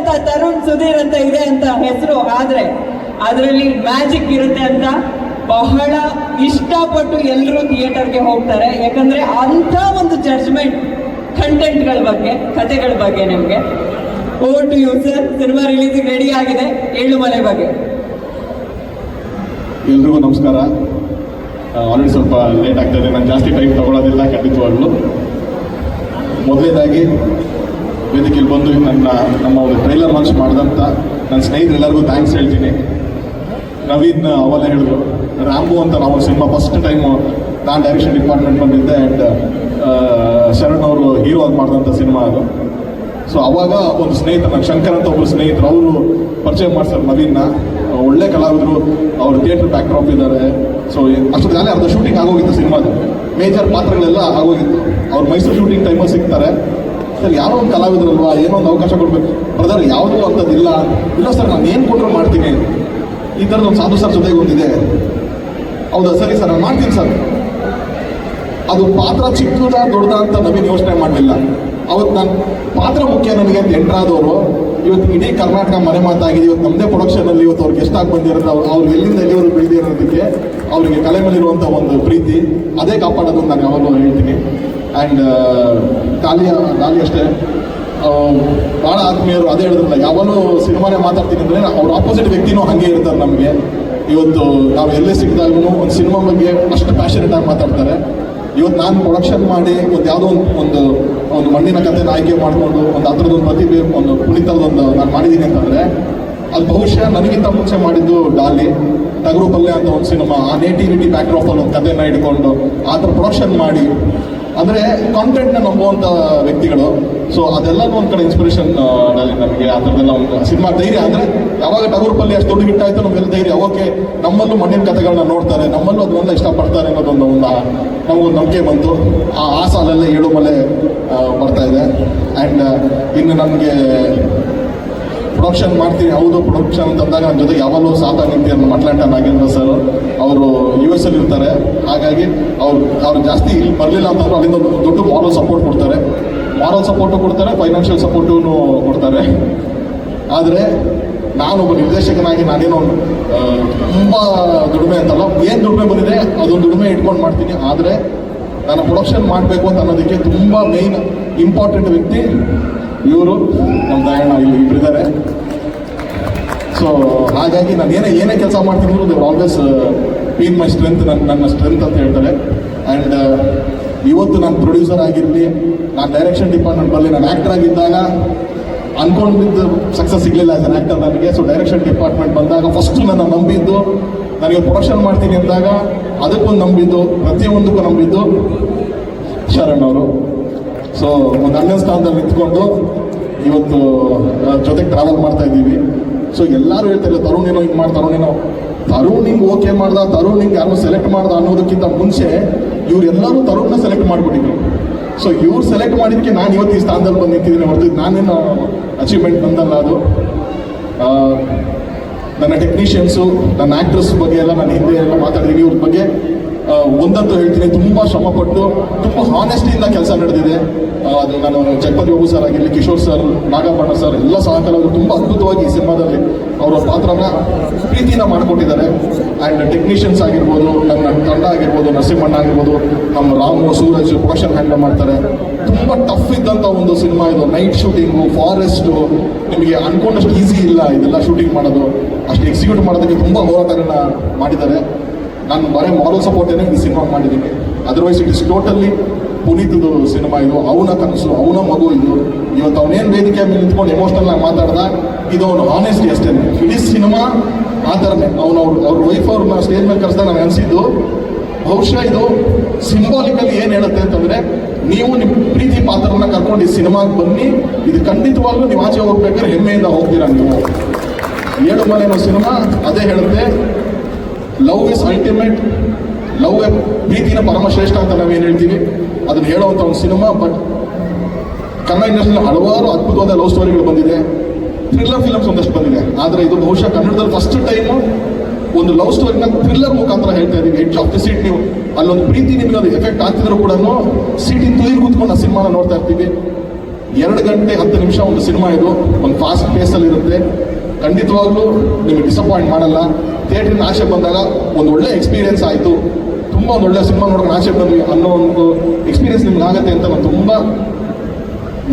ಅಂತ ತರುಣ್ ಸುಧೀರ್ ಅಂತ ಇದೆ ಅಂತ ಹೆಸರು, ಆದ್ರೆ ಅದರಲ್ಲಿ ಮ್ಯಾಜಿಕ್ ಇರುತ್ತೆ ಅಂತ ಬಹಳ ಇಷ್ಟಪಟ್ಟು ಎಲ್ಲರೂ ಥಿಯೇಟರ್ಗೆ ಹೋಗ್ತಾರೆ. ಯಾಕಂದ್ರೆ ಅಂಥ ಒಂದು ಜಡ್ಜ್ಮೆಂಟ್ ಕಂಟೆಂಟ್ಗಳ ಬಗ್ಗೆ, ಕಥೆಗಳ ಬಗ್ಗೆ ನಿಮಗೆ. Over to you sir. Cinema ರಿಲೀಸಿಗೆ ರೆಡಿ ಆಗಿದೆ, ಏಳುಮಲೆ ಬಗ್ಗೆ. ಎಲ್ರಿಗೂ ನಮಸ್ಕಾರ. ಆಲ್ರೆಡಿ ಸ್ವಲ್ಪ ಲೇಟ್ ಆಗ್ತದೆ, ನಾನು ಜಾಸ್ತಿ ಟೈಮ್ ತಗೊಳ್ಳೋದಿಲ್ಲ ಖಂಡಿತವಾಗ್ಲೂ. ಮೊದಲನೇದಾಗಿ ವೇದಿಕೆಯಲ್ಲಿ ಬಂದು ನಮ್ಮ ಒಂದು ಟ್ರೈಲರ್ ಲಾಂಚ್ ಮಾಡಿದಂಥ ನನ್ನ ಸ್ನೇಹಿತರೆಲ್ಲರಿಗೂ ಥ್ಯಾಂಕ್ಸ್ ಹೇಳ್ತೀನಿ. ನವೀನ್ ಅವೆಲ್ಲ ಹೇಳಿದ್ರು, ರಾಂಬೋ ಅಂತ ನಾವು ಸಿನಿಮಾ ಫಸ್ಟ್ ಟೈಮು ನಾನು ಡೈರೆಕ್ಷನ್ ಡಿಪಾರ್ಟ್ಮೆಂಟ್ ಬಂದಿದ್ದೆ ಆ್ಯಂಡ್ ಶರಣ್ ಅವರು ಹೀರೋ ಆಗಿ ಮಾಡಿದಂಥ ಸಿನಿಮಾ ಅದು. ಸೊ ಅವಾಗ ಒಂದು ಸ್ನೇಹಿತ, ನನ್ನ ಶಂಕರ್ ಅಂತ ಒಬ್ಬರು ಸ್ನೇಹಿತರು, ಅವರು ಪರಿಚಯ ಮಾಡ್ತಾರೆ ನವೀನ್ನ. ಒಳ್ಳೆ ಕಲಾವಿದರು, ಅವರು ಥಿಯೇಟರ್ ಬ್ಯಾಕ್ ಡ್ರಾಪ್ ಇದ್ದಾರೆ. ಸೊ ಅಷ್ಟೊತ್ತಿಗೆ ಅರ್ಧ ಶೂಟಿಂಗ್ ಆಗೋಗಿತ್ತು ಸಿನಿಮಾದು, ಮೇಜರ್ ಪಾತ್ರಗಳೆಲ್ಲ ಆಗೋಗಿತ್ತು. ಅವ್ರು ಮೈಸೂರು ಶೂಟಿಂಗ್ ಟೈಮಲ್ಲಿ ಸಿಗ್ತಾರೆ. ಸರ್ ಯಾರೋ ಒಂದು ಕಲಾವಿದರಲ್ವಾ, ಏನೋ ಒಂದು ಅವಕಾಶ ಕೊಡಬೇಕು. ಬ್ರದರ್ ಯಾವುದೂ ಅಂಥದ್ದಿಲ್ಲ. ಇಲ್ಲ ಸರ್, ನಾನು ಏನು ಕೊಟ್ಟರು ಮಾಡ್ತೀನಿ, ಈ ಥರದೊಂದು ಸಾಧು ಸರ್ ಜೊತೆಗೆ ಒಂದಿದೆ. ಹೌದಾ, ಸರಿ ಸರ್ ನಾನು ಮಾಡ್ತೀನಿ ಸರ್. ಅದು ಪಾತ್ರ ಚಿಕ್ಕದ ದೊಡ್ಡದ ಅಂತ ನವೀನ್ ಯೋಚನೆ ಮಾಡಲಿಲ್ಲ. ಅವತ್ತು ನಾನು ಪಾತ್ರ ಮುಖ್ಯ ನನಗೆ ಅಂತ ಎಂಟ್ರಾದವರು ಇವತ್ತು ಇಡೀ ಕರ್ನಾಟಕ ಮನೆ ಮಾತಾಗಿದೆ. ಇವತ್ತು ನಮ್ಮದೇ ಪ್ರೊಡಕ್ಷನಲ್ಲಿ ಇವತ್ತು ಅವ್ರಿಗೆ ಎಷ್ಟಾಗಿ ಬಂದಿರೋದು, ಅವ್ರು ಎಲ್ಲಿಂದ ಎಲ್ಲಿವರು ಬೆಳೆದಿರೋದಕ್ಕೆ ಅವರಿಗೆ ಕಲೆ ಮೇಲಿರುವಂಥ ಒಂದು ಪ್ರೀತಿ, ಅದೇ ಕಾಪಾಡೋದು ನಾನು ಯಾವಾಗಲೂ ಹೇಳ್ತೀನಿ. ಆ್ಯಂಡ್ ಗಾಲಿ ಅಷ್ಟೇ, ಭಾಳ ಆತ್ಮೀಯರು ಅದೇ ಹೇಳಿದ್ರಲ್ಲ, ಯಾವಾಗಲೂ ಸಿನಿಮಾನೇ ಮಾತಾಡ್ತೀನಿ ಅಂದರೆ ಅವ್ರ ಆಪೋಸಿಟ್ ವ್ಯಕ್ತಿನೂ ಹಾಗೆ ಇರ್ತಾರೆ ನಮಗೆ. ಇವತ್ತು ನಾವು ಎಲ್ಲೇ ಸಿಕ್ಕಿದಾಗೂ ಒಂದು ಸಿನಿಮಾ ಬಗ್ಗೆ ಅಷ್ಟು ಪ್ಯಾಷನೇಟ್ ಆಗಿ ಮಾತಾಡ್ತಾರೆ. ಇವತ್ತು ನಾನು ಪ್ರೊಡಕ್ಷನ್ ಮಾಡಿ ಯಾವುದೋ ಒಂದು ಮಣ್ಣಿನ ಕಥೆನ ಆಯ್ಕೆ ಮಾಡಿಕೊಂಡು ಒಂದು ಅದರದೊಂದು ಪ್ರತಿಭೆ, ಒಂದು ಕುಣಿತದೊಂದು ನಾನು ಮಾಡಿದ್ದೀನಿ ಅಂತಂದರೆ ಅದು ಬಹುಶಃ ನನಗಿಂತ ಮುಂಚೆ ಮಾಡಿದ್ದು ಡಾಲಿ ಟಗರು ಪಲ್ಯ ಅಂತ ಒಂದು ಸಿನಿಮಾ. ಆ ನೇಟಿವಿಟಿ ಬ್ಯಾಕ್ಡ್ರಾಪಲ್ಲಿ ಒಂದು ಕಥೆನ ಇಟ್ಕೊಂಡು ಆ ಥರ ಪ್ರೊಡಕ್ಷನ್ ಮಾಡಿ, ಅಂದರೆ ಕಾಂಟೆಂಟ್ನ ನಂಬುವಂಥ ವ್ಯಕ್ತಿಗಳು. ಸೊ ಅದೆಲ್ಲನೂ ಒಂದು ಕಡೆ ಇನ್ಸ್ಪಿರೇಷನ್ ನಮಗೆ. ಆ ಥರದ್ದೆಲ್ಲ ಒಂದು ಸಿನಿಮಾ ಧೈರ್ಯ ಅಂದರೆ ಯಾವಾಗ ಟಗರು ಪಲ್ಯ ಅಷ್ಟು ದೊಡ್ಡ ಹಿಟ್ಟಾಯಿತು ನಮಗೆಲ್ಲ ಧೈರ್ಯ, ಓಕೆ ನಮ್ಮಲ್ಲೂ ಮಣ್ಣಿನ ಕಥೆಗಳನ್ನ ನೋಡ್ತಾರೆ, ನಮ್ಮಲ್ಲೂ ಅದನ್ನೆಲ್ಲ ಇಷ್ಟಪಡ್ತಾರೆ ಅನ್ನೋದೊಂದು ನಮಗೊಂದು ನಂಬಿಕೆ ಬಂತು. ಆ ಸಾಲಲ್ಲೇ ಏಳುಮಲೆ ಬರ್ತಾ ಇದೆ. ಆ್ಯಂಡ್ ಇನ್ನು ನನಗೆ ಪ್ರೊಡಕ್ಷನ್ ಮಾಡ್ತೀನಿ, ಹೌದು ಪ್ರೊಡಕ್ಷನ್ ಅಂತಂದಾಗ ನನ್ನ ಜೊತೆ ಯಾವಾಗಲೂ ಸಾಥ ನಿಂತಿರೋ ಅಟ್ಲಾಂಟ ನಾಗೇಂದ್ರ ಸರ್, ಅವರು US ಅಲ್ಲಿ ಇರ್ತಾರೆ. ಹಾಗಾಗಿ ಅವ್ರು ಜಾಸ್ತಿ ಇಲ್ಲಿ ಬರಲಿಲ್ಲ ಅಂತಂದ್ರೆ ಅಲ್ಲಿಂದ ದೊಡ್ಡ ಮಾರಲ್ ಸಪೋರ್ಟ್ ಕೊಡ್ತಾರೆ, ಫೈನಾನ್ಷಿಯಲ್ ಸಪೋರ್ಟೂ ಕೊಡ್ತಾರೆ. ಆದರೆ ನಾನೊಬ್ಬ ನಿರ್ದೇಶಕನಾಗಿ ನಾನೇನೋ ತುಂಬ ದುಡಿಮೆ ಅಂತಲ್ಲ, ಏನು ದುಡಿಮೆ ಬಂದಿದೆ ಅದೊಂದು ದುಡಿಮೆ ಇಟ್ಕೊಂಡು ಮಾಡ್ತೀನಿ. ಆದರೆ ನಾನು ಪ್ರೊಡಕ್ಷನ್ ಮಾಡಬೇಕು ಅಂತ ಅನ್ನೋದಕ್ಕೆ ತುಂಬ ಮೇಯ್ನ್ ಇಂಪಾರ್ಟೆಂಟ್ ವ್ಯಕ್ತಿ ಇವರು, ನಮ್ಮ ದಯಣ್ಣ ಇಲ್ಲಿ ಇಬ್ಬರಿದ್ದಾರೆ. ಸೊ ಹಾಗಾಗಿ ನಾನು ಏನೇ ಕೆಲಸ ಮಾಡ್ತೀನಿ they always been my strength, ನನ್ನ ಸ್ಟ್ರೆಂತ್ ಅಂತ ಹೇಳ್ತಾರೆ. ಆ್ಯಂಡ್ ಇವತ್ತು ನಾನು ಪ್ರೊಡ್ಯೂಸರ್ ಆಗಿರಲಿ, ನಾನು ಡೈರೆಕ್ಷನ್ ಡಿಪಾರ್ಟ್ಮೆಂಟ್ ಬರಲಿ, ನಾನು ಆ್ಯಕ್ಟರ್ ಆಗಿದ್ದಾಗ ಅನ್ಕೊಂಡಿದ್ದು ಸಕ್ಸಸ್ ಸಿಗಲಿಲ್ಲ ಆಸ್ ಅನ್ ಆ್ಯಕ್ಟರ್ ನನಗೆ. ಸೊ ಡೈರೆಕ್ಷನ್ ಡಿಪಾರ್ಟ್ಮೆಂಟ್ ಬಂದಾಗ ಫಸ್ಟು ನನ್ನ ನಂಬಿದ್ದು, ನನಗೆ ಪ್ರೊಡಕ್ಷನ್ ಮಾಡ್ತೀನಿ ಅಂದಾಗ ಅದಕ್ಕೊಂದು ನಂಬಿದ್ದು, ಪ್ರತಿಯೊಂದಕ್ಕೂ ನಂಬಿದ್ದು ಶರಣ್ ಅವರು. ಸೊ ಒಂದು ಅಣ್ಣನ ಸ್ಥಾನದಲ್ಲಿ ನಿಂತ್ಕೊಂಡು ಇವತ್ತು ಜೊತೆಗೆ ಟ್ರಾವೆಲ್ ಮಾಡ್ತಾ ಇದ್ದೀವಿ. ಸೊ ಎಲ್ಲರೂ ಹೇಳ್ತಾರೆ ತರುಣೇನೋ ಹಿಂಗೆ ತರುಣ್ ಹಿಂಗೆ ಓಕೆ ಮಾಡ್ದ, ತರುಣ್ ಹಿಂಗೆ ಯಾರೋ ಸೆಲೆಕ್ಟ್ ಮಾಡ್ದ ಅನ್ನೋದಕ್ಕಿಂತ ಮುಂಚೆ ಇವರೆಲ್ಲರೂ ತರುಣ್ನ ಸೆಲೆಕ್ಟ್ ಮಾಡಿಬಿಟ್ಟಿದ್ರು. ಸೊ ಇವ್ರು ಸೆಲೆಕ್ಟ್ ಮಾಡಿದ್ದಕ್ಕೆ ನಾನು ಇವತ್ತು ಈ ಸ್ಥಾನದಲ್ಲಿ ಬಂದು ನಿಂತಿದ್ದೀನಿ ಹೊರತು ನಾನೇನು ಅಚೀವ್ಮೆಂಟ್ ಬಂದಲ್ಲ ಅದು. ನನ್ನ ಟೆಕ್ನಿಷಿಯನ್ಸು, ನನ್ನ ಆ್ಯಕ್ಟ್ರಸ್ ಬಗ್ಗೆ ಎಲ್ಲ ನಾನು ಹಿಂದೆ ಎಲ್ಲ ಮಾತಾಡಿದ್ದೀನಿ. ಇವ್ರ ಬಗ್ಗೆ ಒಂದಂತೂ ಹೇಳ್ತೀನಿ, ತುಂಬ ಶ್ರಮಪಟ್ಟು ತುಂಬ ಹಾನೆಸ್ಟಿಯಿಂದ ಕೆಲಸ ನಡೆದಿದೆ. ಅದು ನಾನು ಜಗಪತಿ ಬಾಬು ಸರ್ ಆಗಿರಲಿ, ಕಿಶೋರ್ ಸರ್, ನಾಗಪ್ಪಣ್ಣ ಸರ್ ಎಲ್ಲ ಸಹಕಲಾವಿದರು ತುಂಬ ಅದ್ಭುತವಾಗಿ ಈ ಸಿನಿಮಾದಲ್ಲಿ ಅವರ ಪಾತ್ರನ ಪ್ರೀತಿನ ಮಾಡಿಕೊಟ್ಟಿದ್ದಾರೆ. ಆ್ಯಂಡ್ ಟೆಕ್ನಿಷಿಯನ್ಸ್ ಆಗಿರ್ಬೋದು, ನನ್ನ ತಂಡ ಆಗಿರ್ಬೋದು, ನರಸಿಂಹಣ್ಣ ಆಗಿರ್ಬೋದು, ನಮ್ಮ ರಾಮು, ಸೂರಜ್ ಪ್ರೊಡಕ್ಷನ್ ಹ್ಯಾಂಡಲ್ ಮಾಡ್ತಾರೆ. ತುಂಬ ಟಫ್ ಇದ್ದಂಥ ಒಂದು ಸಿನಿಮಾ ಇದು. ನೈಟ್ ಶೂಟಿಂಗು, ಫಾರೆಸ್ಟು, ನಿಮಗೆ ಅಂದ್ಕೊಂಡಷ್ಟು ಈಸಿ ಇಲ್ಲ ಇದೆಲ್ಲ ಶೂಟಿಂಗ್ ಮಾಡೋದು. ಅಷ್ಟು ಎಕ್ಸಿಕ್ಯೂಟ್ ಮಾಡೋದಕ್ಕೆ ತುಂಬ ಹೋರಾಟಗಳನ್ನ ಮಾಡಿದ್ದಾರೆ. ನಾನು ಬರೀ ಮಾರಲ್ ಸಪೋರ್ಟೇನೆ ಈ ಸಿನಿಮಾ ಮಾಡಿದ್ದೀನಿ. ಅದರ್ವೈಸ್ ಇಟ್ ಇಸ್ ಟೋಟಲಿ ಪುನೀತದು ಸಿನಿಮಾ ಇದು. ಅವನ ಕನಸು, ಅವನ ಮಗು ಇದು. ಇವತ್ತು ಅವನೇನು ವೇದಿಕೆ ಮೇಲೆ ನಿಂತ್ಕೊಂಡು ಎಮೋಷ್ನಲ್ ಆಗಿ ಮಾತಾಡ್ದ, ಇದು ಅವನು ಹಾನೆಸ್ಟಿ ಅಷ್ಟೇ. ಇಡೀ ಸಿನಿಮಾ ಆ ಥರನೇ. ಅವ್ರ ವೈಫ್ ಅವ್ರನ್ನ ಸ್ಟೇಜ್ ಮೇಲೆ ಕರೆಸ್ದಾಗ ನಾನು ಅನಿಸಿದ್ದು, ಬಹುಶಃ ಇದು ಸಿಂಬಾಲಿಕಲಿ ಏನು ಹೇಳುತ್ತೆ ಅಂತಂದರೆ, ನೀವು ನಿಮ್ಮ ಪ್ರೀತಿ ಪಾತ್ರನ ಕರ್ಕೊಂಡು ಈ ಸಿನಿಮಾಗೆ ಬನ್ನಿ, ಇದು ಖಂಡಿತವಾಗ್ಲೂ ನೀವು ಆಚೆ ಹೋಗ್ಬೇಕಾದ್ರೆ ಹೆಮ್ಮೆಯಿಂದ ಹೋಗ್ತೀರಾ ನೀವು. ಏಳುಮಲೆ ಅನ್ನೋ ಸಿನಿಮಾ ಅದೇ ಹೇಳುತ್ತೆ, ಲವ್ ಇಸ್ ಅಲ್ಟಿಮೇಟ್, ಲವ್ ಪ್ರೀತಿನ ಪರಮಶ್ರೇಷ್ಠ ಅಂತ ನಾವೇನು ಹೇಳ್ತೀವಿ ಅದನ್ನು ಹೇಳುವಂಥ ಒಂದು ಸಿನಿಮಾ. ಬಟ್ ಕನ್ನಡ ಇಂಡಸ್ಟ್ರಿಯಲ್ಲಿ ಹಲವಾರು ಅದ್ಭುತವಾದ ಲವ್ ಸ್ಟೋರಿಗಳು ಬಂದಿದೆ, ಥ್ರಿಲ್ಲರ್ ಫಿಲಮ್ಸ್ ಒಂದಷ್ಟು ಬಂದಿದೆ. ಆದರೆ ಇದು ಬಹುಶಃ ಕನ್ನಡದಲ್ಲಿ ಫಸ್ಟ್ ಟೈಮು ಒಂದು ಲವ್ ಸ್ಟೋರಿನ ಥ್ರಿಲ್ಲರ್ ಮುಖಾಂತರ ಹೇಳ್ತಾ ಇದ್ದೀವಿ. ಎಡ್ಜ್ ಆಫ್ ದಿ ಸೀಟ್, ನೀವು ಅಲ್ಲೊಂದು ಪ್ರೀತಿ ನಿಮಗೆ ಅದು ಎಫೆಕ್ಟ್ ಆಗ್ತಿದ್ರು ಕೂಡ ಸೀಟಿನ ತುದಿಗೆ ಕೂತ್ಕೊಂಡು ಆ ಸಿನಿಮಾನ ನೋಡ್ತಾ ಇರ್ತೀವಿ. 2 ಗಂಟೆ 10 ನಿಮಿಷ ಒಂದು ಸಿನಿಮಾ ಇದು, ಒಂದು ಫಾಸ್ಟ್ ಪೇಸಲ್ಲಿ ಇರುತ್ತೆ. ಖಂಡಿತವಾಗ್ಲೂ ನಿಮಗೆ ಡಿಸಪಾಯಿಂಟ್ ಮಾಡಲ್ಲ. ಥಿಯೇಟ್ರಿಂದ ಆಚೆ ಬಂದಾಗ ಒಂದು ಒಳ್ಳೆ ಎಕ್ಸ್ಪೀರಿಯನ್ಸ್ ಆಯಿತು, ತುಂಬ ಒಂದು ಒಳ್ಳೆ ಸಿನಿಮಾ ನೋಡೋಕೆ ಆಚೆ ಬಂದ್ವಿ ಅನ್ನೋ ಒಂದು ಎಕ್ಸ್ಪೀರಿಯನ್ಸ್ ನಿಮ್ಗೆ ಆಗುತ್ತೆ ಅಂತ ನಾನು ತುಂಬ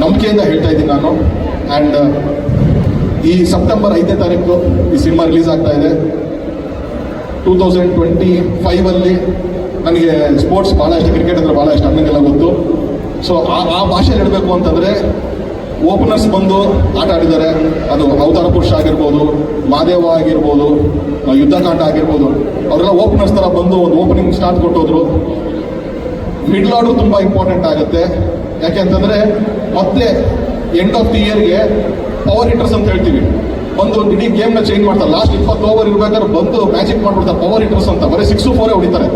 ನಂಬಿಕೆಯಿಂದ ಹೇಳ್ತಾ ಇದ್ದೀನಿ ನಾನು. ಆ್ಯಂಡ್ ಈ ಸೆಪ್ಟೆಂಬರ್ 5ನೇ ತಾರೀಕು ಈ ಸಿನಿಮಾ ರಿಲೀಸ್ ಆಗ್ತಾ ಇದೆ. 2025 ನನಗೆ ಸ್ಪೋರ್ಟ್ಸ್ ಭಾಳ ಇಷ್ಟ, ಕ್ರಿಕೆಟ್ ಅಂದರೆ ಭಾಳ ಇಷ್ಟ, ಅನ್ನೋಂಗೆಲ್ಲ ಗೊತ್ತು. ಸೊ ಆ ಭಾಷೆಯಲ್ಲಿ ಹೇಳಬೇಕು ಅಂತಂದರೆ ಓಪನರ್ಸ್ ಬಂದು ಆಟ ಆಡಿದ್ದಾರೆ. ಅದು ಅವತಾರ ಪುರುಷ ಆಗಿರ್ಬೋದು, ಮಾದೇವ ಆಗಿರ್ಬೋದು, ಯುದ್ಧಕಾಂಡ ಆಗಿರ್ಬೋದು, ಅವರೆಲ್ಲ ಓಪನರ್ಸ್ ಥರ ಬಂದು ಒಂದು ಓಪನಿಂಗ್ ಸ್ಟಾರ್ಟ್ ಕೊಟ್ಟೋದ್ರು. ಮಿಡ್ಲ್ ಆರ್ಡರ್ ತುಂಬ ಇಂಪಾರ್ಟೆಂಟ್ ಆಗುತ್ತೆ. ಯಾಕೆ ಅಂತಂದರೆ ಮತ್ತೆ ಎಂಡ್ ಆಫ್ ದಿ ಇಯರ್ಗೆ ಪವರ್ ಹಿಟ್ಟರ್ಸ್ ಅಂತ ಹೇಳ್ತೀವಿ, ಬಂದು ಒಂದು ಇಡೀ ಗೇಮ್ನ ಚೇಂಜ್ ಮಾಡ್ತಾರೆ. ಲಾಸ್ಟ್ 20 ಓವರ್ ಇರ್ಬೇಕಾದ್ರೆ ಬಂದು ಮ್ಯಾಜಿಕ್ ಮಾಡಿಬಿಡ್ತಾರೆ ಪವರ್ ಹಿಟ್ಟರ್ಸ್ ಅಂತ, ಬರೀ 6-4 ಹೊಡಿತಾರೆ.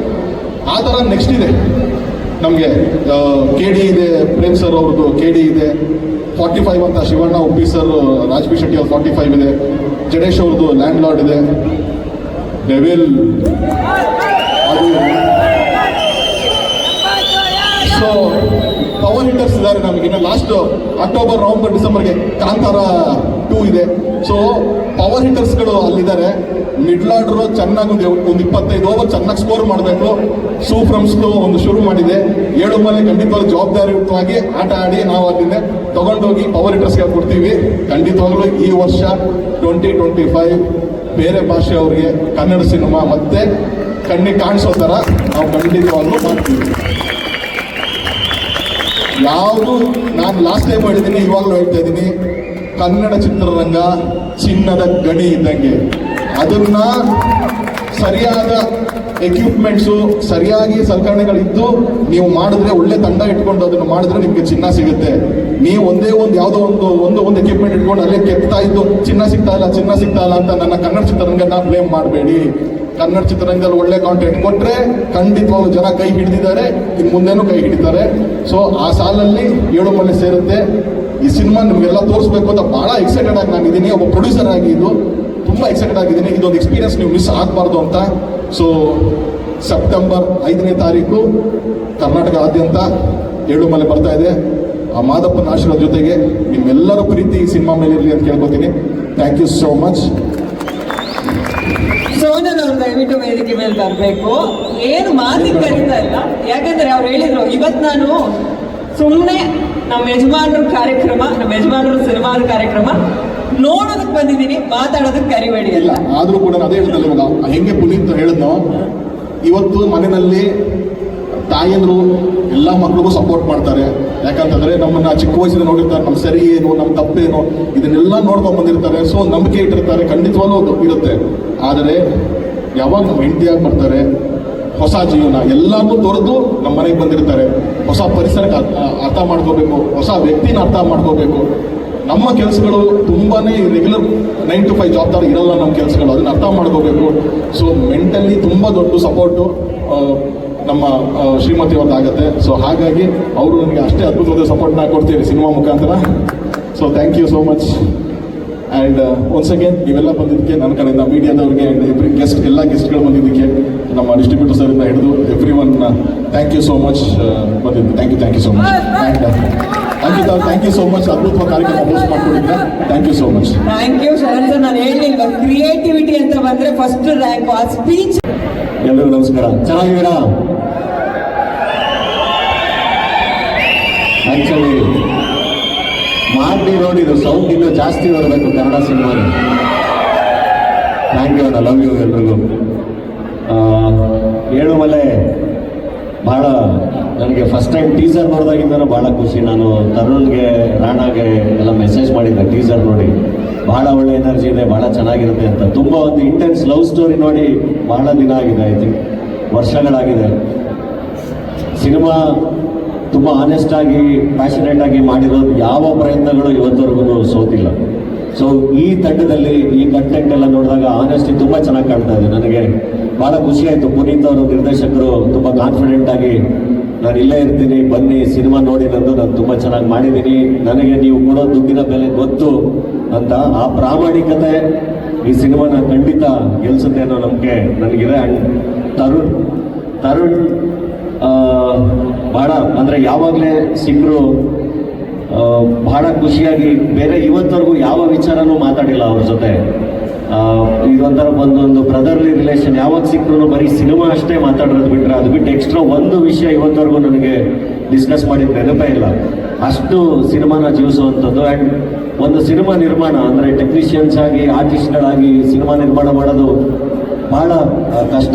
ಆ ಥರ ನೆಕ್ಸ್ಟ್ ಇದೆ ನಮಗೆ. KD ಇದೆ, ಪ್ರೇಮ್ ಸರ್ ಅವ್ರದ್ದು KD ಇದೆ. 45 ಅಂತ ಶಿವಣ್ಣ ಉಪ್ಪಿ ಸರ್, ರಾಜ್ ಬಿ ಶೆಟ್ಟಿ ಅವ್ರ 45 ಇದೆ. ಜಡೇಶ್ ಅವ್ರದ್ದು ಲ್ಯಾಂಡ್ ಲಾರ್ಡ್ ಇದೆ. ಡೆವಿಲ್ ಅದು. ಸೊ ಪವರ್ ಹಿಟ್ಟರ್ಸ್ ಇದ್ದಾರೆ ನಮಗೆ. ಇನ್ನು ಲಾಸ್ಟ್ ಅಕ್ಟೋಬರ್, ನವೆಂಬರ್, ಡಿಸೆಂಬರ್ಗೆ ಕಾಂತಾರ 2 ಇದೆ. ಸೊ ಪವರ್ ಹಿಟ್ಟರ್ಸ್ಗಳು ಅಲ್ಲಿದ್ದಾರೆ. ಮಿಡ್ಲ್ ಆರ್ಡರ್ ಚೆನ್ನಾಗಿ ಒಂದು 25 ಓವರ್ ಚೆನ್ನಾಗಿ ಸ್ಕೋರ್ ಮಾಡಬೇಕು. ಸೂಫ್ರಮ್ಸ್ದು ಒಂದು ಶುರು ಮಾಡಿದೆ. 7 ಮೇಲೆ ಖಂಡಿತವಾಗ್ಲೂ ಜವಾಬ್ದಾರಿಯುತವಾಗಿ ಆಟ ಆಡಿ ನಾವು ಅದನ್ನ ತಗೊಂಡೋಗಿ ಪವರ್ ಹಿಟ್ಟರ್ಸ್ಗೆ ಕೊಡ್ತೀವಿ. ಖಂಡಿತವಾಗ್ಲೂ ಈ ವರ್ಷ 2025 ಬೇರೆ ಭಾಷೆಯವ್ರಿಗೆ ಕನ್ನಡ ಸಿನಿಮಾ ಮತ್ತೆ ಕಣ್ಣಿಗೆ ಕಾಣಿಸೋ ಥರ ನಾವು ಖಂಡಿತವಾಗ್ಲೂ ಮಾಡ್ತೀವಿ. ಯಾವುದು ನಾನು ಲಾಸ್ಟ್ ಟೈಮ್ ಹೇಳಿದ್ದೀನಿ, ಇವಾಗಲೂ ಹೇಳ್ತಾ ಇದ್ದೀನಿ, ಕನ್ನಡ ಚಿತ್ರರಂಗ ಚಿನ್ನದ ಗಣಿ ಇದ್ದಂಗೆ. ಅದನ್ನ ಸರಿಯಾದ ಎಕ್ವಿಪ್ಮೆಂಟ್ಸು, ಸರಿಯಾಗಿ ಸಲಕರಣೆಗಳಿದ್ದು ನೀವು ಮಾಡಿದ್ರೆ, ಒಳ್ಳೆ ತಂಡ ಇಟ್ಕೊಂಡು ಅದನ್ನು ಮಾಡಿದ್ರೆ ನಿಮಗೆ ಚಿನ್ನ ಸಿಗುತ್ತೆ. ನೀವು ಒಂದೇ ಒಂದು ಯಾವುದೋ ಒಂದು ಎಕ್ವಿಪ್ಮೆಂಟ್ ಇಟ್ಕೊಂಡು ಅಲ್ಲೇ ಕೆತ್ತಾ ಇದ್ದು ಚಿನ್ನ ಸಿಗ್ತಾ ಇಲ್ಲ ಅಂತ ನನ್ನ ಕನ್ನಡ ಚಿತ್ರರಂಗನ ಬ್ಲೇಮ್ ಮಾಡಬೇಡಿ. ಕನ್ನಡ ಚಿತ್ರರಂಗದಲ್ಲಿ ಒಳ್ಳೆ ಕಾಂಟೆಂಟ್ ಕೊಟ್ಟರೆ ಖಂಡಿತವಾಗ್ಲೂ ಜನ ಕೈ ಹಿಡಿದಿದ್ದಾರೆ, ಇನ್ನು ಮುಂದೆನೂ ಕೈ ಹಿಡಿತಾರೆ. ಸೊ ಆ ಸಾಲಲ್ಲಿ 7 ಮಲೆ ಸೇರುತ್ತೆ. ಈ ಸಿನಿಮಾ ನಿಮಗೆಲ್ಲ ತೋರಿಸ್ಬೇಕು ಅಂತ ಭಾಳ ಎಕ್ಸೈಟೆಡ್ ಆಗಿ ನಾನಿದ್ದೀನಿ. ಒಬ್ಬ ಪ್ರೊಡ್ಯೂಸರ್ ಆಗಿ ಇದು ತುಂಬ ಎಕ್ಸೈಟೆಡ್ ಆಗಿದ್ದೀನಿ. ಇದೊಂದು ಎಕ್ಸ್ಪೀರಿಯನ್ಸ್ ನೀವು ಮಿಸ್ ಆಗಬಾರ್ದು ಅಂತ. ಸೊ ಸೆಪ್ಟೆಂಬರ್ 5ನೇ ತಾರೀಕು ಕರ್ನಾಟಕದಾದ್ಯಂತ 7 ಮಲೆ ಬರ್ತಾ ಇದೆ. ಆ ಮಾದಪ್ಪನ ಆಶೀರ್ವಾದ ಜೊತೆಗೆ ನಿಮ್ಮೆಲ್ಲರ ಪ್ರೀತಿ ಈ ಸಿನಿಮಾ ಮೇಲೆ ಇರಲಿ ಅಂತ ಕೇಳ್ಕೊತೀನಿ. Thank you so much. Sonal ಅವ್ರು ದಯವಿಟ್ಟು ವೇದಿಕೆ ಮೇಲೆ ಬರಬೇಕು. ಏನು ಮಾತಿಗೆ ಕರೀತಾ ಇಲ್ಲ, ಯಾಕಂದ್ರೆ ಅವ್ರು ಹೇಳಿದ್ರು ಇವತ್ತು ನಾನು ಸುಮ್ಮನೆ ನಮ್ಮ ಯಜಮಾನರ ಕಾರ್ಯಕ್ರಮ, ನಮ್ಮ ಯಜಮಾನರ ಸಿನಿಮಾದ ಕಾರ್ಯಕ್ರಮ ನೋಡೋದಕ್ಕೆ ಬಂದಿದ್ದೀನಿ, ಮಾತಾಡೋದಕ್ಕೆ ಕರಿಬೇಡಿ ಇಲ್ಲ. ಆದರೂ ಕೂಡ ಅದೇ ಹೇಳ್ತಲ್ಲ, ಇವಾಗ ಹೆಂಗೆ ಪುನೀತ್ ಹೇಳಿದ್ನೋ, ಇವತ್ತು ಮನೆಯಲ್ಲಿ ತಾಯಿಯಂದ್ರು ಎಲ್ಲ ಮಕ್ಳಿಗೂ ಸಪೋರ್ಟ್ ಮಾಡ್ತಾರೆ. ಯಾಕಂತಂದ್ರೆ ನಮ್ಮನ್ನ ಚಿಕ್ಕ ವಯಸ್ಸಿನ ನೋಡಿರ್ತಾರೆ, ನಮ್ಮ ಸರಿ ಏನು, ನಮ್ಮ ತಪ್ಪೇನು, ಇದನ್ನೆಲ್ಲ ನೋಡ್ಕೊಂಡು ಬಂದಿರ್ತಾರೆ. ಸೊ ನಂಬಿಕೆ ಇಟ್ಟಿರ್ತಾರೆ, ಖಂಡಿತವಾಗ್ಲೂ ಇರುತ್ತೆ. ಆದರೆ ಯಾವಾಗ ನಮ್ಮ ಹೆಂಡತಿಯಾಗಿ ಬರ್ತಾರೆ, ಹೊಸ ಜೀವನ ಎಲ್ಲವೂ ತೊರೆದು ನಮ್ಮ ಮನೆಗೆ ಬಂದಿರ್ತಾರೆ. ಹೊಸ ಪರಿಸರಕ್ಕೆ ಅರ್ಥ ಮಾಡ್ಕೋಬೇಕು, ಹೊಸ ವ್ಯಕ್ತಿನ ಅರ್ಥ ಮಾಡ್ಕೋಬೇಕು. ನಮ್ಮ ಕೆಲಸಗಳು ತುಂಬಾ ರೆಗ್ಯುಲರ್ 9 to 5 ಜಾಬ್ ಥರ ಇರಲ್ಲ ನಮ್ಮ ಕೆಲಸಗಳು, ಅದನ್ನ ಅರ್ಥ ಮಾಡ್ಕೋಬೇಕು. ಸೊ ಮೆಂಟಲಿ ತುಂಬ ದೊಡ್ಡ ಸಪೋರ್ಟು ನಮ್ಮ ಶ್ರೀಮತಿ ಅವ್ರದ್ದು ಆಗುತ್ತೆ. ಸೊ ಹಾಗಾಗಿ ಅವರು ನನಗೆ ಅಷ್ಟೇ ಅದ್ಭುತವಾದ ಸಪೋರ್ಟ್ನ ಕೊಡ್ತೀವಿ ಸಿನಿಮಾ ಮುಖಾಂತರ. So thank you so much. And once again ನೀವೆಲ್ಲ ಬಂದಿದ್ದಕ್ಕೆ ನನ್ನ ಕಡೆಯಿಂದ ಮೀಡಿಯಾದವ್ರಿಗೆ ಆ್ಯಂಡ್ ಎವ್ರಿ ಗೆಸ್ಟ್, ಎಲ್ಲ ಗೆಸ್ಟ್ಗಳು ಬಂದಿದ್ದಕ್ಕೆ, ನಮ್ಮ ಡಿಸ್ಟ್ರಿಬ್ಯೂಟರ್ ಸರಿಂದ ಹಿಡಿದು everyone thank you so much ಬಂದಿದ್ದು. Thank you so much. And Ankita thank you so much. ಅದ್ಭುತವಾದ ಕಾರ್ಯಕ್ರಮ ಹೋಸ್ಟ್ ಮಾಡ್ಕೊಂಡಿದ್ರೆ thank you so much. Thank you Sharan sir. ನಾನು ಹೇಳಿಲ್ವ, ಕ್ರಿಯೇಟಿವಿಟಿ ಅಂತ ಬಂದ್ರೆ ಫಸ್ಟ್ ರ್ಯಾಂಕ್. ಆ ಸ್ಪೀಚ್. ಎಲ್ರಿಗೂ ನಮಸ್ಕಾರ. ಚೆನ್ನಾಗಿದ್ದೀರಾ? ಆಕ್ಚುಲಿ ಮಾಡಿ ನೋಡಿದ್ರು ಸೌಂಡ್ ಇನ್ನೂ ಜಾಸ್ತಿ ಬರಬೇಕು ಕನ್ನಡ ಸಿನಿಮಾಗೆ. ಥ್ಯಾಂಕ್ ಯು ಅಣ್ಣ, ಲವ್ ಯು ಎಲ್ರಿಗೂ. 7 ಮಲೆ ಭಾಳ ನನಗೆ ಫಸ್ಟ್ ಟೈಮ್ ಟೀಸರ್ ನೋಡಿದಾಗಿಂದನೂ ಭಾಳ ಖುಷಿ. ನಾನು ತರುಣ್ಗೆ, ರಾಣಾಗೆ ಎಲ್ಲ ಮೆಸೇಜ್ ಮಾಡಿದ್ದೆ ಟೀಸರ್ ನೋಡಿ, ಭಾಳ ಒಳ್ಳೆ ಎನರ್ಜಿ ಇದೆ, ಭಾಳ ಚೆನ್ನಾಗಿರುತ್ತೆ ಅಂತ. ತುಂಬ ಒಂದು ಇಂಟೆನ್ಸ್ ಲವ್ ಸ್ಟೋರಿ ನೋಡಿ ಭಾಳ ದಿನ ಆಗಿದೆ, ಐ ಥಿಂಕ್ ವರ್ಷಗಳಾಗಿದೆ. ಸಿನಿಮಾ ತುಂಬ ಆನೆಸ್ಟ್ ಆಗಿ, ಪ್ಯಾಷನೇಟ್ ಆಗಿ ಮಾಡಿರೋದು ಯಾವ ಪ್ರಯತ್ನಗಳು ಇವತ್ತವರೆಗೂ ಸೋತಿಲ್ಲ. ಸೊ ಈ ತಂಡದಲ್ಲಿ ಈ ಕಂಟೆಂಟ್ ಎಲ್ಲ ನೋಡಿದಾಗ ಆನೆಸ್ಟಿ ತುಂಬ ಚೆನ್ನಾಗಿ ಕಾಣ್ತಾ ಇದೆ. ನನಗೆ ಭಾಳ ಖುಷಿ ಆಯಿತು. ಪುನೀತ್ ಅವರು ನಿರ್ದೇಶಕರು ತುಂಬ ಕಾನ್ಫಿಡೆಂಟ್ ಆಗಿ ನಾನು ಇಲ್ಲೇ ಇರ್ತೀನಿ, ಬನ್ನಿ ಸಿನಿಮಾ ನೋಡಿ ನಂದು, ನಾನು ತುಂಬ ಚೆನ್ನಾಗಿ ಮಾಡಿದ್ದೀನಿ, ನನಗೆ ನೀವು ಕೊಡೋ ದುಡ್ಡಿನ ಬೆಲೆ ಗೊತ್ತು ಅಂತ ಆ ಪ್ರಾಮಾಣಿಕತೆ ಈ ಸಿನಿಮಾನ ಖಂಡಿತ ಗೆಲ್ಸುತ್ತೆ ಅನ್ನೋ ನಂಬಿಕೆ ನನಗಿದೆ. ಆ್ಯಂಡ್ ತರುಣ್ ಭಾಳ ಅಂದರೆ ಯಾವಾಗಲೇ ಸಿಕ್ಕರು ಬಹಳ ಖುಷಿಯಾಗಿ ಬೇರೆ ಇವತ್ತವರೆಗೂ ಯಾವ ವಿಚಾರನೂ ಮಾತಾಡಿಲ್ಲ ಅವ್ರ ಜೊತೆ. ಇದೊಂಥರ ಒಂದೊಂದು ಬ್ರದರ್ಲಿ ರಿಲೇಷನ್, ಯಾವಾಗ ಸಿಕ್ಕರೂ ಬರೀ ಸಿನಿಮಾ ಅಷ್ಟೇ ಮಾತಾಡೋದು ಬಿಟ್ಟರೆ ಅದು ಬಿಟ್ಟು ಎಕ್ಸ್ಟ್ರಾ ಒಂದು ವಿಷಯ ಇವತ್ತವರೆಗೂ ನನಗೆ ಡಿಸ್ಕಸ್ ಮಾಡಿದ ನೆನಪೇ ಇಲ್ಲ. ಅಷ್ಟು ಸಿನಿಮಾನ ಜೀವಿಸುವಂಥದ್ದು. ಆ್ಯಂಡ್ ಒಂದು ಸಿನಿಮಾ ನಿರ್ಮಾಣ ಅಂದರೆ ಟೆಕ್ನಿಷಿಯನ್ಸ್ ಆಗಿ ಆರ್ಟಿಸ್ಟ್ಗಳಾಗಿ ಸಿನಿಮಾ ನಿರ್ಮಾಣ ಮಾಡೋದು ಬಹಳ ಕಷ್ಟ.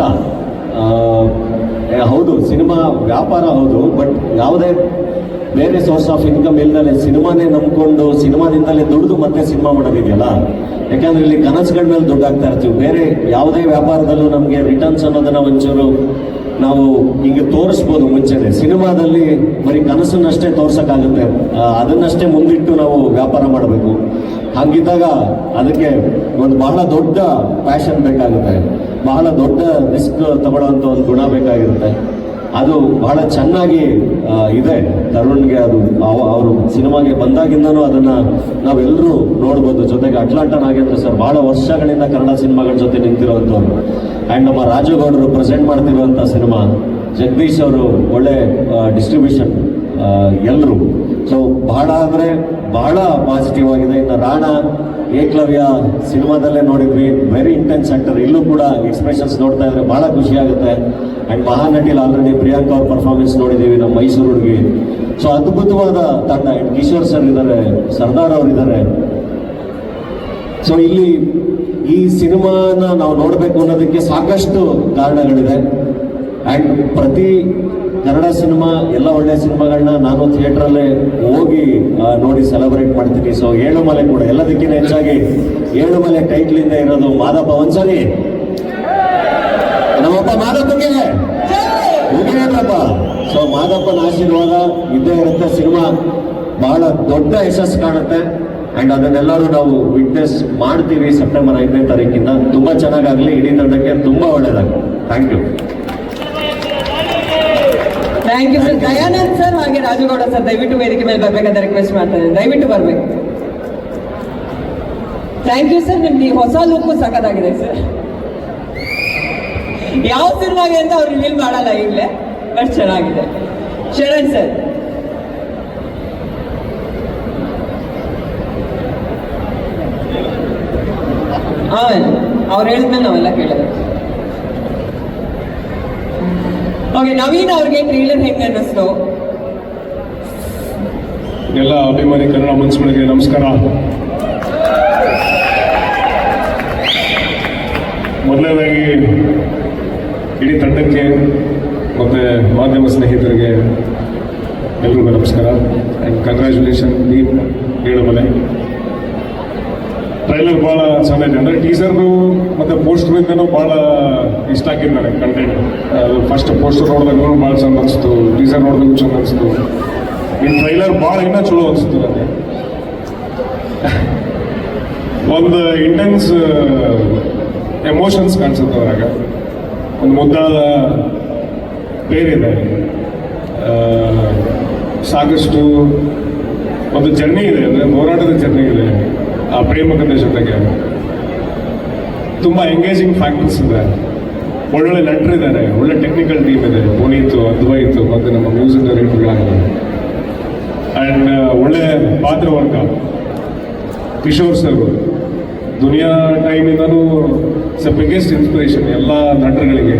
ಹೌದು, ಸಿನಿಮಾ ವ್ಯಾಪಾರ ಹೌದು, ಬಟ್ ಯಾವುದೇ ಬೇರೆ ಸೋರ್ಸ್ ಆಫ್ ಇನ್ಕಮ್ ಇಲ್ಲದೆ ಸಿನಿಮಾನೇ ನಂಬ್ಕೊಂಡು ಸಿನಿಮಾದಿಂದಲೇ ದುಡಿದು ಮತ್ತೆ ಸಿನಿಮಾ ಮಾಡೋದಿದೆಯಲ್ಲ, ಯಾಕಂದ್ರೆ ಇಲ್ಲಿ ಕನಸುಗಳ ಮೇಲೆ ದುಡ್ಡು ಹಾಕ್ತಾ ಇರ್ತೀವಿ. ಬೇರೆ ಯಾವುದೇ ವ್ಯಾಪಾರದಲ್ಲೂ ನಮಗೆ ರಿಟರ್ನ್ಸ್ ಅನ್ನೋದನ್ನ ಒಂಚೂರು ನಾವು ಈಗ ತೋರಿಸ್ಬೋದು ಮುಂಚೆನೆ. ಸಿನಿಮಾದಲ್ಲಿ ಬರೀ ಕನಸನ್ನಷ್ಟೇ ತೋರ್ಸೋಕ್ಕಾಗುತ್ತೆ, ಅದನ್ನಷ್ಟೇ ಮುಂದಿಟ್ಟು ನಾವು ವ್ಯಾಪಾರ ಮಾಡಬೇಕು. ಹಾಗಿದ್ದಾಗ ಅದಕ್ಕೆ ಒಂದು ಬಹಳ ದೊಡ್ಡ ಪ್ಯಾಷನ್ ಬೇಕಾಗುತ್ತೆ, ಬಹಳ ದೊಡ್ಡ ರಿಸ್ಕ್ ತಗೊಳ್ಳೋವಂಥ ಒಂದು ಗುಣ ಬೇಕಾಗಿರುತ್ತೆ. ಅದು ಬಹಳ ಚೆನ್ನಾಗಿ ಇದೆ ತರುಣ್ಗೆ. ಅದು ಅವರು ಸಿನಿಮಾಗೆ ಬಂದಾಗಿಂದನೂ ಅದನ್ನು ನಾವೆಲ್ಲರೂ ನೋಡ್ಬೋದು. ಜೊತೆಗೆ ಅಟ್ಲಾಂಟ ನಾಗೇಂದ್ರ ಸರ್ ಬಹಳ ವರ್ಷಗಳಿಂದ ಕನ್ನಡ ಸಿನಿಮಾಗಳ ಜೊತೆ ನಿಂತಿರುವಂಥವ್ರು. ಆ್ಯಂಡ್ ನಮ್ಮ ರಾಜುಗೌಡರು ಪ್ರೆಸೆಂಟ್ ಮಾಡ್ತಿರುವಂಥ ಸಿನಿಮಾ, ಜಗದೀಶ್ ಅವರು ಒಳ್ಳೆ ಡಿಸ್ಟ್ರಿಬ್ಯೂಷನ್, ಎಲ್ಲರೂ. ಸೊ ಬಹಳ ಅಂದರೆ ಬಹಳ ಪಾಸಿಟಿವ್ ಆಗಿದೆ. ಇನ್ನು ರಾಣಾ, ಏಕಲವ್ಯ ಸಿನಿಮಾದಲ್ಲೇ ನೋಡಿದ್ವಿ, ವೆರಿ ಇಂಟೆನ್ಸ್ ಆಕ್ಟರ್. ಇಲ್ಲೂ ಕೂಡ ಎಕ್ಸ್ಪ್ರೆಷನ್ಸ್ ನೋಡ್ತಾ ಇದ್ರೆ ಬಹಳ ಖುಷಿ ಆಗುತ್ತೆ. ಆ್ಯಂಡ್ ಮಹಾನಟಿಲ್ ಆಲ್ರೆಡಿ ಪ್ರಿಯಾಂಕಾ ಅವ್ರ ಪರ್ಫಾರ್ಮೆನ್ಸ್ ನೋಡಿದ್ದೀವಿ, ನಮ್ಮ ಮೈಸೂರು ಹುಡುಗಿ. ಸೊ ಅದ್ಭುತವಾದ ತಂಡ. ಆ್ಯಂಡ್ ಕಿಶೋರ್ ಸರ್ ಇದ್ದಾರೆ, ಸರ್ದಾರ್ ಅವರಿದ್ದಾರೆ. ಸೊ ಇಲ್ಲಿ ಈ ಸಿನಿಮಾನ ನಾವು ನೋಡಬೇಕು ಅನ್ನೋದಕ್ಕೆ ಸಾಕಷ್ಟು ಕಾರಣಗಳಿದೆ. ಆ್ಯಂಡ್ ಪ್ರತಿ ಕನ್ನಡ ಸಿನಿಮಾ, ಎಲ್ಲ ಒಳ್ಳೆಯ ಸಿನಿಮಾಗಳನ್ನ ನಾನು ಥಿಯೇಟ್ರಲ್ಲೇ ಹೋಗಿ ನೋಡಿ ಸೆಲೆಬ್ರೇಟ್ ಮಾಡ್ತೀನಿ. ಸೊ ಏಳುಮಲೆ ಕೂಡ ಎಲ್ಲದಕ್ಕಿಂತ ಹೆಚ್ಚಾಗಿ ಏಳುಮಲೆ ಟೈಟ್ಲಿಂದ ಇರೋದು ಮಾದಪ್ಪ. ಒಂದ್ಸಲಿ ನಮ್ಮಪ್ಪ ಮಾದಪ್ಪಗೆ ಮುಗಿಯಪ್ಪ. ಸೊ ಮಾದಪ್ಪನ ಆಶೀರ್ವಾದ ಇದ್ದೇ ಇರುತ್ತೆ. ಸಿನಿಮಾ ಬಹಳ ದೊಡ್ಡ ಯಶಸ್ಸು ಕಾಣುತ್ತೆ. ಆ್ಯಂಡ್ ಅದನ್ನೆಲ್ಲರೂ ನಾವು ವಿಟ್ನೆಸ್ ಮಾಡ್ತೀವಿ ಸೆಪ್ಟೆಂಬರ್ 5ನೇ ತಾರೀಕಿಂದ. ತುಂಬ ಚೆನ್ನಾಗಾಗಲಿ, ಇಡೀ ತಂಡಕ್ಕೆ ತುಂಬ ಒಳ್ಳೆಯದಾಗಲಿ. Thank you. Thank you sir. Dayanand sir ಹಾಗೆ ರಾಜುಗೌಡ ಸರ್ ದಯವಿಟ್ಟು ವೇದಿಕೆ ಮೇಲೆ ಬರ್ಬೇಕಂತ ರಿಕ್ವೆಸ್ಟ್ ಮಾಡ್ತಾರೆ, ದಯವಿಟ್ಟು ಬರ್ಬೇಕು. Thank you sir. ನಿಮ್ದು ಈ ಹೊಸ ಲುಕ್ಕು ಸಖತ್ತಾಗಿದೆ ಸರ್. ಯಾವ ಸಿನಿಮಾಗೆ ಅಂತ ಅವ್ರು ರಿವೀಲ್ ಮಾಡಲ್ಲ ಈಗಲೇ, ಬಟ್ ಚೆನ್ನಾಗಿದೆ. ಶರಣ್ ಸರ್. ಆಮೇಲೆ ಅವ್ರು ಹೇಳಿದ್ಮೇಲೆ ನಾವೆಲ್ಲ ಕೇಳೋದು. ಓಕೆ, ನವೀನ್ ಅವ್ರಿಗೆ ಟ್ರೇಲರ್ ಹೆಂಗೆ ಅನ್ನಿಸ್ತು? ಎಲ್ಲ ಅಭಿಮಾನಿ ಕನ್ನಡ ಮನಸ್ಸುಗಳಿಗೆ ನಮಸ್ಕಾರ. ಮೊದಲನೇದಾಗಿ ಇಡೀ ತಂಡಕ್ಕೆ ಮತ್ತು ಮಾಧ್ಯಮ ಸ್ನೇಹಿತರಿಗೆ ಎಲ್ರಿಗೂ ನಮಸ್ಕಾರ. And congratulation team Yelumale. Trailer ಭಾಳ ಚೆನ್ನಾಗಿದೆ. ಅಂದರೆ ಟೀಸರ್ದು ಮತ್ತು ಪೋಸ್ಟರಿಂದನೂ ಭಾಳ ಇಷ್ಟ ಆಗಿದ್ದು ನನಗೆ ಕಂಟೆಂಟ್. ಫಸ್ಟ್ ಪೋಸ್ಟರ್ ನೋಡಿದಾಗೂ ಭಾಳ ಚಂದ ಅನಿಸ್ತು, ಟೀಸರ್ ನೋಡಿದಾಗೂ ಚಂದ ಅನಿಸ್ತು. ಈ ಟ್ರೈಲರ್ ಭಾಳ ಇನ್ನೂ ಚಲೋ ಅನಿಸ್ತು ನನಗೆ. ಒಂದು ಇಂಟೆನ್ಸ್ ಎಮೋಷನ್ಸ್ ಕಾಣಿಸುತ್ತೆ ಅದ್ರಾಗ. ಒಂದು ಮುದ್ದಾದ ಬೇರಿದೆ, ಸಾಕಷ್ಟು ಒಂದು ಜರ್ನಿ ಇದೆ, ಅಂದರೆ ಹೋರಾಟದ ಜರ್ನಿ ಇದೆ ಆ ಪ್ರೇಮಕತೆ ಜೊತೆಗೆ. ತುಂಬ ಎಂಗೇಜಿಂಗ್ ಫ್ಯಾಕ್ಟರ್ಸ್ ಇದೆ, ಒಳ್ಳೊಳ್ಳೆ ನಟರಿದ್ದಾರೆ, ಒಳ್ಳೆ ಟೆಕ್ನಿಕಲ್ ಟೀಮ್ ಇದೆ, ಪುನೀತ್, ಅದ್ವೈತ್ ಮತ್ತು ನಮ್ಮ ಮ್ಯೂಸಿಕ್ ಡೈರೆಕ್ಟರ್ಗಳಾಗಿದ್ದಾರೆ. ಆ್ಯಂಡ್ ಒಳ್ಳೆ ಪಾತ್ರವರ್ಗ, ಕಿಶೋರ್ ಸರ್ ದುನಿಯಾ ಟೈಮಿಂದನೂ ಬಿಗ್ಗೆಸ್ಟ್ ಇನ್ಸ್ಪಿರೇಷನ್ ಎಲ್ಲ ನಟರುಗಳಿಗೆ.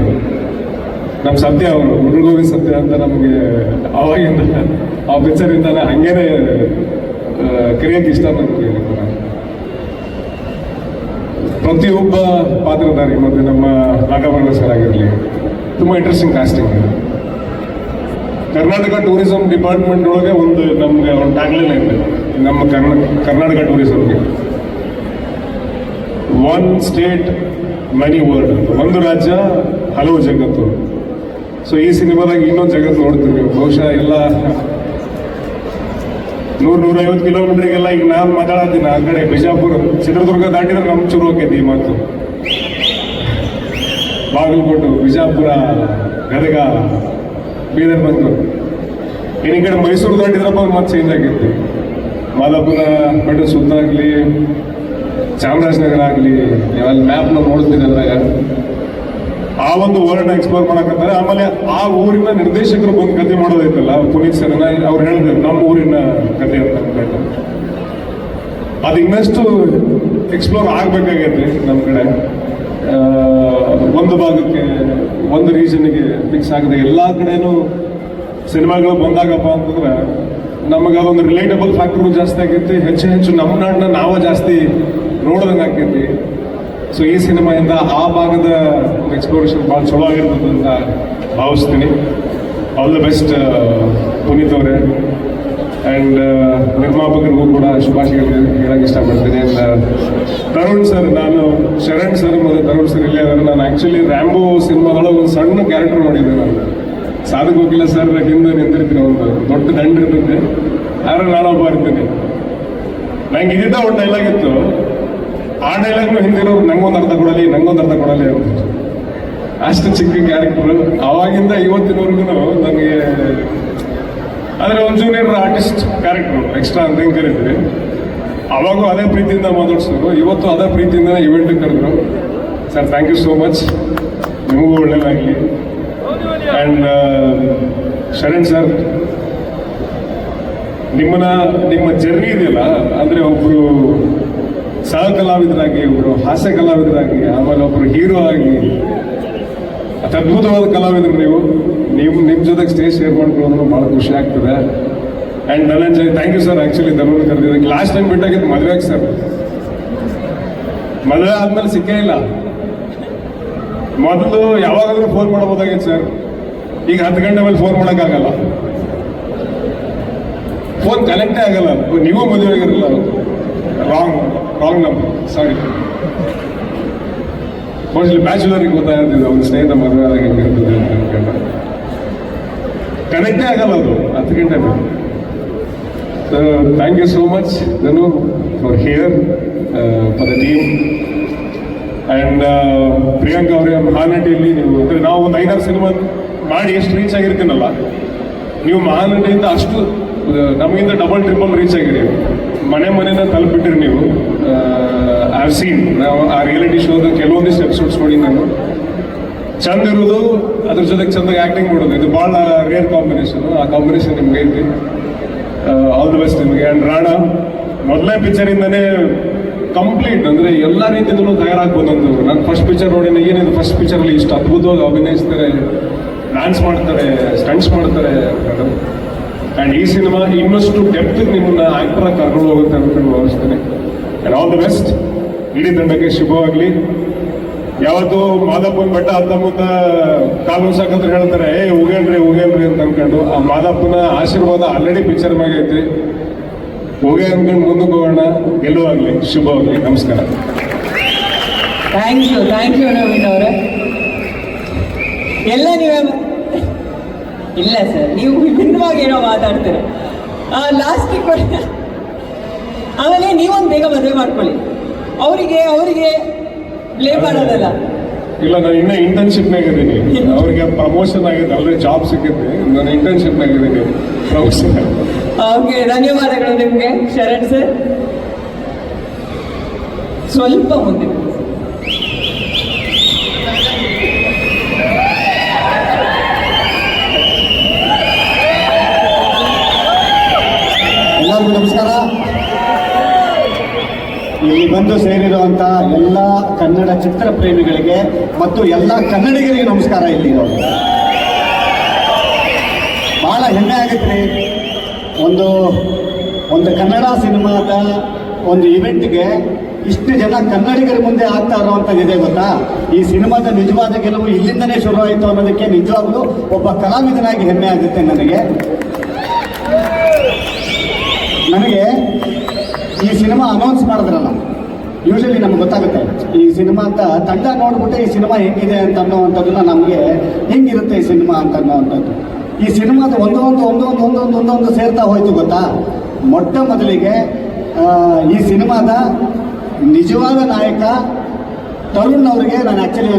ನಮ್ಮ ಸತ್ಯ ಅವರು, ಮುರುಗೋವಿ ಸತ್ಯ ಅಂತ ನಮಗೆ ಅವಾಗಿಂದ ಆ ಪಿಕ್ಚರಿಂದಾನೆ ಹಂಗೇನೆ ಕರೆಯೋಕ್ಕೆ ಇಷ್ಟ ನನಗೆ. ಪ್ರತಿಯೊಬ್ಬ ಪಾತ್ರಧಾರಿ ಮತ್ತು ನಮ್ಮ ನಾಗಭರಣ ಸರ್ ಆಗಿರಲಿ, ತುಂಬ interesting casting. Karnataka tourism department ಒಳಗೆ ನಮಗೆ ಒಂದು ಟ್ಯಾಗ್ಲೈನ್ ಇದೆ ನಮ್ಮ ಕರ್ನಾಟಕ ಟೂರಿಸಂಗೆ, ಒನ್ ಸ್ಟೇಟ್ ಮೆನಿ ವರ್ಲ್ಡ್, ಒಂದು ರಾಜ್ಯ ಹಲವು ಜಗತ್ತು. ಸೊ ಈ ಸಿನಿಮಾದಾಗ ಇನ್ನೊಂದು ಜಗತ್ತು ನೋಡ್ತೀವಿ ನೀವು. ಬಹುಶಃ ಎಲ್ಲ 100-150 ಕಿಲೋಮೀಟರ್ಗೆಲ್ಲ ಈಗ ನಾನು ಮಾತಾಡತ್ತೀನಿ ಆ ಕಡೆ ಬಿಜಾಪುರ, ಚಿತ್ರದುರ್ಗ ದಾಟಿದ್ರೆ ನಮ್ಮ ಚೂರು ಹೋಗೈತಿ ಈ ಮಾತು. ಬಾಗಲಕೋಟೆ, ಬಿಜಾಪುರ, ಗದಗ, ಬೀದರ್ ಬಂದು ಈ ಕಡೆ ಮೈಸೂರು ದಾಟಿದ್ರಪ್ಪ ಮತ್ತೆ ಚೇಂಜ್ ಆಗೈತಿ. ಮಾದಾಪುರ ಬೆಟ್ಟ ಸುತ್ತ ಆಗಲಿ, ಚಾಮರಾಜನಗರ ಆಗಲಿ, ಅಲ್ಲಿ ಮ್ಯಾಪ್ ನಾವು ನೋಡ್ತೀನಿ ಅದ್ರಾಗ ಆ ಒಂದು ವರ್ಲ್ಡ್ ಎಕ್ಸ್ಪ್ಲೋರ್ ಮಾಡಕತ್ತಾರೆ. ಆಮೇಲೆ ಆ ಊರಿನ ನಿರ್ದೇಶಕರು ಬಂದು ಕತೆ ಮಾಡೋದೈತಲ್ಲ, ಪುನೀತ್ ಸರ್ನ ಅವ್ರು ಹೇಳಿದ್ರು ನಮ್ಮ ಊರಿನ ಕತೆ ಅಂತ ಅಂದ್ಬಿಟ್ಟು. ಅದು ಇನ್ನಷ್ಟು ಎಕ್ಸ್ಪ್ಲೋರ್ ಆಗ್ಬೇಕಾಗೈತೆ ನಮ್ಮ ಕಡೆ. ಒಂದು ಭಾಗಕ್ಕೆ ಒಂದು ರೀಸನ್ಗೆ ಫಿಕ್ಸ್ ಆಗದೆ ಎಲ್ಲ ಕಡೆನೂ ಸಿನಿಮಾಗಳು ಬಂದಾಗಪ್ಪ ಅಂತಂದ್ರೆ ನಮಗೆ ಅದೊಂದು ರಿಲೇಟಬಲ್ ಫ್ಯಾಕ್ಟರ್ ಜಾಸ್ತಿ ಆಗೈತಿ. ಹೆಚ್ಚು ಹೆಚ್ಚು ನಮ್ಮ ನಾಡನ್ನ ನಾವು ಜಾಸ್ತಿ ನೋಡ್ದಂಗೆ ಆಕೈತಿ. ಸೊ ಈ ಸಿನಿಮಾಯಿಂದ ಆ ಭಾಗದ ಒಂದು ಎಕ್ಸ್ಪ್ಲೋರೇಷನ್ ಭಾಳ ಚಲೋ ಆಗಿರ್ತದೆ ಅಂತ ಭಾವಿಸ್ತೀನಿ. ಆಲ್ ದ ಬೆಸ್ಟ್ ಪುನೀತ್ ಅವರೇ. ಆ್ಯಂಡ್ ನಿರ್ಮಾಪಕರಿಗೂ ಕೂಡ ಶುಭಾಶಯಗಳು ಹೇಳಕ್ಕೆ ಇಷ್ಟಪಡ್ತೀನಿ. ಆ್ಯಂಡ್ ತರುಣ್ ಸರ್, ನಾನು ಶರಣ್ ಸರ್ ಮತ್ತು ತರುಣ್ ಸರ್ ಇಲ್ಲೇ ಆದರೆ ನಾನು ಆ್ಯಕ್ಚುಲಿ ರ್ಯಾಂಬೋ ಸಿನಿಮಾದೊಳಗೆ ಒಂದು ಸಣ್ಣ ಕ್ಯಾರೆಕ್ಟರ್ ನೋಡಿದ್ದೆ. ನಾನು ಸಾಧಕ ಹೋಗಿಲ್ಲ ಸರ್ ಹಿಂದೆ ನಿಂತಿರ್ತೀನಿ, ಒಂದು ದೊಡ್ಡ ದಂಡ ಇರ್ತದೆ, ಆದ್ರೆ ನಾನೊಬ್ಬ ಇರ್ತೀನಿ. ನಂಗೆ ಇದ್ದಿದ್ದ ಒಂದು ಡೈಲಾಗ್ ಇತ್ತು, ಆ ಡೈಲಾಗ್ನು ಹಿಂದಿರೋರು ನಂಗೊಂದು ಅರ್ಥ ಕೊಡಲಿ ಅಂತ. ಅಷ್ಟು ಚಿಕ್ಕ ಕ್ಯಾರೆಕ್ಟರ್. ಅವಾಗಿಂದ ಇವತ್ತಿನವರೆಗೂ ನನಗೆ ಆದರೆ ಒಂದು ಜೂನಿಯರ್ ಆರ್ಟಿಸ್ಟ್ ಕ್ಯಾರೆಕ್ಟರ್ ಎಕ್ಸ್ಟ್ರಾ ಅಂತ ಹೆಂಗೆ ಕರೀತೀವಿ. ಅವಾಗೂ ಅದೇ ಪ್ರೀತಿಯಿಂದ ಮಾತಾಡ್ಸೋರು, ಇವತ್ತು ಅದೇ ಪ್ರೀತಿಯಿಂದ ಇವೆಂಟಿಗೆ ಕರೆದ್ರು. Sir thank you so much, ನಿಮಗೂ ಒಳ್ಳೆಯದಾಗಲಿ. ಆ್ಯಂಡ್ ಶರಣ್ ಸರ್, ನಿಮ್ಮ ಜರ್ನಿ ಇದೆಯಲ್ಲ, ಅಂದರೆ ಒಬ್ಬರು ಸಹ ಕಲಾವಿದರಾಗಿ, ಒಬ್ಬರು ಹಾಸ್ಯ ಕಲಾವಿದರಾಗಿ, ಆಮೇಲೆ ಒಬ್ಬರು ಹೀರೋ ಆಗಿ ಅದ್ಭುತವಾದ ಕಲಾವಿದರು ನಿಮ್ಮ ಜೊತೆಗೆ ಸ್ಟೇಜ್ ಶೇರ್ ಮಾಡ್ಕೊಳ್ಳೋದು ಭಾಳ ಖುಷಿ ಆಗ್ತದೆ. And Dhananjay, thank you sir. Actually Dhananjay ಕರೆದಿದ್ದಕ್ಕೆ ಲಾಸ್ಟ್ ಟೈಮ್ ಬಿಟ್ಟಾಗಿದ್ದು ಮದುವೆಗೆ ಸರ್. ಮದುವೆ ಆದ್ಮೇಲೆ ಸಿಕ್ಕೇ ಇಲ್ಲ. ಮೊದಲು ಯಾವಾಗಾದ್ರೂ ಫೋನ್ ಮಾಡ್ಬೋದಾಗಿತ್ತು ಸರ್, ಈಗ 10 ಗಂಟೆ ಮೇಲೆ ಫೋನ್ ಮಾಡೋಕ್ಕಾಗಲ್ಲ, ಫೋನ್ ಕನೆಕ್ಟೇ ಆಗಲ್ಲ. ನೀವು ಮದುವೆ ಆಗಿರಲ್ಲ, ರಾಂಗ್ ನಂಬರ್, ಸಾರಿ. ಮೋಸ್ಟ್ಲಿ ಬ್ಯಾಚುಲರಿಗೆ ಗೊತ್ತಾಗ್ತಿದೆ ಅವ್ನ ಸ್ನೇಹಿತ ಮದುವೆ ಆದಾಗ ಹೆಂಗಿರ್ತದೆ ಅಂತ ಅನ್ಕೊಂಡು. ಕನೆಕ್ಟೇ ಆಗಲ್ಲ ಅದು 10 ಗಂಟೆ ಮೇಲೆ. So thank you so much Dhanu for here for the team. And Priyanka ಅವರೇ, ಮಹಾನಟಿಯಲ್ಲಿ ನೀವು ಅಂದರೆ ನಾವು ಒಂದು 5-6 ಸಿನಿಮಾ ಮಾಡಿ ಎಷ್ಟು ರೀಚ್ ಆಗಿರ್ತೀನಲ್ಲ, ನೀವು ಮಹಾನಟಿಯಿಂದ ಅಷ್ಟು ನಮಗಿಂತ ಡಬಲ್ ಟ್ರಿಪಲ್ ರೀಚ್ ಆಗಿರಿ. ಮನೆನ ತಲುಪಿಟ್ಟಿರಿ ನೀವು. ಐ ಹ್ಯಾವ್ ಸೀನ್, ನಾವು ಆ ರಿಯಾಲಿಟಿ ಶೋದ ಕೆಲವೊಂದಿಷ್ಟು ಎಪಿಸೋಡ್ಸ್ ನೋಡಿ ನಾನು. ಚಂದ ಇರೋದು, ಅದ್ರ ಜೊತೆಗೆ ಚಂದಾಗಿ ಆ್ಯಕ್ಟಿಂಗ್ ಮಾಡೋದು, ಇದು ಭಾಳ ರೇರ್ ಕಾಂಬಿನೇಷನ್. ಆ ಕಾಂಬಿನೇಷನ್ ನಿಮ್ಗೆ ಐತಿ. ಆಲ್ ದಿ ಬೆಸ್ಟ್ ನಿಮಗೆ. ಆ್ಯಂಡ್ ರಾಣಾ, ಮೊದಲನೇ ಪಿಕ್ಚರಿಂದನೇ ಕಂಪ್ಲೀಟ್ ಅಂದರೆ ಎಲ್ಲ ರೀತಿಯಲ್ಲೂ ತಯಾರಾಗಿ ಬಂದಂತು. ನಾನು ಫಸ್ಟ್ ಪಿಕ್ಚರ್ ನೋಡಿ ಏನಿದು ಫಸ್ಟ್ ಪಿಕ್ಚರಲ್ಲಿ ಇಷ್ಟು ಅದ್ಭುತವಾಗಿ ಅಭಿನಯಿಸ್ತಾರೆ, ಡ್ಯಾನ್ಸ್ ಮಾಡ್ತಾರೆ, ಸ್ಟಂಟ್ಸ್ ಮಾಡ್ತಾರೆ. ಆ್ಯಂಡ್ ಈ ಸಿನಿಮಾ ಇನ್ನಷ್ಟು ಡೆಪ್ತ್ ನಿಮ್ಮನ್ನ ಆ್ಯಕ್ಟರಾಗಿ ಕರ್ಕೊಂಡು ಹೋಗುತ್ತೆ ಅಂದ್ಕೊಂಡು ಭಾವಿಸ್ತೇನೆ. And all the best. ಇಡೀ ತಂಡಕ್ಕೆ ಶುಭವಾಗಲಿ. ಯಾವತ್ತು ಮಾದಪ್ಪನ ಬೆಟ್ಟ ಹತ್ತ ಮುಂದೆ ಕಾಲು ಸಾಕಂದ್ರೆ ಹೇಳ್ತಾರೆ, ಹೋಗೇನ್ರಿ ಅಂತ ಅನ್ಕೊಂಡು, ಆ ಮಾದಪ್ಪನ ಆಶೀರ್ವಾದ ಆಲ್ರೆಡಿ ಪಿಕ್ಚರ್ ಮ್ಯಾಗ ಐತಿ. ಹೋಗೇ ಅನ್ಕೊಂಡು ಮುಂದಕ್ಕೆ ಹೋಗೋಣ. ಗೆಲ್ಲುವಾಗಲಿ, ಶುಭವಾಗಲಿ. ನಮಸ್ಕಾರ. ಥ್ಯಾಂಕ್ ಯು ನವೀನ್ ಅವರೇ. ಎಲ್ಲ ನೀವೇ ಇಲ್ಲ ಸರ್, ನೀವು ವಿಭಿನ್ನವಾಗಿ ಏನೋ ಮಾತಾಡ್ತೀರ. ಲಾಸ್ಟಿಗೆ ಕೊಡಿ. ಆಮೇಲೆ ನೀವೊಂದು ಬೇಗ ಮದುವೆ ಮಾಡ್ಕೊಳ್ಳಿ. ಅವರಿಗೆ ಬ್ಲೇಮ್ ಮಾಡೋದಲ್ಲ. ಇಲ್ಲ, ನಾನು ಇನ್ನೂ ಇಂಟರ್ನ್ಶಿಪ್ನಾಗ ಇದ್ದೀನಿ. ಅವ್ರಿಗೆ ಪ್ರಮೋಷನ್ ಆಗಿದೆ, ಆಲ್ರೆಡಿ ಜಾಬ್ ಸಿಕ್ಕಿದ್ದೆ. ನಾನು ಇಂಟರ್ನ್ಶಿಪ್ನಾಗ ಇದ್ದೀನಿ, ಪ್ರಮೋಷನ್. ಓಕೆ, ಧನ್ಯವಾದಗಳು ನಿಮಗೆ ಶರಣ್ ಸರ್. ಸ್ವಲ್ಪ ಮುಂದೆ ಎಲ್ಲರಿಗೂ ನಮಸ್ಕಾರ. ಇಲ್ಲಿ ಬಂದು ಸೇರಿರುವಂಥ ಎಲ್ಲ ಕನ್ನಡ ಚಿತ್ರ ಪ್ರೇಮಿಗಳಿಗೆ ಮತ್ತು ಎಲ್ಲ ಕನ್ನಡಿಗರಿಗೆ ನಮಸ್ಕಾರ. ಇಲ್ಲಿರೋದು ಭಾಳ ಹೆಮ್ಮೆ ಆಗುತ್ತೆ ರೀ. ಒಂದು ಕನ್ನಡ ಸಿನಿಮಾದ ಒಂದು ಇವೆಂಟ್ಗೆ ಇಷ್ಟು ಜನ ಕನ್ನಡಿಗರ ಮುಂದೆ ಆಗ್ತಾ ಇರೋವಂಥದ್ದಿದೆ ಗೊತ್ತಾ. ಈ ಸಿನಿಮಾದ ನಿಜವಾದ ಗೆಲುವು ಇಲ್ಲಿಂದನೇ ಶುರುವಾಯಿತು ಅನ್ನೋದಕ್ಕೆ ನಿಜವಾಗ್ಲೂ ಒಬ್ಬ ಕಲಾವಿದನಾಗಿ ಹೆಮ್ಮೆ ಆಗುತ್ತೆ ನನಗೆ. ಈ ಸಿನಿಮಾ ಅನೌನ್ಸ್ ಮಾಡಿದ್ರಲ್ಲ, ಯೂಶಲಿ ನಮ್ಗೆ ಗೊತ್ತಾಗುತ್ತೆ ಈ ಸಿನಿಮಾ ಅಂತ. ತಂಡ ನೋಡ್ಬಿಟ್ಟು ಈ ಸಿನಿಮಾ ಹೆಂಗಿದೆ ಅಂತ ಅನ್ನೋವಂಥದ್ದನ್ನ ನಮಗೆ ಹೆಂಗಿರುತ್ತೆ ಈ ಸಿನಿಮಾ ಅಂತ ಅನ್ನೋವಂಥದ್ದು. ಈ ಸಿನಿಮಾದ ಒಂದೊಂದು ಸೇರ್ತಾ ಹೋಯ್ತು ಗೊತ್ತಾ. ಮೊಟ್ಟ ಮೊದಲಿಗೆ ಈ ಸಿನಿಮಾದ ನಿಜವಾದ ನಾಯಕ ತರುಣ್ ಅವರಿಗೆ ನಾನು ಆ್ಯಕ್ಚುಲಿ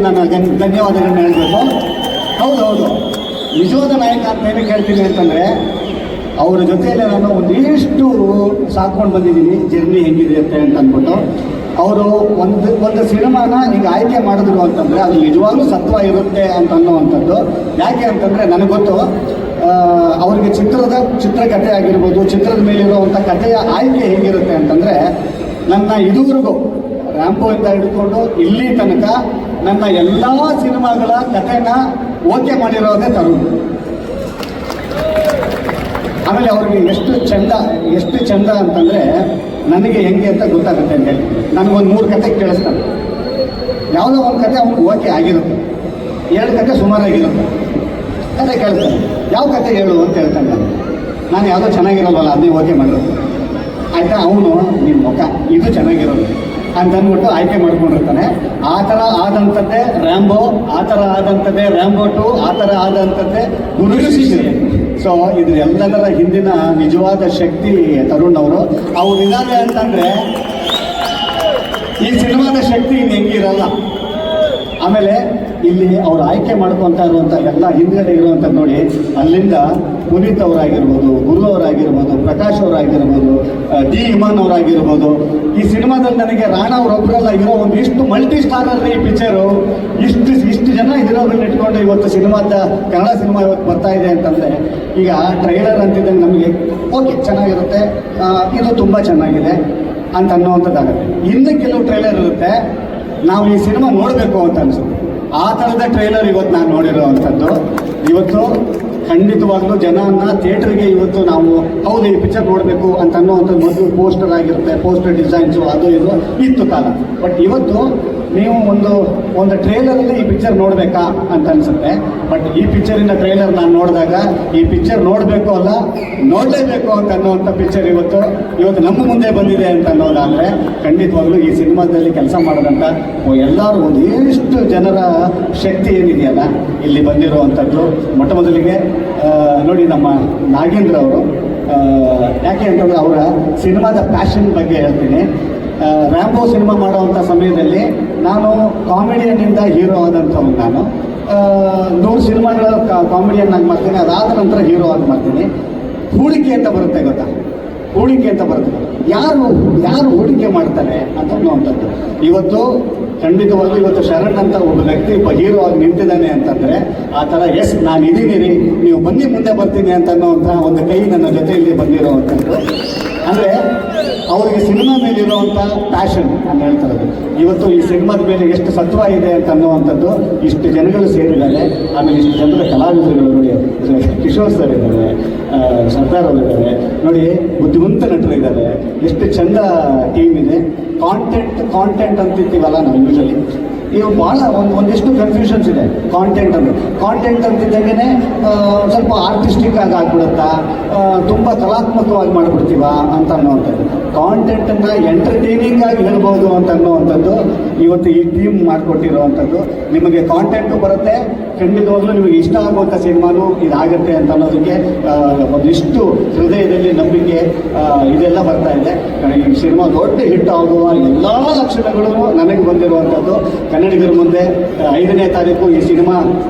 ಧನ್ಯವಾದಗಳನ್ನ ಹೇಳಬೇಕು. ಹೌದು, ನಿಜವಾದ ನಾಯಕ ಅಂತ ಏನಕ್ಕೆ ಹೇಳ್ತೀನಿ ಅಂತಂದರೆ, ಅವರ ಜೊತೆಯಲ್ಲೇ ನಾನು ಒಂದಿಷ್ಟು ಸಾಕೊಂಡು ಬಂದಿದ್ದೀನಿ ಜರ್ನಿ ಹೆಂಗಿದೆ ಅಂತ ಅಂದ್ಬಿಟ್ಟು. ಅವರು ಒಂದು ಸಿನಿಮಾನ ಈಗ ಆಯ್ಕೆ ಮಾಡಿದ್ರು ಅಂತಂದರೆ ಅದು ನಿಜವಾಗ್ಲೂ ಸತ್ವ ಇರುತ್ತೆ ಅಂತ ಅನ್ನುವಂಥದ್ದು. ಯಾಕೆ ಅಂತಂದರೆ ನನಗೆ ಗೊತ್ತು ಅವ್ರಿಗೆ ಚಿತ್ರಕಥೆ ಆಗಿರ್ಬೋದು, ಚಿತ್ರದ ಮೇಲಿರುವಂಥ ಕಥೆಯ ಆಯ್ಕೆ ಹೇಗಿರುತ್ತೆ ಅಂತಂದರೆ, ನನ್ನ ಇದುವರೆಗೂ ರ್ಯಾಂಪೋಯಿಂದ ಹಿಡ್ಕೊಂಡು ಇಲ್ಲಿ ತನಕ ನನ್ನ ಎಲ್ಲ ಸಿನಿಮಾಗಳ ಕಥೆನ ಓಕೆ ಮಾಡಿರೋದೇ ತರುಣ್. ಆಮೇಲೆ ಅವ್ರಿಗೆ ಎಷ್ಟು ಚಂದ ಅಂತಂದರೆ ನನಗೆ ಹೆಂಗೆ ಅಂತ ಗೊತ್ತಾಗುತ್ತೆ ಅಂತ ಹೇಳಿ ನನಗೊಂದು 3 ಕತೆ ಕೇಳಿಸ್ತಾನೆ. ಯಾವುದೋ ಒಂದು ಕತೆ ಅವ್ನಿಗೆ ಓಕೆ ಆಗಿರುತ್ತೆ, 2 ಕತೆ ಸುಮಾರಾಗಿರುತ್ತೆ. ಕತೆ ಕೇಳ್ತಾನೆ, ಯಾವ ಕತೆ ಹೇಳು ಅಂತ ಹೇಳ್ತಾನೆ. ನಾನು ಯಾವುದೋ ಚೆನ್ನಾಗಿರೋಲ್ವಲ್ಲ ಅದನ್ನೇ ಓಕೆ ಮಾಡಿರುತ್ತೆ. ಆಯಿತಾ, ಅವನು ನಿಮ್ಮ ಮುಖ ಇದು ಚೆನ್ನಾಗಿರೋದು ಅಂತ ಅಂದ್ಬಿಟ್ಟು ಆಯ್ಕೆ ಮಾಡ್ಕೊಂಡಿರ್ತಾನೆ. ಆ ಥರ ಆದಂಥದ್ದೇ ರ್ಯಾಂಬೋ, ಆ ಥರ ಆದಂಥದ್ದೇ ರ್ಯಾಂಬೋ 2, ಆ ಥರ ಆದಂಥದ್ದೇ ಗುರು ಶಿಷ್ಯ. ಸೊ ಇದು ಎಲ್ಲದರ ಹಿಂದಿನ ನಿಜವಾದ ಶಕ್ತಿ ತರುಣ್ ಅವರು. ಇದ್ದಾರೆ ಅಂತಂದರೆ ಈ ಸಿನಿಮಾದ ಶಕ್ತಿ ಇನ್ನು ಹೆಂಗಿರಲ್ಲ. ಆಮೇಲೆ ಇಲ್ಲಿ ಅವ್ರು ಆಯ್ಕೆ ಮಾಡ್ಕೊತಾ ಇರುವಂಥ ಎಲ್ಲ ಹಿಂದ್ಗಡೆ ಇರುವಂಥದ್ದು ನೋಡಿ, ಅಲ್ಲಿಂದ ಪುನೀತ್ ಅವರಾಗಿರ್ಬೋದು, ಗುರು ಅವರಾಗಿರ್ಬೋದು, ಪ್ರಕಾಶ್ ಅವರಾಗಿರ್ಬೋದು, ಡಿ ಇಮಾನ್ ಅವರಾಗಿರ್ಬೋದು. ಈ ಸಿನಿಮಾದಲ್ಲಿ ನನಗೆ ರಾಣಾ ಅವರೊಬ್ಬರಲ್ಲ ಇರೋ ಇಷ್ಟು ಮಲ್ಟಿ ಸ್ಟಾರರ್ ಈ ಪಿಕ್ಚರು, ಇಷ್ಟು ಜನ ಹೀರೋಗಳನ್ನ ಇಟ್ಕೊಂಡು ಇವತ್ತು ಕನ್ನಡ ಸಿನಿಮಾ ಇವತ್ತು ಬರ್ತಾ ಇದೆ ಅಂತಂದರೆ, ಈಗ ಟ್ರೈಲರ್ ಅಂತಿದ್ದಂಗೆ ನಮಗೆ ಓಕೆ ಚೆನ್ನಾಗಿರುತ್ತೆ, ಇದು ತುಂಬ ಚೆನ್ನಾಗಿದೆ ಅಂತ ಅನ್ನುವಂಥದ್ದಾಗುತ್ತೆ. ಇನ್ನು ಕೆಲವು ಟ್ರೈಲರ್ ಇರುತ್ತೆ ನಾವು ಈ ಸಿನಿಮಾ ನೋಡಬೇಕು ಅಂತ ಅನಿಸುತ್ತೆ. ಆ ಥರದ ಟ್ರೈಲರ್ ಇವತ್ತು ನಾನು ನೋಡಿರೋ ಅಂಥದ್ದು. ಇವತ್ತು ಖಂಡಿತವಾಗ್ಲೂ ಜನನ ಥಿಯೇಟ್ರಿಗೆ ಇವತ್ತು ನಾವು ಹೌದು ಈ ಪಿಕ್ಚರ್ ನೋಡಬೇಕು ಅಂತ ಅನ್ನೋವಂಥದ್ದು ಮೊದಲು ಪೋಸ್ಟರ್ ಆಗಿರುತ್ತೆ, ಪೋಸ್ಟರ್ ಡಿಸೈನ್ಸು ಅದು ಇದು ಇತ್ತು ಕಾಲ. ಬಟ್ ಇವತ್ತು ನೀವು ಒಂದು ಟ್ರೈಲರಲ್ಲಿ ಈ ಪಿಕ್ಚರ್ ನೋಡಬೇಕಾ ಅಂತ ಅನಿಸುತ್ತೆ. ಬಟ್ ಈ ಪಿಕ್ಚರಿನ ಟ್ರೈಲರ್ ನಾನು ನೋಡಿದಾಗ ಈ ಪಿಕ್ಚರ್ ನೋಡಬೇಕು ಅಲ್ಲ ನೋಡಲೇಬೇಕು ಅಂತ ಅನ್ನೋವಂಥ ಪಿಕ್ಚರ್ ಇವತ್ತು ನಮ್ಮ ಮುಂದೆ ಬಂದಿದೆ ಅಂತ ಅನ್ನೋದಾದರೆ, ಖಂಡಿತವಾಗ್ಲೂ ಈ ಸಿನಿಮಾದಲ್ಲಿ ಕೆಲಸ ಮಾಡೋದಂಥ ಎಲ್ಲರೂ ಒಂದಿಷ್ಟು ಜನರ ಶಕ್ತಿ ಏನಿದೆಯಲ್ಲ ಇಲ್ಲಿ ಬಂದಿರುವಂಥದ್ದು. ಮೊಟ್ಟ ಮೊದಲಿಗೆ ನೋಡಿ ನಮ್ಮ ನಾಗೇಂದ್ರ ಅವರು, ಯಾಕೆ ಅಂತಂದರೆ ಅವರ ಸಿನಿಮಾದ ಪ್ಯಾಷನ್ ಬಗ್ಗೆ ಹೇಳ್ತೀನಿ. ರ್ಯಾಂಬೋ ಸಿನಿಮಾ ಮಾಡುವಂಥ ಸಮಯದಲ್ಲಿ ನಾನು ಕಾಮಿಡಿಯನ್ನಿಂದ ಹೀರೋ ಆದಂಥವ್ನು. ನಾನು 100 ಸಿನಿಮಾಗಳ ಕಾಮಿಡಿಯನ್ ಆಗಿ ಮಾಡ್ತೀನಿ, ಅದಾದ ನಂತರ ಹೀರೋ ಆಗಿ ಮಾಡ್ತೀನಿ. ಹೂಡಿಕೆ ಅಂತ ಬರುತ್ತೆ ಗೊತ್ತಾ, ಹೂಡಿಕೆ ಅಂತ ಬರುತ್ತೆ. ಯಾರು ಹೂಡಿಕೆ ಮಾಡ್ತಾರೆ ಅಂತ ಅನ್ನುವಂಥದ್ದು. ಇವತ್ತು ಖಂಡಿತವಾಗ್ಲೂ ಇವತ್ತು ಶರಣ್ ಅಂತ ಒಬ್ಬ ವ್ಯಕ್ತಿ ಹೀರೋ ಆಗಿ ನಿಂತಿದ್ದಾನೆ ಅಂತಂದರೆ ಆ ಥರ ಎಸ್ ನಾನು ಇದೀನಿ ರೀ, ನೀವು ಬನ್ನಿ ಮುಂದೆ ಬರ್ತೀನಿ ಅಂತ ಅನ್ನೋವಂಥ ಒಂದು ಕೈ ನನ್ನ ಜೊತೆಯಲ್ಲಿ ಬಂದಿರೋವಂಥದ್ದು. ಅಂದರೆ ಅವರಿಗೆ ಸಿನಿಮಾ ಮೇಲಿರುವಂಥ ಪ್ಯಾಷನ್ ನಾನು ಹೇಳ್ತಿರೋದು. ಇವತ್ತು ಈ ಸಿನಿಮಾದ ಮೇಲೆ ಎಷ್ಟು ಸತ್ವ ಇದೆ ಅಂತ ಅನ್ನುವಂಥದ್ದು ಇಷ್ಟು ಜನಗಳು ಸೇರಿದ್ದಾರೆ. ಆಮೇಲೆ ಇಷ್ಟು ಜನರ ಕಲಾವಿದರುಗಳು ನೋಡಿ, ಕಿಶೋರ್ ಸರ್ ಇದ್ದಾರೆ, ಸರ್ದಾರ್ ಅವರು ಇದ್ದಾರೆ ನೋಡಿ, ಬುದ್ಧಿವಂತ ನಟರು ಇದ್ದಾರೆ, ಎಷ್ಟು ಚಂದ ಟೀಮ್ ಇದೆ. ಕಾಂಟೆಂಟ್ ಅಂತಿರ್ತೀವಲ್ಲ ನಾವು ಯೂಶಲಿ, ಇವು ಭಾಳ ಒಂದಿಷ್ಟು ಕನ್ಫ್ಯೂಷನ್ಸ್ ಇದೆ. ಕಾಂಟೆಂಟ್ ಅಂತಿದ್ದಾಗೇ ಸ್ವಲ್ಪ ಆರ್ಟಿಸ್ಟಿಕ್ ಆಗಿ ಆಗ್ಬಿಡುತ್ತಾ, ತುಂಬ ಕಲಾತ್ಮಕವಾಗಿ ಮಾಡಿಬಿಡ್ತೀವ ಅಂತ ಅನ್ನೋವಂಥದ್ದು. ಕಾಂಟೆಂಟನ್ನು ಎಂಟರ್ಟೈನಿಂಗ್ ಆಗಿ ಹೇಳ್ಬೋದು ಅಂತ ಅನ್ನೋವಂಥದ್ದು ಇವತ್ತು ಈ ಟೀಮ್ ಮಾಡಿಕೊಟ್ಟಿರುವಂಥದ್ದು. ನಿಮಗೆ ಕಾಂಟೆಂಟು ಬರುತ್ತೆ, ಖಂಡಿತವಾಗ್ಲೂ ನಿಮಗೆ ಇಷ್ಟ ಆಗುವಂಥ ಸಿನಿಮಾನು ಇದಾಗುತ್ತೆ ಅಂತ ಅನ್ನೋದಕ್ಕೆ ಒಂದಿಷ್ಟು ಹೃದಯದಲ್ಲಿ ನಂಬಿಕೆ ಇದೆಲ್ಲ ಬರ್ತಾ ಇದೆ. ಈ ಸಿನಿಮಾ ದೊಡ್ಡ ಹಿಟ್ ಆಗುವ ಎಲ್ಲ ಲಕ್ಷಣಗಳು ನನಗೆ ಬಂದಿರುವಂಥದ್ದು. ಕನ್ನಡಿಗರ ಮುಂದೆ 5ನೇ ತಾರೀಕು ಈ ಸಿನಿಮಾ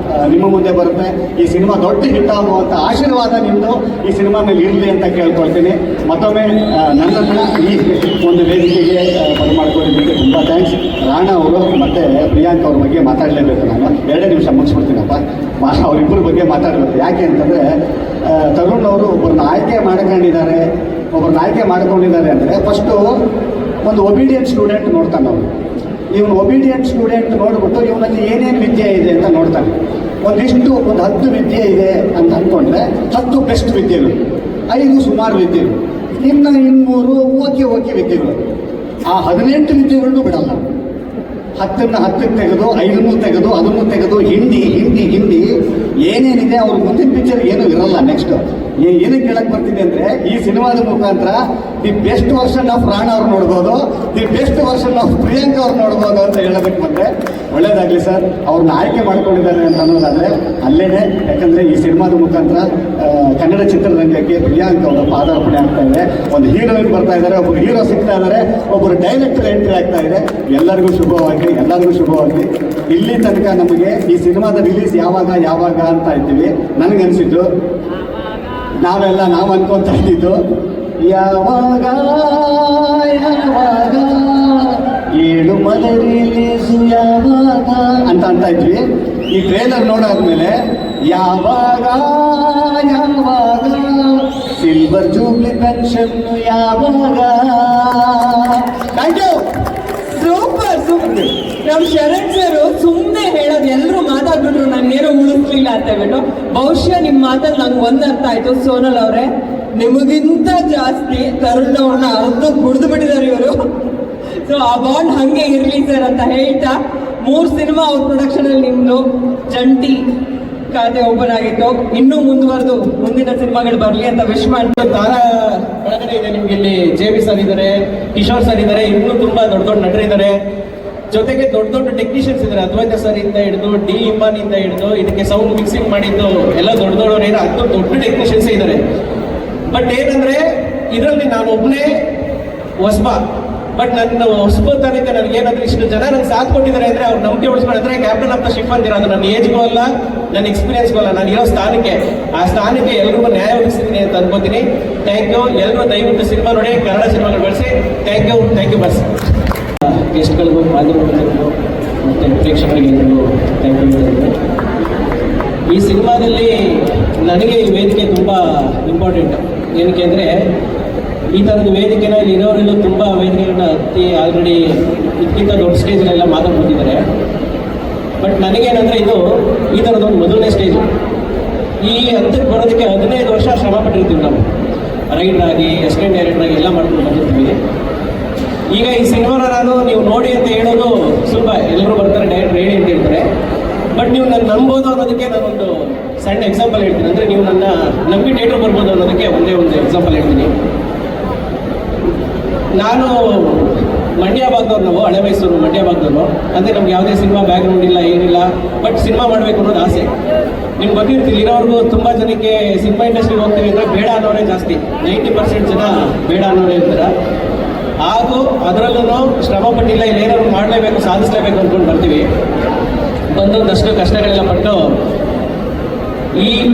ನಿಮ್ಮ ಮುಂದೆ ಬರುತ್ತೆ. ಈ ಸಿನಿಮಾ ದೊಡ್ಡ ಹಿಟ್ ಆಗುವಂಥ ಆಶೀರ್ವಾದ ನಿಮ್ಮದು ಈ ಸಿನಿಮಾ ಮೇಲೆ ಇರಲಿ ಅಂತ ಕೇಳ್ಕೊಳ್ತೀನಿ. ಮತ್ತೊಮ್ಮೆ ನನ್ನನ್ನು ಈ ಒಂದು ವೇದಿಕೆಗೆ ಬರಮಾಡ್ಕೊಂಡಿದ್ದಕ್ಕೆ ತುಂಬ ಥ್ಯಾಂಕ್ಸ್. ರಾಣಾ ಅವರು ಮತ್ತು ಪ್ರಿಯಾಂಕ್ ಅವ್ರ ಬಗ್ಗೆ ಮಾತಾಡಲೇಬೇಕು. ನಾನು 2 ನಿಮಿಷ ಮುಗಿಸ್ಬಿಡ್ತೀನಪ್ಪ. ಅವರಿಬ್ಬರ ಬಗ್ಗೆ ಮಾತಾಡಬೇಕು. ಯಾಕೆ ಅಂತಂದರೆ ತರುಣ್ ಅವರು ಒಬ್ಬರನ್ನ ಆಯ್ಕೆ ಮಾಡ್ಕೊಂಡಿದ್ದಾರೆ ಅಂದರೆ ಫಸ್ಟು ಒಂದು ಒಬಿಡಿಯಂಟ್ ಸ್ಟೂಡೆಂಟ್ ನೋಡ್ತಾನೆ ಅವರು. ಇವನು ಒಬಿಡಿಯಂಟ್ ಸ್ಟೂಡೆಂಟ್ ನೋಡ್ಬಿಟ್ಟು ಇವನಲ್ಲಿ ಏನೇನು ವಿದ್ಯೆ ಇದೆ ಅಂತ ನೋಡ್ತಾನೆ. ಒಂದು 10 ವಿದ್ಯೆ ಇದೆ ಅಂತ ಅಂದ್ಕೊಂಡ್ರೆ 10 ಬೆಸ್ಟ್ ವಿದ್ಯೆಗಳು, 5 ಸುಮಾರು ವಿದ್ಯೆಗಳು, ಇನ್ನು 200 ಓಕೆ ವಿದ್ಯೆಗಳು. ಆ 18 ವಿದ್ಯೆಗಳನ್ನು ಬಿಡಲ್ಲ. 10ಕ್ಕೆ ತೆಗೆದು 5 ತೆಗೆದು ಅದನ್ನು ತೆಗೆದು ಹಿಂಡಿ ಏನೇನಿದೆ ಅವ್ರ ಮುಂದಿನ ಪಿಕ್ಚರ್ ಏನೂ ಇರಲ್ಲ. ನೆಕ್ಸ್ಟ್ ಏನಕ್ಕೆ ಹೇಳಕ್ಕೆ ಬರ್ತೀನಿ ಅಂದರೆ, ಈ ಸಿನಿಮಾದ ಮುಖಾಂತರ the best version of Rana ಅವ್ರು ನೋಡ್ಬೋದು, the best version of Priyanka ಅವ್ರು ನೋಡ್ಬೋದು ಅಂತ ಹೇಳೋದಕ್ಕೆ ಬಂದರೆ ಒಳ್ಳೇದಾಗಲಿ ಸರ್. ಅವ್ರನ್ನ ಆಯ್ಕೆ ಮಾಡ್ಕೊಂಡಿದ್ದಾರೆ ಅಂತ ಅನ್ನೋದಾದರೆ ಅಲ್ಲೇನೆ. ಯಾಕಂದರೆ ಈ ಸಿನಿಮಾದ ಮುಖಾಂತರ ಕನ್ನಡ ಚಿತ್ರರಂಗಕ್ಕೆ ಪ್ರಿಯಾಂಕಾ ಅವರ ಪಾದಾರ್ಪಣೆ ಆಗ್ತಾ ಇದೆ. ಒಂದು ಹೀರೋಯಿನ್ ಬರ್ತಾ ಇದ್ದಾರೆ, ಒಬ್ಬರು ಹೀರೋ ಸಿಗ್ತಾ ಇದ್ದಾರೆ, ಒಬ್ಬರು ಡೈರೆಕ್ಟರ್ ಎಂಟ್ರಿ ಆಗ್ತಾ ಇದೆ. ಎಲ್ಲರಿಗೂ ಶುಭವಾಗಿ. ಇಲ್ಲಿ ತನಕ ನಮಗೆ ಈ ಸಿನಿಮಾದ ರಿಲೀಸ್ ಯಾವಾಗ ಅಂತ ಇದ್ದೀವಿ. ನನಗನ್ಸಿದ್ದು ನಾವು ಅನ್ಕೊತಾ ಇದ್ದಿದ್ದು ಯಾವಾಗ ಈ ಮಾತಾಡ್ತಾ ಇದ್ವಿ. ಈ ಟ್ರೇಲರ್ ನೋಡಾದ್ಮೇಲೆ ಯಾವಾಗ ಯಾವಾಗ ಸಿಲ್ವರ್ ಜೂಬ್ಲಿ ಪೆನ್ಷನ್ ಯಾವಾಗ. Thank you. Super super. ನಮ್ ಶರಣ್ ಸರ್ ಸುಮ್ಮನೆ ಹೇಳೋದು, ಎಲ್ಲರೂ ಮಾತಾಡ್ಬಿಟ್ರು, ನಾನೇನೋ ಉಳಿಸ್ಲಿಲ್ಲ ಅಂತ ಹೇಳ್ಬಿಟ್ಟು. ಬಹುಶಃ ನಿಮ್ ಮಾತಲ್ಲಿ ನಂಗೆ ಒಂದ್ ಅರ್ಥ ಆಯ್ತು, ಸೋನಲ್ ಅವರೇ ನಿಮಗಿಂತ ಜಾಸ್ತಿ ತರುಣ್ ಅವ್ರನ್ನ ಅರ್ಧ ಕುಡಿದು ಬಿಟ್ಟಿದ್ದಾರೆ ಇವರು. ಸೊ ಆ ಬಾಂಡ್ ಹಂಗೆ ಇರ್ಲಿ ಸರ್ ಅಂತ ಹೇಳ್ತಾ, 3 ಸಿನಿಮಾ ಅವ್ರ ಪ್ರೊಡಕ್ಷನ್ ಅಲ್ಲಿ ನಿಮ್ದು ಜಂಟಿ ಖಾತೆ ಓಪನ್ ಆಗಿತ್ತು. ಇನ್ನೂ ಮುಂದುವರೆದು ಮುಂದಿನ ಸಿನಿಮಾಗಳು ಬರ್ಲಿ ಅಂತ ವಿಶ್ ಮಾಡ್ತಾರೆ. ತಾರಾ ಒಳಗಡೆ ಇದೆ ನಿಮ್ಗೆ. ಇಲ್ಲಿ JB ಸರ್ ಇದ್ದಾರೆ, ಕಿಶೋರ್ ಸರ್ ಇದ್ದಾರೆ, ಇನ್ನೂ ತುಂಬಾ ದೊಡ್ಡ ದೊಡ್ಡ ನಟರಿದ್ದಾರೆ. ಜೊತೆಗೆ ದೊಡ್ಡ ದೊಡ್ಡ ಟೆಕ್ನಿಷಿಯನ್ಸ್ ಇದ್ದಾರೆ. ಅದ್ವೈತ ಸರ್ ಇಂದ ಹಿಡಿದು ಡಿ ಇಮಾನ್ ಇಂದ ಹಿಡಿದು ಇದಕ್ಕೆ ಸೌಂಡ್ ಮಿಕ್ಸಿಂಗ್ ಮಾಡಿದ್ದು ಎಲ್ಲ ದೊಡ್ಡ ದೊಡ್ಡವರೇನು, ಅದು ದೊಡ್ಡ ಟೆಕ್ನಿಷಿಯನ್ಸ್ ಇದ್ದಾರೆ. ಬಟ್ ಏನಂದ್ರೆ ಇದರಲ್ಲಿ ನಾನು ಒಬ್ಬನೇ ಹೊಸಬ. ಬಟ್ ನನ್ನ ಹೊಸಬತನಕ್ಕೆ ನನಗೆ ಏನಂದ್ರೆ ಇಷ್ಟು ಜನ ನಂಗೆ ಸಾಥ್ ಕೊಟ್ಟಿದ್ದಾರೆ ಅಂದ್ರೆ ಅವ್ರು ನಂಬಿಕೆ ಉಳಿಸ್ಕೊಂಡ್ರೆ ಕ್ಯಾಪ್ಟನ್ ಆಫ್ ದ ಶಿಪ್ ಅಂತೀರ. ಅದು ನನ್ನ ಏಜ್ಗೂ ಅಲ್ಲ, ನನ್ನ ಎಕ್ಸ್ಪೀರಿಯನ್ಸ್ಗೂ ಅಲ್ಲ, ನಾನು ಇರೋ ಸ್ಥಾನಕ್ಕೆ, ಆ ಸ್ಥಾನಕ್ಕೆ ಎಲ್ರಿಗೂ ನ್ಯಾಯ ಒದಗಿಸ್ತೀನಿ ಅಂತ ಅನ್ಕೋತೀನಿ. Thank you. ಎಲ್ಲರೂ ದಯವಿಟ್ಟು ಸಿನಿಮಾ ನೋಡಿ, ಕನ್ನಡ ಸಿನಿಮಾಗಳು ಬಳಸಿ. Thank you boss. ಗೆಸ್ಟ್ಗಳಿಗೂ, ಮಾಧ್ಯಮಗಳಿಗೂ ಮತ್ತು ಪ್ರೇಕ್ಷಕರಿಗೆ ಎಲ್ಲರಿಗೂ ಥ್ಯಾಂಕ್ ಯು ಹೇಳಿದ್ರು. ಈ ಸಿನಿಮಾದಲ್ಲಿ ನನಗೆ ಈ ವೇದಿಕೆ ತುಂಬ ಇಂಪಾರ್ಟೆಂಟ್. ಏನಕ್ಕೆ ಅಂದರೆ ಈ ಥರದ ವೇದಿಕೆನ ಇಲ್ಲಿ ಇರೋರೆಲ್ಲ ತುಂಬ ವೇದಿಕೆಗಳನ್ನ ಹತ್ತಿ ಆಲ್ರೆಡಿ ಇದಕ್ಕಿಂತ ದೊಡ್ಡ ಸ್ಟೇಜಲ್ಲೆಲ್ಲ ಮಾತಾಡ್ಕೊತಿದ್ದಾರೆ. ಬಟ್ ನನಗೇನಂದರೆ ಇದು ಈ ಥರದೊಂದು ಮೊದಲನೇ ಸ್ಟೇಜು. ಈ ಹಂತಕ್ಕೆ ಬರೋದಕ್ಕೆ 15 ವರ್ಷ ಶ್ರಮ ಪಟ್ಟಿರ್ತೀವಿ ನಾವು, ರೈಟರ್ ಆಗಿ, ಅಸಿಸ್ಟೆಂಟ್ ಡೈರೆಕ್ಟರ್ ಆಗಿ ಎಲ್ಲ ಮಾಡ್ಕೊಂಡು ಬಂದಿರ್ತೀವಿ. ಈಗ ಈ ಸಿನಿಮಾನ ನಾನು ನೀವು ನೋಡಿ ಅಂತ ಹೇಳೋದು ಸುಲಭ, ಎಲ್ಲರೂ ಬರ್ತಾರೆ ಡೈರೆಕ್ಟರ್ ಹೇಳಿ ಅಂತ ಹೇಳ್ತಾರೆ. ಬಟ್ ನೀವು ನನ್ನ ನಂಬೋದು ಅನ್ನೋದಕ್ಕೆ ನಾನೊಂದು ಸಣ್ಣ ಎಕ್ಸಾಂಪಲ್ ಹೇಳ್ತೀನಿ. ಅಂದರೆ ನೀವು ನನ್ನ ನಂಬಿ ಥಿಯೇಟ್ರ್ ಬರ್ಬೋದು ಅನ್ನೋದಕ್ಕೆ ಒಂದೇ ಒಂದು ಎಕ್ಸಾಂಪಲ್ ಹೇಳ್ತೀನಿ. ನಾನು ಮಂಡ್ಯ ಭಾಗದವ್ರು, ನಾವು ಹಳೆ ಮೈಸೂರು ಮಂಡ್ಯ ಭಾಗದವರು. ಅಂದರೆ ನಮ್ಗೆ ಯಾವುದೇ ಸಿನಿಮಾ ಬ್ಯಾಕ್ಗ್ರೌಂಡ್ ಇಲ್ಲ, ಏನಿಲ್ಲ. ಬಟ್ ಸಿನಿಮಾ ಮಾಡಬೇಕು ಅನ್ನೋದು ಆಸೆ. ನಿಮ್ಗೆ ಗೊತ್ತಿರ್ತಿಲ್ಲ, ಇರೋರ್ಗೂ ತುಂಬ ಜನಕ್ಕೆ ಸಿನಿಮಾ ಇಂಡಸ್ಟ್ರಿಗೆ ಹೋಗ್ತೀವಿ ಅಂದರೆ ಬೇಡ ಅನ್ನೋರೇ ಜಾಸ್ತಿ. 90% ಜನ ಬೇಡ ಅನ್ನೋರೇ ಇರ್ತಾರೆ. ಹಾಗೂ ಅದರಲ್ಲೂ ಶ್ರಮ ಪಟ್ಟಿಲ್ಲ, ಇಲ್ಲಿ ಏನಾದ್ರು ಮಾಡಲೇಬೇಕು, ಸಾಧಿಸಲೇಬೇಕು ಅಂದ್ಕೊಂಡು ಬರ್ತೀವಿ. ಬಂದೊಂದಷ್ಟು ಕಷ್ಟಗಳೆಲ್ಲ ಪಟ್ಟು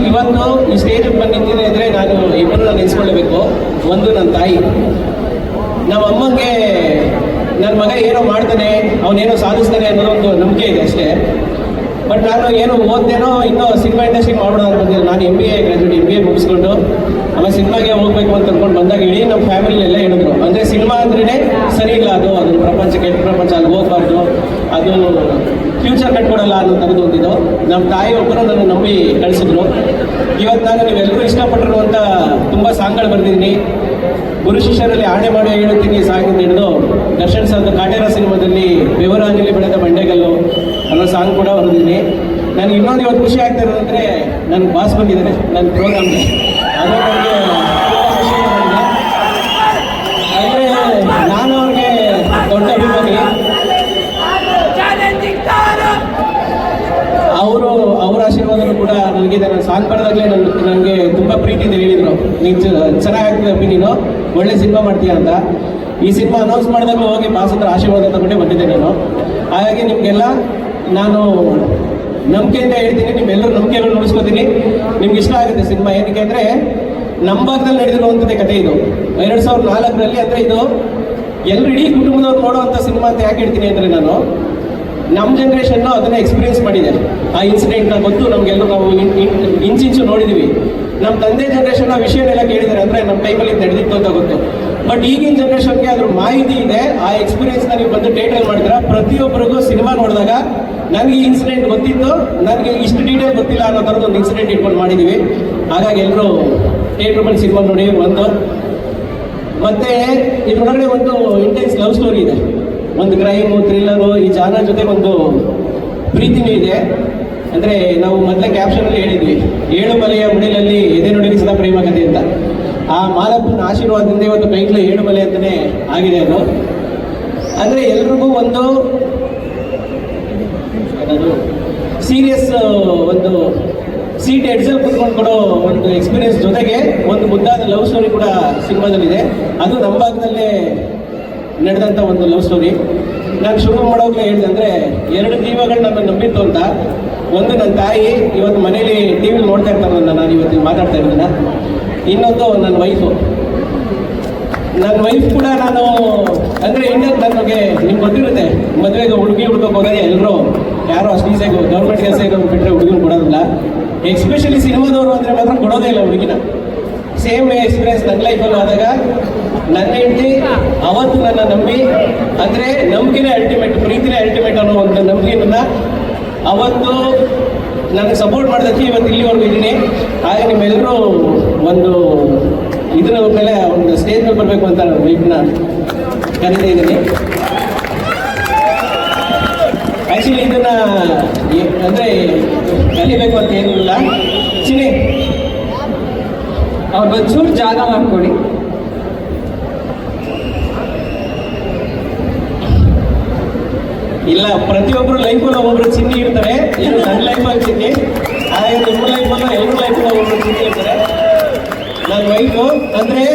ಇವತ್ತು ಈ ಸ್ಟೇಜಿಗೆ ಬಂದು ನಿಂತಿದೆ ಅಂದರೆ ನಾನು ಇಬ್ಬರು ನಾನು ನೆನೆಸ್ಕೊಳ್ಳೇಬೇಕು. ಒಂದು ನನ್ನ ತಾಯಿ. ನಮ್ಮ ಅಮ್ಮಂಗೆ ನನ್ನ ಮಗ ಏನೋ ಮಾಡ್ತಾನೆ, ಅವನೇನೋ ಸಾಧಿಸ್ತಾನೆ ಅನ್ನೋದೊಂದು ನಂಬಿಕೆ ಇದೆ ಅಷ್ಟೇ. ಬಟ್ ನಾನು ಏನು ಓದ್ದೇನೋ ಇನ್ನೂ ಸಿನಿಮಾ ಇಂಡಸ್ಟ್ರಿಗೆ ಮಾಡೋಣ ಅಂತ ಬಂದಿಲ್ಲ. ನಾನು MBA ಗ್ರಾಜುಯೇಟ್, MBA ಮುಗಿಸ್ಕೊಂಡು ಆಮೇಲೆ ಸಿನಿಮಾಗೆ ಹೋಗ್ಬೇಕು ಅಂತ ಅಂದ್ಕೊಂಡು ಬಂದಾಗ ಇಡೀ ನಮ್ಮ ಫ್ಯಾಮಿಲಿಯೆಲ್ಲ ಹೇಳಿದ್ರು, ಅಂದರೆ ಸಿನಿಮಾ ಅಂದ್ರೇ ಸರಿ ಇಲ್ಲ, ಅದು ಪ್ರಪಂಚ, ಕೆಟ್ಟ ಪ್ರಪಂಚ, ಅಲ್ಲಿ ಹೋಗ್ಬಾರ್ದು, ಅದು ಫ್ಯೂಚರ್ ಕಟ್ಕೊಡಲ್ಲ ಅನ್ನೋ ಥರದ್ದು ಒಂದಿದ್ದು. ನಮ್ಮ ತಾಯಿ ಒಬ್ಬರು ನನ್ನ ನಂಬಿ ಕಳಿಸಿದ್ರು. ಇವತ್ತು ನಾನು ನೀವೆಲ್ಲರೂ ಇಷ್ಟಪಟ್ಟಿರುವಂಥ ತುಂಬ ಸಾಂಗ್ಗಳು ಬರೆದಿದ್ದೀನಿ. ಗುರು ಶಿಷ್ಯರಲ್ಲಿ ಆಣೆ ಮಾಡಿ ಹೇಳುತ್ತೀನಿ ಸಾಂಗಿಂದ ಹಿಡಿದು ದರ್ಶನ್ ಸರ್ದು ಕಾಟೇರ ಸಿನಿಮಾದಲ್ಲಿ ಬೆವರಾಂಜಲಿ ಬೆಳೆದ ಬಂಡೆಗಲ್ಲು ಅನ್ನೋ ಸಾಂಗ್ ಕೂಡ ಬರೆದಿದ್ದೀನಿ. ನನಗೆ ಇನ್ನೊಂದು ಇವತ್ತು ಖುಷಿ ಆಗ್ತಾ ಇರೋದಂದರೆ ನನ್ನ ಬಾಸ್ ಬಂದಿದ್ದಾರೆ ನನ್ನ ಪ್ರೋಗ್ರಾಮ್ಗೆ. ಅದು ನನಗೆ ಅಂದರೆ ನಾನು ಅವ್ರಿಗೆ ದೊಡ್ಡ ಅಭಿಮಾನಿ. ಅವರ ಆಶೀರ್ವಾದನೂ ಕೂಡ ನನಗಿದೆ. ನಾನು ಸಾಂಗ್ ಬರೆದಾಗಲೇ ನನಗೆ ತುಂಬ ಪ್ರೀತಿಯಿಂದ ಹೇಳಿದರು, ನೀನು ಚೆನ್ನಾಗಾಗ್ತದೆ ಅಪ್ಪಿ, ನೀನು ಒಳ್ಳೆ ಸಿನಿಮಾ ಮಾಡ್ತೀಯ ಅಂತ. ಈ ಸಿನಿಮಾ ಅನೌನ್ಸ್ ಮಾಡಿದಾಗಲೂ ಹೋಗಿ ಬಾಸ್ ಹತ್ರ ಆಶೀರ್ವಾದ ತಗೊಂಡೇ ಬಂದಿದ್ದೆ ನಾನು. ಹಾಗಾಗಿ ನಿಮಗೆಲ್ಲ ನಾನು ನಂಬಿಕೆಯಿಂದ ಹೇಳ್ತೀನಿ, ನಿಮ್ಮೆಲ್ಲರೂ ನಂಬಿಕೆಯನ್ನು ಉಳಿಸ್ಕೊತೀನಿ. ನಿಮ್ಗೆ ಇಷ್ಟ ಆಗುತ್ತೆ ಸಿನಿಮಾ. ಏನಕ್ಕೆ ಅಂದರೆ ನಮ್ಮ ಭಾಗದಲ್ಲಿ ನಡೆದಿರುವಂಥದ್ದೇ ಕಥೆ ಇದು. 2004ರಲ್ಲಿ. ಅಂದರೆ ಇದು ಎಲ್ಲರೂ ಇಡೀ ಕುಟುಂಬದವ್ರು ನೋಡುವಂಥ ಸಿನಿಮಾ ಅಂತ ಯಾಕೆ ಹೇಳ್ತೀನಿ ಅಂದರೆ, ನಾನು ನಮ್ಮ ಜನ್ರೇಷನ್ನು ಅದನ್ನು ಎಕ್ಸ್ಪೀರಿಯನ್ಸ್ ಮಾಡಿದೆ. ಆ ಇನ್ಸಿಡೆಂಟ್ನ ಗೊತ್ತು ನಮಗೆಲ್ಲರೂ, ನಾವು ಇಂಚಿಂಚು ನೋಡಿದ್ದೀವಿ. ನಮ್ಮ ತಂದೆ ಜನ್ರೇಷನ್ ಆ ವಿಷಯನೆಲ್ಲ ಕೇಳಿದ್ದಾರೆ, ಅಂದರೆ ನಮ್ಮ ಟೈಮಲ್ಲಿ ನಡೆದಿತ್ತು ಅಂತ ಗೊತ್ತು. ಬಟ್ ಈಗಿನ ಜನ್ರೇಷನ್ಗೆ ಅದ್ರ ಮಾಹಿತಿ ಇದೆ. ಆ ಎಕ್ಸ್ಪೀರಿಯನ್ಸ್ನ ನೀವು ಬಂದು ಥಿಯೇಟ್ರಲ್ಲಿ ಮಾಡಿದ್ರೆ ಪ್ರತಿಯೊಬ್ಬರಿಗೂ ಸಿನಿಮಾ ನೋಡಿದಾಗ ನನಗೆ ಈ ಇನ್ಸಿಡೆಂಟ್ ಗೊತ್ತಿತ್ತು, ನನಗೆ ಇಷ್ಟು ಡೀಟೇಲ್ ಗೊತ್ತಿಲ್ಲ ಅನ್ನೋ ಥರದ್ದು ಒಂದು ಇನ್ಸಿಡೆಂಟ್ ಇಟ್ಕೊಂಡು ಮಾಡಿದ್ದೀವಿ. ಹಾಗಾಗಿ ಎಲ್ಲರೂ ಥಿಯೇಟ್ರ್ ಬಂದು ಸಿನಿಮಾ ನೋಡಿ. ಮತ್ತೆ ಇದ್ರೊಳಗಡೆ ಒಂದು ಇಂಟೆನ್ಸ್ ಲವ್ ಸ್ಟೋರಿ ಇದೆ, ಒಂದು ಕ್ರೈಮು, ಥ್ರಿಲ್ಲರು, ಈ ಜಾನರ್ ಜೊತೆ ಒಂದು ಪ್ರೀತಿನೂ ಇದೆ. ಅಂದರೆ ನಾವು ಮೊದಲೇ ಕ್ಯಾಪ್ಷನಲ್ಲಿ ಹೇಳಿದ್ವಿ, 7 ಮಲೆಯ ಮುಡಿಲಲ್ಲಿ ಎದೆ ನುಡಿಗೆ ಸದಾ ಪ್ರೇಮ ಕಥೆ ಅಂತ. ಆ ಮಾಲಪ್ಪನ ಆಶೀರ್ವಾದದಿಂದ ಇವತ್ತು ಟೈಟ್ಲು 7 ಮಲೆ ಅಂತಲೇ ಆಗಿದೆ. ಅದು ಅಂದರೆ ಎಲ್ರಿಗೂ ಒಂದು ಸೀರಿಯಸ್ ಒಂದು ಸೀಟ್ ಎಡ್ಸಲ್ಲಿ ಕುತ್ಕೊಂಡು ಕೊಡೋ ಒಂದು ಎಕ್ಸ್ಪೀರಿಯನ್ಸ್ ಜೊತೆಗೆ ಒಂದು ಮುದ್ದಾದ ಲವ್ ಸ್ಟೋರಿ ಕೂಡ ಸಿನಿಮಾದಲ್ಲಿದೆ. ಅದು ನಮ್ಮ ಭಾಗದಲ್ಲೇ ನಡೆದಂಥ ಒಂದು ಲವ್ ಸ್ಟೋರಿ. ನಾನು ಶುರು ಮಾಡೋವಾಗಲೇ ಹೇಳಿದೆ, ಅಂದರೆ 2 ಜೀವಗಳು ನಮ್ಮನ್ನು ನಂಬಿತ್ತು ಅಂತ. ಒಂದು ನನ್ನ ತಾಯಿ, ಇವತ್ತು ಮನೇಲಿ TV ನೋಡ್ತಾ ಇರ್ತಾರಲ್ಲ ನಾನು ಇವತ್ತು ಮಾತಾಡ್ತಾ ಇರೋದನ್ನ. ಇನ್ನೊಂದು ನನ್ನ ವೈಫು. ನನ್ನ ವೈಫ್ ಕೂಡ ನಾನು ಅಂದರೆ ಇಂಡಿಯಾ ನನಗೆ ನಿಮ್ಗೆ ಗೊತ್ತಿರುತ್ತೆ, ಮದುವೆಗೆ ಹುಡುಗಿ ಹುಡ್ಕೋಕೆ ಹೋಗೋದೇ ಎಲ್ಲರೂ ಯಾರೋ ಅಷ್ಟು ಈಸಿಯಾಗಿ ಗೌರ್ಮೆಂಟ್ ಕೆಲಸ ಇರೋರು ಬಿಟ್ಟರೆ ಹುಡುಗಿರು ಕೊಡೋದಿಲ್ಲ. ಎಸ್ಪೆಷಲಿ ಸಿನಿಮಾದವರು ಅಂದರೆ ಮಾತ್ರ ಕೊಡೋದೇ ಇಲ್ಲ ಹುಡುಗಿನ. ಸೇಮ್ ಎಕ್ಸ್ಪೀರಿಯನ್ಸ್ ನನ್ನ ಲೈಫಲ್ಲಿ ಆದಾಗ ನನ್ನ ಹೆಂಡತಿ ಅವತ್ತು ನನ್ನ ನಂಬಿ, ಅಂದರೆ ನಂಬಿಕೆನೇ ಅಲ್ಟಿಮೇಟ್, ಪ್ರೀತಿನೇ ಅಲ್ಟಿಮೇಟ್ ಅನ್ನೋ ಒಂದು ನಂಬಿಕೆಯನ್ನ ಅವತ್ತು ನನಗೆ ಸಪೋರ್ಟ್ ಮಾಡೋದಕ್ಕೆ ಇವತ್ತು ಇಲ್ಲಿವರೆಗೂ ಇದ್ದೀನಿ. ಹಾಗೆ ನಿಮ್ಮೆಲ್ಲರೂ ಒಂದು ಇದರ ಮೇಲೆ ಒಂದು ಸ್ಟೇಜ್ ಮೇಲೆ ಬರಬೇಕು ಅಂತ ನಾನು ವೈಫ್ನ ಕರೀತಾ ಇದ್ದೀನಿ. ಆ್ಯಕ್ಚುಲಿ ಇದನ್ನ ಅಂದರೆ ಕಲಿಬೇಕು ಅಂತ ಏನಿಲ್ಲ. ಚಿನಿ ಅವ್ರಿಗೊಂಚೂರು ಜಾಗ ಮಾಡ್ಕೊಡಿ. ಇಲ್ಲ, ಪ್ರತಿಯೊಬ್ಬರು ಲೈಫಲ್ಲಿ ಒಬ್ಬೊಬ್ರು ಚಿನ್ನಿ ಇರ್ತಾರೆ. ಇದು ನನ್ನ ಲೈಫಲ್ಲಿ ಚಿನ್ನಿ, ಹಾಗೆ ನಿಮ್ಮ ಲೈಫಲ್ಲೂ ಎಲ್ಲರ ಲೈಫಲ್ಲೂ ಒಬ್ಬೊಬ್ರು ಚಿನ್ನಿ ಇರ್ತಾರೆ. ನನ್ನ ವೈಫು ಅಂದರೆ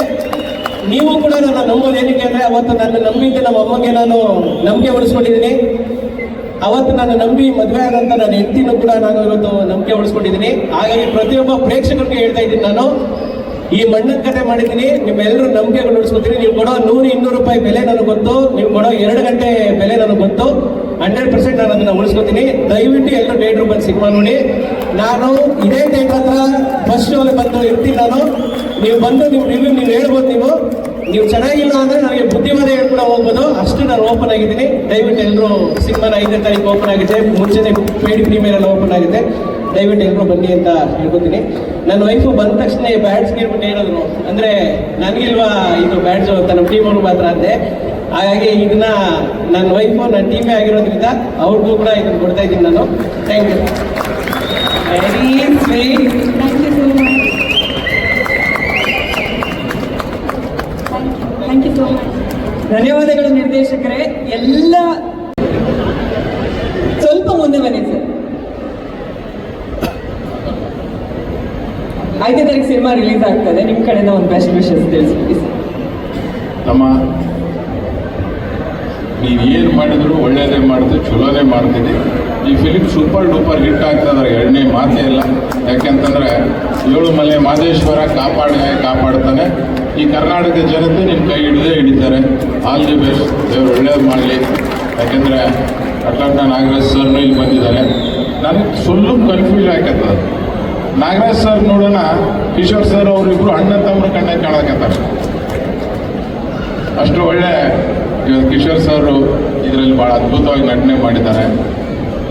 ನೀವು ಕೂಡ ನನ್ನ ನಂಬೋದು ಏನಕ್ಕೆ ಅಂದರೆ ಅವತ್ತು ನನ್ನ ನಂಬಿದ್ದೆ ನಮ್ಮ ಅಮ್ಮಗೆ ನಾನು ನಂಬಿಕೆ ಉಳಿಸ್ಕೊಂಡಿದ್ದೀನಿ. ಅವತ್ತು ನಾನು ನಂಬಿ ಮದುವೆ ಆದಂಥ ನನ್ನ ಹೆಂಡತಿನೂ ಕೂಡ ನಾನು ಇವತ್ತು ನಂಬಿಕೆ ಉಳಿಸ್ಕೊಂಡಿದ್ದೀನಿ. ಹಾಗಾಗಿ ಪ್ರತಿಯೊಬ್ಬ ಪ್ರೇಕ್ಷಕರಿಗೆ ಹೇಳ್ತಾ ಇದ್ದೀನಿ, ನಾನು ಈ ಮಣ್ಣದ ಕತೆ ಮಾಡಿದ್ದೀನಿ, ನಿಮ್ಮೆಲ್ಲರೂ ನಂಬಿಕೆ ಉಳಿಸ್ಕೊತೀನಿ. ನೀವು ಕೊಡೋ 100-200 ರೂಪಾಯಿ ಬೆಲೆ ನನಗೆ ಗೊತ್ತು, ನೀವು ಕೊಡೋ 2 ಗಂಟೆ ಬೆಲೆ ನನಗೆ ಗೊತ್ತು. 100% ನಾನು ಅದನ್ನು ಉಳಿಸ್ಕೊತೀನಿ. ದಯವಿಟ್ಟು ಎಲ್ಲರೂ ಥಿಯೇಟ್ರ್ ಬಂದು ಸಿನಿಮಾ ನೋಡಿ. ನಾನು ಇದೇ ಥಿಯೇಟ್ರ್ ಹತ್ರ ಫಸ್ಟ್ ಶೋಲ್ಲಿ ಬಂದು ಇರ್ತೀನಿ. ನಾನು ನೀವು ಬಂದು ನಿಮ್ಮ ರಿವ್ಯೂ ನೀವು ಹೇಳ್ಬೋದು. ನೀವು ಚೆನ್ನಾಗಿಲ್ಲ ಅಂದರೆ ನನಗೆ ಬುದ್ಧಿವಾದ ಹೇಳ್ಕೂಡ ಹೋಗ್ಬೋದು, ಅಷ್ಟು ನಾನು ಓಪನ್ ಆಗಿದ್ದೀನಿ. ದಯವಿಟ್ಟು ಎಲ್ಲರೂ ಸಿನಿಮಾನ 5ನೇ ತಾರೀಕು ಓಪನ್ ಆಗಿದೆ, ಮುಂಚೆನೇ ಪೇಡ್ ಪ್ರೀಮಿಯರ್ ಎಲ್ಲ ಓಪನ್ ಆಗಿದೆ. ದಯವಿಟ್ಟು ಎಲ್ಲರೂ ಬನ್ನಿ ಅಂತ ಹೇಳ್ಕೊತೀನಿ. ನನ್ನ ವೈಫು ಬಂದ ತಕ್ಷಣ ಬ್ಯಾಡ್ಸ್ಗೆ ಹೇಳ್ಬಿಟ್ಟು ಹೇಳಿದ್ರು, ಅಂದರೆ ನನಗಿಲ್ವಾ ಇದು ಬ್ಯಾಡ್ಸು ಅಂತ ನಮ್ಮ ಟೀಮ್ ಅವ್ರು ಮಾತ್ರ ಅಂದೆ. ಹಾಗಾಗಿ ಇದನ್ನ ನನ್ನ ವೈಫು ನನ್ನ ಟೀಮೇ ಆಗಿರೋದ್ರಿಂದ ಅವ್ರಿಗೂ ಕೂಡ ಇದನ್ನು ಕೊಡ್ತಾ ಇದ್ದೀನಿ ನಾನು. Thank you. Very sweet. Thank you so much. Thank you so much. ಧನ್ಯವಾದಗಳು ನಿರ್ದೇಶಕರೇ. ಎಲ್ಲ ಸ್ವಲ್ಪ ಮುಂದೆ ಬನ್ನಿ ಸರ್. 5ನೇ ತಾರೀಕು ಸಿನಿಮಾ ರಿಲೀಸ್ ಆಗ್ತದೆ. ನಿಮ್ಮ ಕಡೆಯಿಂದ ಒಂದು ಬೆಸ್ಟ್ ವಿಶಸ್ ತಿಳಿಸ್ಬಿಡಿ ಸರ್. ನಮ್ಮ ನೀನು ಏನು ಮಾಡಿದ್ರು ಒಳ್ಳೇದೇ ಮಾಡ್ತೀವಿ, ಚಲೋನೇ ಮಾಡ್ತೀನಿ. ಈ ಫಿಲಿಮ್ ಸೂಪರ್ ಡೂಪರ್ ಹಿಟ್ ಆಗ್ತದ್ರೆ 2ನೇ ಮಾತೇ ಇಲ್ಲ. ಯಾಕೆಂತಂದರೆ ಏಳುಮಲೆ ಮಾದೇಶ್ವರ ಕಾಪಾಡ್ತಾನೆ. ಈ ಕರ್ನಾಟಕ ಜನತೆ ನಿಮ್ಮ ಕೈ ಹಿಡಿತಾರೆ. ಆಲ್ ದಿ ಬೆಸ್ಟ್, ದೇವ್ರು ಒಳ್ಳೇದು ಮಾಡಲಿ. ಯಾಕೆಂದರೆ ಅಟ್ಲಾಂಟ ನಾಗರಾಜ್ ಸರ್ನು ಇಲ್ಲಿ ಬಂದಿದ್ದಾರೆ. ನನಗೆ ಸ್ವಲ್ಪ ಕನ್ಫ್ಯೂಸ್ ಆಕತ್ತದ. ನಾಗರಾಜ್ ಸರ್ ನೋಡೋಣ, ಕಿಶೋರ್ ಸರ್ ಅವರಿಬ್ಬರು ಅಣ್ಣ ತಮ್ಮನ ಕಣ್ಣಾಗ ಕಾಣಕತ್ತಾರೆ. ಅಷ್ಟು ಒಳ್ಳೆ ಇವತ್ತು ಕಿಶೋರ್ ಸರ್ ಇದರಲ್ಲಿ ಭಾಳ ಅದ್ಭುತವಾಗಿ ನಟನೆ ಮಾಡಿದ್ದಾರೆ.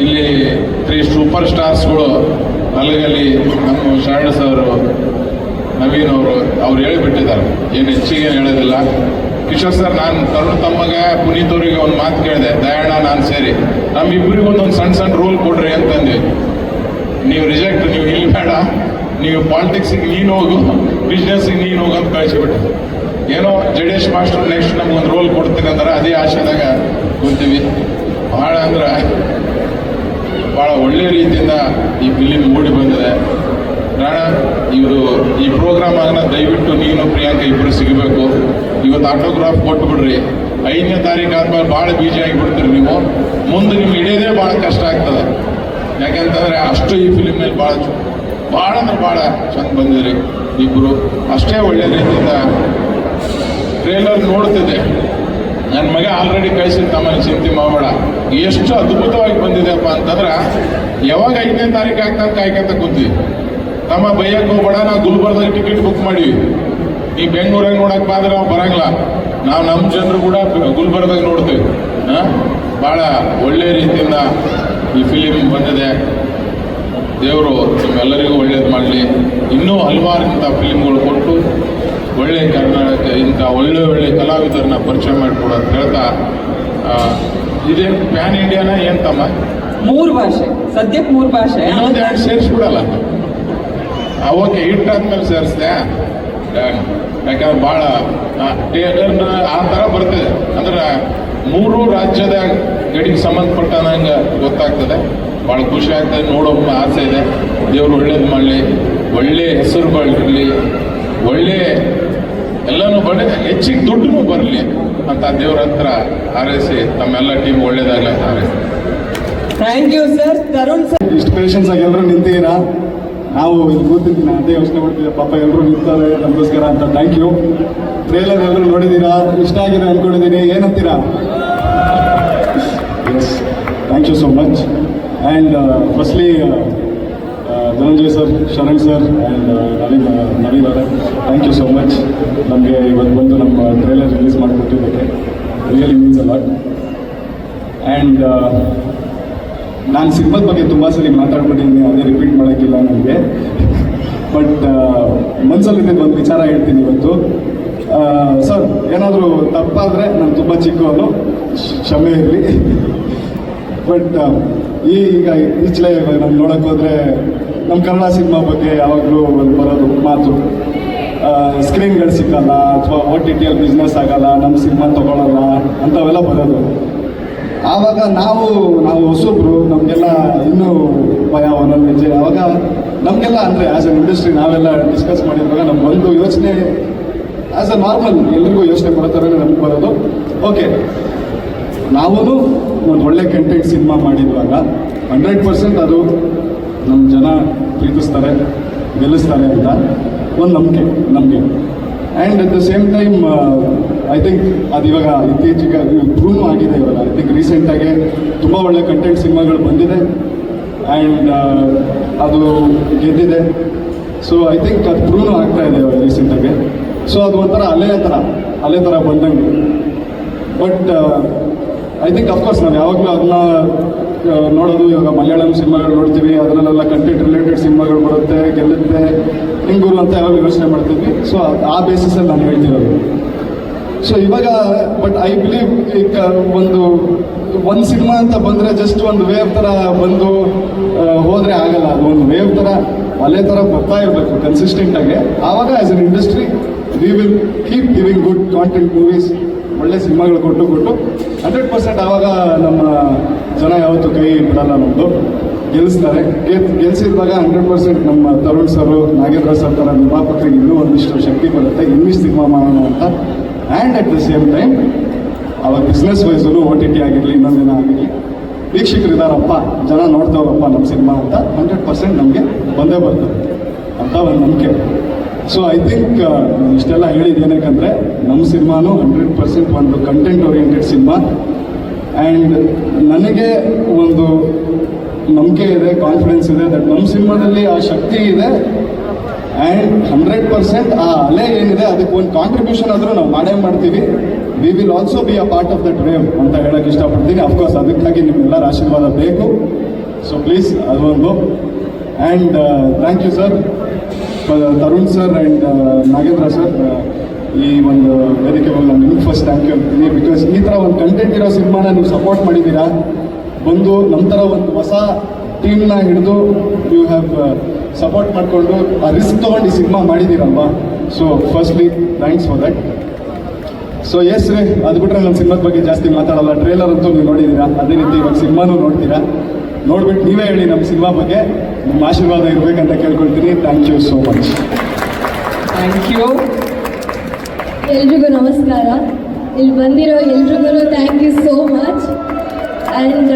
ಇಲ್ಲಿ 3 ಸೂಪರ್ ಸ್ಟಾರ್ಸ್ಗಳು ಅಲ್ಲಿಗಲ್ಲಿ ನಮ್ಮ ಶರಣ ಸರ್, ನವೀನ್ ಅವ್ರು ಹೇಳಿಬಿಟ್ಟಿದ್ದಾರೆ, ಏನು ಹೆಚ್ಚಿಗೆ ಹೇಳೋದಿಲ್ಲ. ಕಿಶೋರ್ ಸರ್, ನಾನು ತರುಣ್ ತಮ್ಮಗೆ ಪುನೀತ್ ಅವರಿಗೆ ಒಂದು ಮಾತು ಕೇಳಿದೆ, ದಯಾಣ ನಾನು ಸೇರಿ ನಮ್ಮಿಬ್ಬರಿಗೂ ಒಂದೊಂದು ಸಣ್ಣ ರೋಲ್ ಕೊಡ್ರಿ ಅಂತಂದ್ವಿ. ನೀವು ರಿಜೆಕ್ಟ್, ನೀವು ಇಲ್ಲಿ ಬೇಡ, ನೀವು ಪಾಲಿಟಿಕ್ಸಿಗೆ ನೀನು ಹೋಗು, ಬಿಸ್ನೆಸ್ಸಿಗೆ ನೀನು ಹೋಗು ಅಂತ ಕಳಿಸಿಬಿಟ್ಟು. ಏನೋ ಜಡೇಶ್ ಮಾಸ್ಟರ್ ನೆಕ್ಸ್ಟ್ ನಮ್ಗೊಂದು ರೋಲ್ ಕೊಡ್ತೀನಿ ಅಂದ್ರೆ ಅದೇ ಆಶೆದಾಗ ಕೂತೀವಿ. ಭಾಳ ಅಂದ್ರೆ ಭಾಳ ಒಳ್ಳೆಯ ರೀತಿಯಿಂದ ಈ ಫಿಲಿಮ್ ಮೂಡಿ ಬಂದಿದೆ. ರಾಣ, ಇವರು ಈ ಪ್ರೋಗ್ರಾಮ್ ಆಗನ ದಯವಿಟ್ಟು ನೀನು ಪ್ರಿಯಾಂಕ ಇಬ್ಬರು ಸಿಗಬೇಕು. ಇವತ್ತು ಆಟೋಗ್ರಾಫ್ ಕೊಟ್ಬಿಡ್ರಿ. 5ನೇ ತಾರೀಕು ಆದ್ಮೇಲೆ ಭಾಳ ಬೀಜ ಆಗಿಬಿಡ್ತೀರಿ ನೀವು. ಮುಂದೆ ನಿಮ್ಗೆ ಹಿಡಿಯೋದೇ ಭಾಳ ಕಷ್ಟ ಆಗ್ತದೆ. ಯಾಕೆಂತಂದರೆ ಅಷ್ಟು ಈ ಫಿಲಿಮ್ ಮೇಲೆ ಭಾಳ ಅಂದ್ರೆ ಭಾಳ ಚೆಂದ ಬಂದಿದ್ರಿ ಇಬ್ಬರು. ಅಷ್ಟೇ ಒಳ್ಳೆಯ ರೀತಿಯಿಂದ ಟ್ರೇಲರ್ ನೋಡ್ತಿದ್ದೆ. ನನ್ನ ಮಗ ಆಲ್ರೆಡಿ ಕಳಿಸಿದ, ತಮ್ಮಲ್ಲಿ ಚಿಂತೆ ಮಾಡಬೇಡ, ಎಷ್ಟು ಅದ್ಭುತವಾಗಿ ಬಂದಿದೆಯಪ್ಪ ಅಂತಂದ್ರೆ ಯಾವಾಗ 5ನೇ ತಾರೀಕು ಆಗ್ತಾ ಕಾಯ್ಕೊಂತ ಕೂತೀವಿ. ತಮ್ಮ ಬೈಯಕ್ಕೆ ಹೋಗ್ಬೇಡ, ನಾವು ಗುಲ್ಬರ್ದಾಗ ಟಿಕೆಟ್ ಬುಕ್ ಮಾಡೀವಿ. ನೀ ಬೆಂಗಳೂರಾಗ ನೋಡಕ್ಕೆ ಬಾದ್ರೆ ನಾವು ಬರಂಗಿಲ್ಲ. ನಾವು ನಮ್ಮ ಜನರು ಕೂಡ ಗುಲ್ಬರ್ದಾಗ ನೋಡ್ತೀವಿ. ಭಾಳ ಒಳ್ಳೆಯ ರೀತಿಯಿಂದ ಈ ಫಿಲಿಮ್ ಬಂದಿದೆ. ದೇವರು ನಿಮ್ಮೆಲ್ಲರಿಗೂ ಒಳ್ಳೇದು ಮಾಡಲಿ. ಇನ್ನೂ ಹಲವಾರು ಇಂಥ ಫಿಲಿಮ್ಗಳು ಕೊಟ್ಟು ಒಳ್ಳೆಯ ಕರ್ನಾಟಕ ಇಂಥ ಒಳ್ಳೆ ಕಲಾವಿದರನ್ನ ಪರಿಚಯ ಮಾಡಿಕೊಡೋದು ಹೇಳ್ತಾ, ಇದೇ ಪ್ಯಾನ್ ಇಂಡಿಯಾನ ಏನು ತಮ್ಮ 3 ಭಾಷೆ, ಸದ್ಯಕ್ಕೆ 3 ಭಾಷೆ. ಇನ್ನೊಂದು 2 ಸೇರಿಸ್ಬಿಡಲ್ಲ. ಓಕೆ, ಹಿಟ್ಟಾದ್ಮೇಲೆ ಸೇರಿಸ್ದೆ. ಯಾಕಂದ್ರೆ ಭಾಳ ಆ ಥರ ಬರ್ತಿದೆ. ಅಂದ್ರೆ 3 ರಾಜ್ಯದ ಗಡಿಗೆ ಸಂಬಂಧಪಟ್ಟಂಗೆ ಗೊತ್ತಾಗ್ತದೆ. ಭಾಳ ಖುಷಿ ಆಗ್ತದೆ, ನೋಡೋ ಆಸೆ ಇದೆ. ದೇವರು ಒಳ್ಳೇದು ಮಾಡಲಿ, ಒಳ್ಳೆ ಹೆಸರು ಬರಲಿ, ಒಳ್ಳೆ ಎಲ್ಲನೂ ಹೆಚ್ಚಿಗೆ ದುಡ್ಡು ಬರಲಿ ಅಂತ ದೇವ್ರ ಹತ್ರ ಹಾರೈಸಿ ತಮ್ಮೆಲ್ಲ ಟೀಮ್ ಒಳ್ಳೇದಾಗಲಿ ಅಂತ ಹಾರೈಸಿ. Thank you sir. Tarun sir, ಇಷ್ಟು ಪೇಷನ್ಸ್ ಆಗಿ ಎಲ್ಲರೂ ನಿಂತೀರಾ. ನಾವು ಇಲ್ಲಿ ಕೂತಿದ್ದೀನಿ ಅದೇ ಯೋಚನೆ ಮಾಡ್ತಿದ್ದೆ, ಪಾಪ ಎಲ್ಲರೂ ನಿಂತಾರೆ ನಮಗೋಸ್ಕರ ಅಂತ. Thank you. ಟ್ರೇಲರ್ ಎಲ್ಲರೂ ನೋಡಿದ್ದೀರಾ, ಇಷ್ಟ ಆಗಿದೆ ಅಂದ್ಕೊಂಡಿದ್ದೀನಿ. ಏನಂತೀರಾ? Yes, thank you so much. And firstly Dhananjay sir, Sharan sir and Naveen ಅವರೇ, ಥ್ಯಾಂಕ್ ಯು ಸೋ ಮಚ್. ನಮಗೆ ಇವತ್ತು ಬಂದು ನಮ್ಮ ಟ್ರೇಲರ್ ರಿಲೀಸ್ ಮಾಡಿಕೊಟ್ಟಿದ್ದಕ್ಕೆ really means a lot. And ನಾನು ಸಿನಿಮಾದ ಬಗ್ಗೆ ತುಂಬ ಸಲ ಮಾತಾಡ್ಬಿಟ್ಟಿದ್ದೀನಿ, ಅದೇ ರಿಪೀಟ್ ಮಾಡೋಕ್ಕಿಲ್ಲ ನನಗೆ. ಬಟ್ ಮನಸ್ಸಲ್ಲಿದ್ದ ಒಂದು ವಿಚಾರ ಹೇಳ್ತೀನಿ ಇವತ್ತು. ಸರ್, ಏನಾದರೂ ತಪ್ಪಾದರೆ ನಾನು ತುಂಬ ಚಿಕ್ಕವನು, ಕ್ಷಮೆ ಇರಲಿ. ಬಟ್ ಈಗ ಈಚಲೆ ನಾವು ನೋಡೋಕೆ ಹೋದರೆ ನಮ್ಮ ಕನ್ನಡ ಸಿನಿಮಾ ಬಗ್ಗೆ ಯಾವಾಗಲೂ ಒಂದು ಬರೋದು ಮಾತು, ಸ್ಕ್ರೀನ್ಗಳು ಸಿಕ್ಕಲ್ಲ ಅಥವಾ OTT ಬಿಸ್ನೆಸ್ ಆಗಲ್ಲ, ನಮ್ಮ ಸಿನಿಮಾ ತೊಗೊಳಲ್ಲ ಅಂಥವೆಲ್ಲ ಬರೋದು. ಆವಾಗ ನಾವು ಹೊಸಬ್ರು, ನಮಗೆಲ್ಲ ಇನ್ನೂ ಭಯ ಒಂದೊಂದು ಹೆಜ್ಜೆ. ಆವಾಗ ನಮಗೆಲ್ಲ ಅಂದರೆ ಆ್ಯಸ್ ಅನ್ ಇಂಡಸ್ಟ್ರಿ ನಾವೆಲ್ಲ ಡಿಸ್ಕಸ್ ಮಾಡಿರುವಾಗ ನಮ್ಗೆ ಒಂದು ಯೋಚನೆ, ಆ್ಯಸ್ ಅ ನಾರ್ಮಲ್ ಎಲ್ರಿಗೂ ಯೋಚನೆ ಮಾಡೋ ಥರನೇ ನಮ್ಗೆ ಬರೋದು, ಓಕೆ ನಾವೂ ಒಂದು ಒಳ್ಳೆ ಕಂಟೆಂಟ್ ಸಿನಿಮಾ ಮಾಡಿರುವಾಗ 100% ಅದು ನಮ್ಮ ಜನ ಪ್ರೀತಿಸ್ತಾರೆ, ಗೆಲ್ಲಿಸ್ತಾರೆ ಅಂತ ಒಂದು ನಂಬಿಕೆ ನಮಗೆ. And at the same time I think ಅದು ಇವಾಗ ಇತ್ತೀಚೆಗೆ ಪ್ರೂವ್ ಆಗಿದೆ. ಇವಾಗ ಐ ಥಿಂಕ್ ರೀಸೆಂಟಾಗಿ ತುಂಬ ಒಳ್ಳೆ ಕಂಟೆಂಟ್ ಸಿನಿಮಾಗಳು ಬಂದಿದೆ ಆ್ಯಂಡ್ ಅದು ಗೆದ್ದಿದೆ. ಸೊ ಐ ಥಿಂಕ್ ಅದು ಪ್ರೂವ್ ಆಗ್ತಾ ಇದೆ ಇವಾಗ ರೀಸೆಂಟಾಗಿ. ಸೊ ಅದು ಒಂಥರ ಅಲೆ ಥರ ಬಂದಂಗೆ. ಬಟ್ ಐ ಥಿಂಕ್ ಅಫ್ಕೋರ್ಸ್ ನಾವು ಯಾವಾಗಲೂ ಅದನ್ನ ನೋಡೋದು, ಇವಾಗ ಮಲಯಾಳಂ ಸಿನಿಮಾಗಳು ನೋಡ್ತೀವಿ, ಅದರಲ್ಲೆಲ್ಲ ಕಂಟೆಂಟ್ ರಿಲೇಟೆಡ್ ಸಿನಿಮಾಗಳು ಬರುತ್ತೆ, ಗೆಲ್ಲುತ್ತೆ, ಹಿಂಗೂರು ಅಂತ ಯಾವಾಗ ಯೋಚನೆ ಮಾಡ್ತಿದ್ವಿ. ಸೊ ಆ ಬೇಸಿಸಲ್ಲಿ ನಾನು ಹೇಳ್ತಿರೋದು. ಸೊ ಇವಾಗ ಬಟ್ ಐ ಬಿಲೀವ್ ಈಗ ಒಂದು ಸಿನಿಮಾ ಅಂತ ಬಂದರೆ ಜಸ್ಟ್ ಒಂದು ವೇವ್ ಥರ ಬಂದು ಹೋದರೆ ಆಗಲ್ಲ. ಅದು ಒಂದು ವೇವ್ ಥರ ಅಲೆ ಥರ ಬರ್ತಾ ಇರಬೇಕು ಕನ್ಸಿಸ್ಟೆಂಟಾಗಿ. ಆವಾಗ as an industry we will keep giving good content movies, ಒಳ್ಳೆ ಸಿನಿಮಾಗಳು ಕೊಟ್ಟು 100% ಆವಾಗ ನಮ್ಮ ಜನ ಯಾವತ್ತೂ ಕೈ ಬಿಡಲ್ಲ, ನಮ್ಮದು ಗೆಲ್ಲಿಸ್ತಾರೆ. ಗೆಲ್ಸಿದಾಗ 100% ನಮ್ಮ ತರುಣ್ ಸರು, ನಾಗೇಂದ್ರ ಸರ್ ಥರ ನಿರ್ಮಾಪಕರಿಗೆ ಇನ್ನೂ ಒಂದಿಷ್ಟು ಶಕ್ತಿ ಬರುತ್ತೆ, ಇನ್ನಿಷ್ಟು ಸಿನಿಮಾ ಮಾಡೋಣ ಅಂತ. And at the same time ಅವಾಗ ಬಿಸ್ನೆಸ್ ವೈಸು OTT ಆಗಿರಲಿ, ಇನ್ನೊಂದಿನ ಆಗಿರಲಿ, ವೀಕ್ಷಕರಿದ್ದಾರಪ್ಪ, ಜನ ನೋಡ್ತಾವ್ರಪ್ಪ ನಮ್ಮ ಸಿನಿಮಾ ಅಂತ 100% ನಮಗೆ ಬಂದೇ ಬರ್ತದೆ ಅಂತ ಒಂದು ನಂಬಿಕೆ. ಸೊ ಐ ಥಿಂಕ್ ಇಷ್ಟೆಲ್ಲ ಹೇಳಿದ್ದೇನಕ್ಕಂದರೆ ನಮ್ಮ ಸಿನಿಮಾನು 100% ಒಂದು ಕಂಟೆಂಟ್ ಓರಿಯೆಂಟೆಡ್ ಸಿನಿಮಾ. ಆ್ಯಂಡ್ ನನಗೆ ಒಂದು ನಂಬಿಕೆ ಇದೆ, ಕಾನ್ಫಿಡೆನ್ಸ್ ಇದೆ ದಟ್ ನಮ್ಮ ಸಿನಿಮಾದಲ್ಲಿ ಆ ಶಕ್ತಿ ಇದೆ. ಆ್ಯಂಡ್ 100% ಆ ಅಲೆ ಏನಿದೆ ಅದಕ್ಕೆ ಒಂದು ಕಾಂಟ್ರಿಬ್ಯೂಷನ್ ಆದರೂ ನಾವು ಮಾಡೇ ಮಾಡ್ತೀವಿ. We will also be a part of that wave ಅಂತ ಹೇಳೋಕ್ಕೆ ಇಷ್ಟಪಡ್ತೀನಿ. ಅಫ್ಕೋರ್ಸ್ ಅದಕ್ಕಾಗಿ ನಿಮ್ಮೆಲ್ಲರ ಆಶೀರ್ವಾದ ಬೇಕು. ಸೊ ಪ್ಲೀಸ್ ಅದೊಂದು. And thank you sir, Tarun sir and Nagendra sir, ಈ ಒಂದು ವೇದಿಕೆ ಮೇಲೆ ನಾನು ನಿಮ್ಗೆ ಫಸ್ಟ್ ಥ್ಯಾಂಕ್ ಯು ಅಂತೀನಿ. ಬಿಕಾಸ್ ಈ ಥರ ಒಂದು ಕಂಟೆಂಟ್ ಇರೋ ಸಿನಿಮಾನ ನೀವು ಸಪೋರ್ಟ್ ಮಾಡಿದ್ದೀರಾ, ಬಂದು ನಮ್ಮ ಥರ ಒಂದು ಹೊಸ ಟೀಮ್ನ ಹಿಡಿದು ಯು ಹ್ಯಾವ್ ಸಪೋರ್ಟ್ ಮಾಡಿಕೊಂಡು ಆ ರಿಸ್ಕ್ ತೊಗೊಂಡು ಈ ಸಿನಿಮಾ ಮಾಡಿದ್ದೀರಲ್ವಾ. So firstly thanks for that. So yes ರೀ, ಅದು ಬಿಟ್ಟರೆ ನನ್ನ ಸಿನಿಮಾದ ಬಗ್ಗೆ ಜಾಸ್ತಿ ಮಾತಾಡಲ್ಲ. ಟ್ರೇಲರ್ ಅಂತೂ ನೀವು ನೋಡಿದ್ದೀರಾ, ಅದೇ ರೀತಿ ಇವಾಗ ಸಿನಿಮಾನೂ ನೋಡ್ತೀರಾ. ನೋಡ್ಬಿಟ್ಟು ನೀವೇ ಹೇಳಿ ನಮ್ಮ ಸಿನಿಮಾ ಬಗ್ಗೆ, ನಿಮ್ಮ ಆಶೀರ್ವಾದ ಇರಬೇಕಂತ ಕೇಳ್ಕೊಳ್ತೀನಿ. Thank you so much. Thank you. ಎಲ್ರಿಗೂ ನಮಸ್ಕಾರ. ಇಲ್ಲಿ ಬಂದಿರೋ ಎಲ್ರಿಗೂ thank you so much. And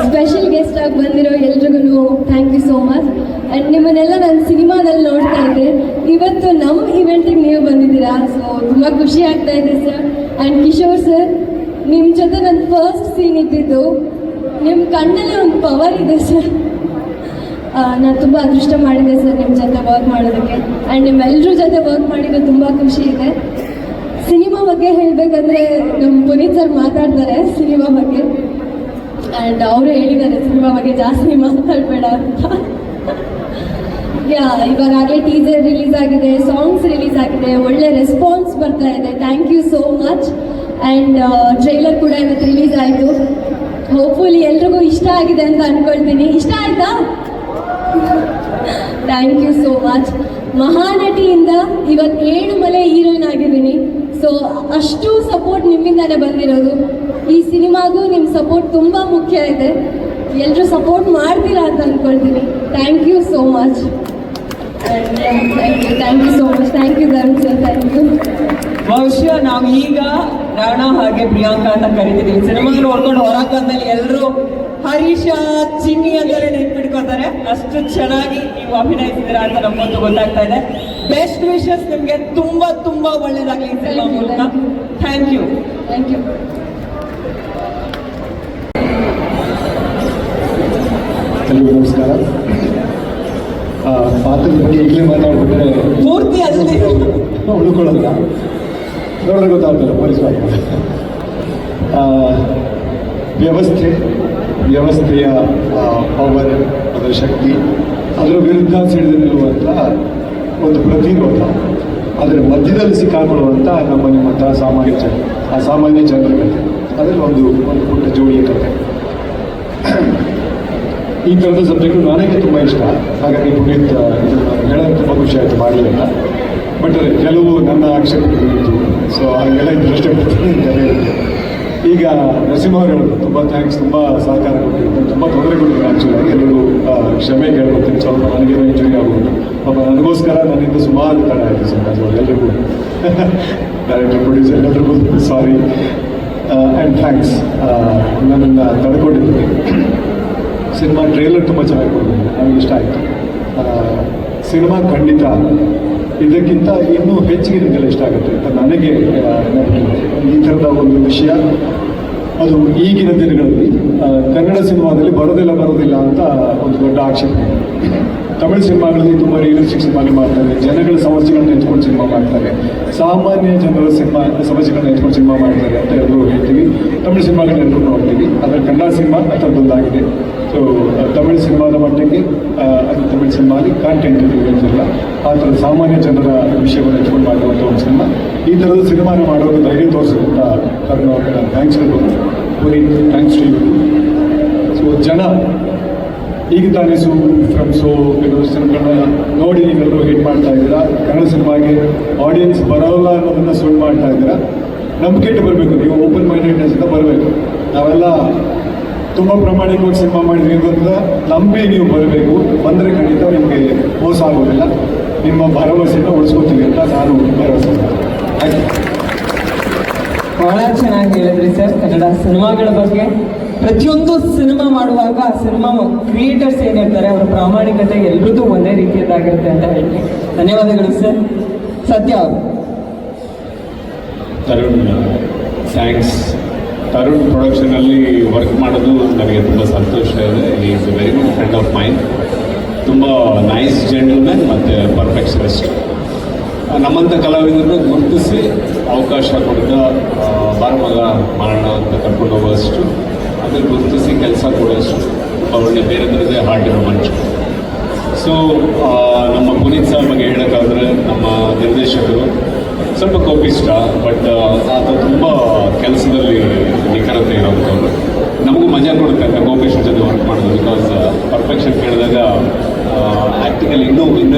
special guest ಆಗಿ ಬಂದಿರೋ ಎಲ್ರಿಗೂ thank you so much. And ನಿಮ್ಮನ್ನೆಲ್ಲ ನಾನು ಸಿನಿಮಾದಲ್ಲಿ ನೋಡ್ತಾ ಇದ್ದೆ, ಇವತ್ತು ನಮ್ಮ ಇವೆಂಟಿಗೆ ನೀವು ಬಂದಿದ್ದೀರಾ. ಸೊ ತುಂಬ ಖುಷಿ ಆಗ್ತಾ ಇದೆ ಸರ್. ಆ್ಯಂಡ್ ಕಿಶೋರ್ ಸರ್, ನಿಮ್ಮ ಜೊತೆ ನನ್ನ ಫಸ್ಟ್ ಸೀನ್ ಇದ್ದಿದ್ದು, ನಿಮ್ಮ ಕಣ್ಣಲ್ಲಿ ಒಂದು ಪವರ್ ಇದೆ ಸರ್. ನಾನು ತುಂಬ ಅದೃಷ್ಟ ಮಾಡಿದ್ದೆ ಸರ್ ನಿಮ್ಮ ಜೊತೆ ವರ್ಕ್ ಮಾಡೋದಕ್ಕೆ. ಆ್ಯಂಡ್ ನಿಮ್ಮೆಲ್ಲರ ಜೊತೆ ವರ್ಕ್ ಮಾಡಿದ್ದು ತುಂಬ ಖುಷಿ ಇದೆ. ಸಿನಿಮಾ ಬಗ್ಗೆ ಹೇಳಬೇಕಂದ್ರೆ ನಮ್ಮ ಪುನೀತ್ ಸರ್ ಮಾತಾಡ್ತಾರೆ ಸಿನಿಮಾ ಬಗ್ಗೆ. ಆ್ಯಂಡ್ ಅವರೇ ಹೇಳಿದ್ದಾರೆ ಸಿನಿಮಾ ಬಗ್ಗೆ ಜಾಸ್ತಿ ಮಾತಾಡಬೇಡ ಅಂತ. ಇವಾಗಲೇ ಟೀಸರ್ ರಿಲೀಸ್ ಆಗಿದೆ, ಸಾಂಗ್ಸ್ ರಿಲೀಸ್ ಆಗಿದೆ, ಒಳ್ಳೆ ರೆಸ್ಪಾನ್ಸ್ ಬರ್ತಾ ಇದೆ. Thank you so much. And trailer ಕೂಡ ಇವತ್ತು ರಿಲೀಸ್ ಆಯಿತು. ಹೋಪ್ಫುಲಿ ಎಲ್ರಿಗೂ ಇಷ್ಟ ಆಗಿದೆ ಅಂತ ಅಂದ್ಕೊಳ್ತೀನಿ. ಇಷ್ಟ ಆಯ್ತಾ? Thank you so much. ಮಹಾನಟಿಯಿಂದ ಇವತ್ತು 7 ಮಲೆ ಹೀರೋಯಿನ್ ಆಗಿದ್ದೀನಿ. ಸೊ ಅಷ್ಟು ಸಪೋರ್ಟ್ ನಿಮ್ಮಿಂದಾನೇ ಬಂದಿರೋದು. ಈ ಸಿನಿಮಾಗೂ ನಿಮ್ಮ ಸಪೋರ್ಟ್ ತುಂಬ ಮುಖ್ಯ ಇದೆ. ಎಲ್ಲರೂ ಸಪೋರ್ಟ್ ಮಾಡ್ತೀರಾ ಅಂತ ಅಂದ್ಕೊಳ್ತೀನಿ. Thank you so much. Thank you so much. Thank you Dharun sir, thank you. ಬಹುಶಃ ನಾವು ಈಗ ರಾಣಾ ಹಾಗೆ ಪ್ರಿಯಾಂಕಾ ಅಂತ ಕರಿತಿದ್ದೀವಿ. ಸಿನಿಮಾ ನೋಡ್ಕೊಂಡು ಹೊರಕಂದಲ್ಲಿ ಎಲ್ಲರೂ ಹರೀಶ ಚಿನ್ನಿ ಅಂದರೆ ನೆನ್ಪಿಟ್ಕೋತಾರೆ. ಅಷ್ಟು ಚೆನ್ನಾಗಿ ನೀವು ಅಭಿನಯಿಸಿದ್ದೀರಾ ಅಂತ ನಮಗಂತೂ ಗೊತ್ತಾಗ್ತಾ ಇದೆ. ಬೆಸ್ಟ್ ವಿಶಸ್ ನಿಮ್ಗೆ. ತುಂಬಾ ತುಂಬಾ ಒಳ್ಳೇದಾಗ್ಲಿ ಈ ಸಿನಿಮಾ ಮೂಲಕ. Thank you. Thank you. ಎಲ್ಲರಿಗೂ ನಮಸ್ಕಾರ. ಪಾತ್ರದ ಬಗ್ಗೆ ಈಗಲೇ ಮಾತಾಡ್ಬಿಟ್ರೆ ಪೂರ್ತಿ ಅಲ್ಲದೆ ಉಳ್ಕೊಳ್ಳಲ್ಲ, ನೋಡಿದ್ರೆ ಗೊತ್ತಾಗ್ತಲ್ಲ ಪೊಲೀಸ್ ವ್ಯವಸ್ಥೆಯ ಪವರ್, ಅದರ ಶಕ್ತಿ, ಅದರ ವಿರುದ್ಧ ಸಿಡಿದು ನಿಲ್ಲುವಂಥ ಒಂದು ಪ್ರತಿರೋಧ, ಅದರ ಮಧ್ಯದಲ್ಲಿ ಸಿಕ್ಕಾಕೊಳ್ಳುವಂಥ ನಿಮ್ಮಂಥ ಸಾಮಾನ್ಯ ಜನರ ಕಥೆ. ಅದರಲ್ಲಿ ಒಂದು ಪುಟ್ಟ ಜೋಡಿಯ ಕಥೆ. ಈ ಥರದ ಸಬ್ಜೆಕ್ಟು ನನಗೆ ತುಂಬ ಇಷ್ಟ. ಹಾಗಾಗಿ ಪುನೀತ್ ಇದನ್ನು ಹೇಳೋದು ತುಂಬ ಖುಷಿ ಆಯಿತು ಮಾಡಲಿಲ್ಲ. ಬಟ್ ಕೆಲವು ನನ್ನ ಆಕ್ಷೇಪಗಳಿತ್ತು. ಸೊ ಹಾಗೆಲ್ಲ ಇಂಟ್ರೆಸ್ಟ್ ಆಗ್ತದೆ ಅಂತ ಹೇಳಿದೆ. ಈಗ ನರಸಿಂಹ ಅವರು ಹೇಳಿದ್ರು ತುಂಬ ಥ್ಯಾಂಕ್ಸ್, ತುಂಬ ಸಹಕಾರ ಕೊಟ್ಟಿದ್ದು, ತುಂಬ ತೊಂದರೆ ಕೊಟ್ಟಿದ್ರು. ಆ್ಯಕ್ಚುಲಾಗಿ ಎಲ್ಲರೂ ಕ್ಷಮೆ ಕೇಳ್ಕೊತೀನಿ, ಸ್ವಲ್ಪ ನನಗೇನೋ ಇಂಜುರಿ ಆಗೋದು. ಪಾಪ ನನಗೋಸ್ಕರ ನನ್ನಿಂದ ಸುಮಾರು ತಡ ಆಯಿತು ಸಮಾಜ ಎಲ್ರಿಗೂ, ಡೈರೆಕ್ಟರ್ ಪ್ರೊಡ್ಯೂಸರ್ ಎಲ್ರಿಗೂ ಸಾರಿ ಆ್ಯಂಡ್ ಥ್ಯಾಂಕ್ಸ್. ನನ್ನನ್ನು ತಡ್ಕೊಂಡಿದ್ದೀನಿ. ಸಿನಿಮಾ ಟ್ರೇಲರ್ ತುಂಬ ಚೆನ್ನಾಗಿ ಕೊಟ್ಟಿದ್ದೀನಿ, ನನಗೆ ಇಷ್ಟ ಆಯಿತು. ಸಿನಿಮಾ ಖಂಡಿತ ಇದಕ್ಕಿಂತ ಇನ್ನೂ ಹೆಚ್ಚಿಗೆ ನಿಮಗೆಲ್ಲ ಇಷ್ಟ ಆಗುತ್ತೆ ಅಂತ ನನಗೆ ನಂಬಿಕೆ. ಈ ಥರದ ಒಂದು ವಿಷಯ ಅದು ಈಗಿನ ದಿನಗಳಲ್ಲಿ ಕನ್ನಡ ಸಿನಿಮಾದಲ್ಲಿ ಬರೋದಿಲ್ಲ ಅಂತ ಒಂದು ದೊಡ್ಡ ಆಕ್ಷೇಪಣೆ. ತಮಿಳು ಸಿನಿಮಾಗಳಲ್ಲಿ ತುಂಬ ರಿಯಲಿಸ್ಟಿಕ್ ಸಿನಿಮಾನೇ ಮಾಡ್ತಾರೆ, ಜನಗಳ ಸಮಸ್ಯೆಗಳನ್ನ ಎತ್ಕೊಂಡು ಸಿನಿಮಾ ಮಾಡ್ತಾರೆ, ಸಾಮಾನ್ಯ ಜನರ ಸಮಸ್ಯೆಗಳನ್ನ ಎತ್ಕೊಂಡು ಸಿನಿಮಾ ಮಾಡ್ತಾರೆ ಅಂತ ಎಲ್ಲರೂ ಹೇಳ್ತೀವಿ. ತಮಿಳು ಸಿನಿಮಾಗಳನ್ನ ಎಲ್ಲರೂ ನೋಡ್ತೀವಿ. ಆದರೆ ಕನ್ನಡ ಸಿನಿಮಾ ಆ ಥರದ್ದೊಂದಾಗಿದೆ. ಸೊ ತಮಿಳು ಸಿನಿಮಾದ ಮಟ್ಟಿಗೆ ಅದು ತಮಿಳು ಸಿನಿಮಾಲಿ ಕಾಂಟೆಂಟ್ ಇರೋದಿಲ್ಲ. ಆ ಥರದ ಸಾಮಾನ್ಯ ಜನರ ವಿಷಯವನ್ನು ಎತ್ಕೊಂಡು ಮಾಡುವಂಥ ಒಂದು ಸಿನಿಮಾ. ಈ ಥರದ ಸಿನಿಮಾನ ಮಾಡೋದು ಧೈರ್ಯ ತೋರಿಸುವಂಥ ಕಾರಣ ಥ್ಯಾಂಕ್ಸ್ ಹೇಳ್ಬೋದು. Puneeth, thanks to you. So ಜನ ಈಗ ತಾನೇ ಫ್ರಮ್ಸು ಕೆಲವು ಸಿನಿಮಾಗಳನ್ನ ನೋಡಿ ನೀವೆಲ್ಲರೂ ಹಿಟ್ ಮಾಡ್ತಾ ಇದ್ದೀರಾ. ಕನ್ನಡ ಸಿನಿಮಾಗೆ ಆಡಿಯನ್ಸ್ ಬರೋಲ್ಲ ಅನ್ನೋದನ್ನು ಸುಳ್ಳು ಮಾಡ್ತಾ ಇದ್ದೀರಾ. ನಂಬಿಕೆ ಇಟ್ಟು ಬರಬೇಕು. ನೀವು ಓಪನ್ ಮೈಂಡೆಡ್ನೆಸ್ಸಿಂದ ಬರಬೇಕು. ನಾವೆಲ್ಲ ತುಂಬ ಪ್ರಾಮಾಣಿಕವಾಗಿ ಸಿನಿಮಾ ಮಾಡಿದ್ವಿ ಅಂತ ನಂಬಿ ನೀವು ಬರಬೇಕು. ಬಂದರೆ ಖಂಡಿತ ನಿಮಗೆ ಮೋಸ ಆಗೋದಿಲ್ಲ. ನಿಮ್ಮ ಭರವಸೆಯನ್ನು ಉಳಿಸ್ಕೊತೀವಿ ಅಂತ ನಾನು ಭರವಸೆ ಮಾಡ್ತೀನಿ. ಬಹಳ ಚೆನ್ನಾಗಿ ಹೇಳಿದ್ರಿ ಸರ್. ಕನ್ನಡ ಸಿನಿಮಾಗಳ ಬಗ್ಗೆ ಪ್ರತಿಯೊಂದು ಸಿನಿಮಾ ಮಾಡುವಾಗ ಸಿನಿಮಾ ಕ್ರಿಯೇಟರ್ಸ್ ಏನಿರ್ತಾರೆ ಅವರ ಪ್ರಾಮಾಣಿಕತೆ ಎಲ್ಲರದ್ದು ಒಂದೇ ರೀತಿಯದ್ದಾಗಿರುತ್ತೆ ಅಂತ ಹೇಳಿ ಧನ್ಯವಾದಗಳು ಸರ್. ಸತ್ಯ ಅವರು. ತರುಣ್, ಥ್ಯಾಂಕ್ಸ್. ತರುಣ್ ಪ್ರೊಡಕ್ಷನಲ್ಲಿ ವರ್ಕ್ ಮಾಡೋದು ನನಗೆ ತುಂಬ ಸಂತೋಷ ಇದೆ. Is A very good friend of mind. ತುಂಬ ನೈಸ್ ಜೆಂಟಲ್ಮ್ಯಾನ್ ಮತ್ತು ಪರ್ಫೆಕ್ಷನಿಸ್ಟ್. ನಮ್ಮಂಥ ಕಲಾವಿದರನ್ನು ಗುರುತಿಸಿ ಅವಕಾಶ ಕೊಡಿದ ಬಾರಮಗ ಮಾಡೋಣ ಅಂತ ಕರ್ಕೊಂಡು ಹೋಗೋಷ್ಟು, ಅದನ್ನು ಗುರುತಿಸಿ ಕೆಲಸ ಕೊಡೋಷ್ಟು ತುಂಬ ಒಳ್ಳೆ ಬೇರೆ ಥರದೇ ಹಾರ್ಟ್ ಇರೋ ಮನುಷ್ಯ. ಸೊ ನಮ್ಮ ಪುನೀತ್ ಸರ್ ಬಗ್ಗೆ ಹೇಳೋಕ್ಕಾದ್ರೆ ನಮ್ಮ ನಿರ್ದೇಶಕರು ಸ್ವಲ್ಪ ಕೋಪಿಷ್ಟ, ಬಟ್ ಆತ ತುಂಬ ಕೆಲಸದಲ್ಲಿ ನಿಖರತೆ ಇರೋಂಥವ್ರು. ನಮಗೂ ಮಜಾ ಕೊಡುತ್ತೆ ಅಂತ ಕೋಪಿಷ್ಟ ಜೊತೆ ವರ್ಕ್ ಮಾಡೋದು. ಬಿಕಾಸ್ ಪರ್ಫೆಕ್ಷನ್ ಕೇಳಿದಾಗ ಆ್ಯಕ್ಟಿಂಗಲ್ಲಿ ಇನ್ನೂ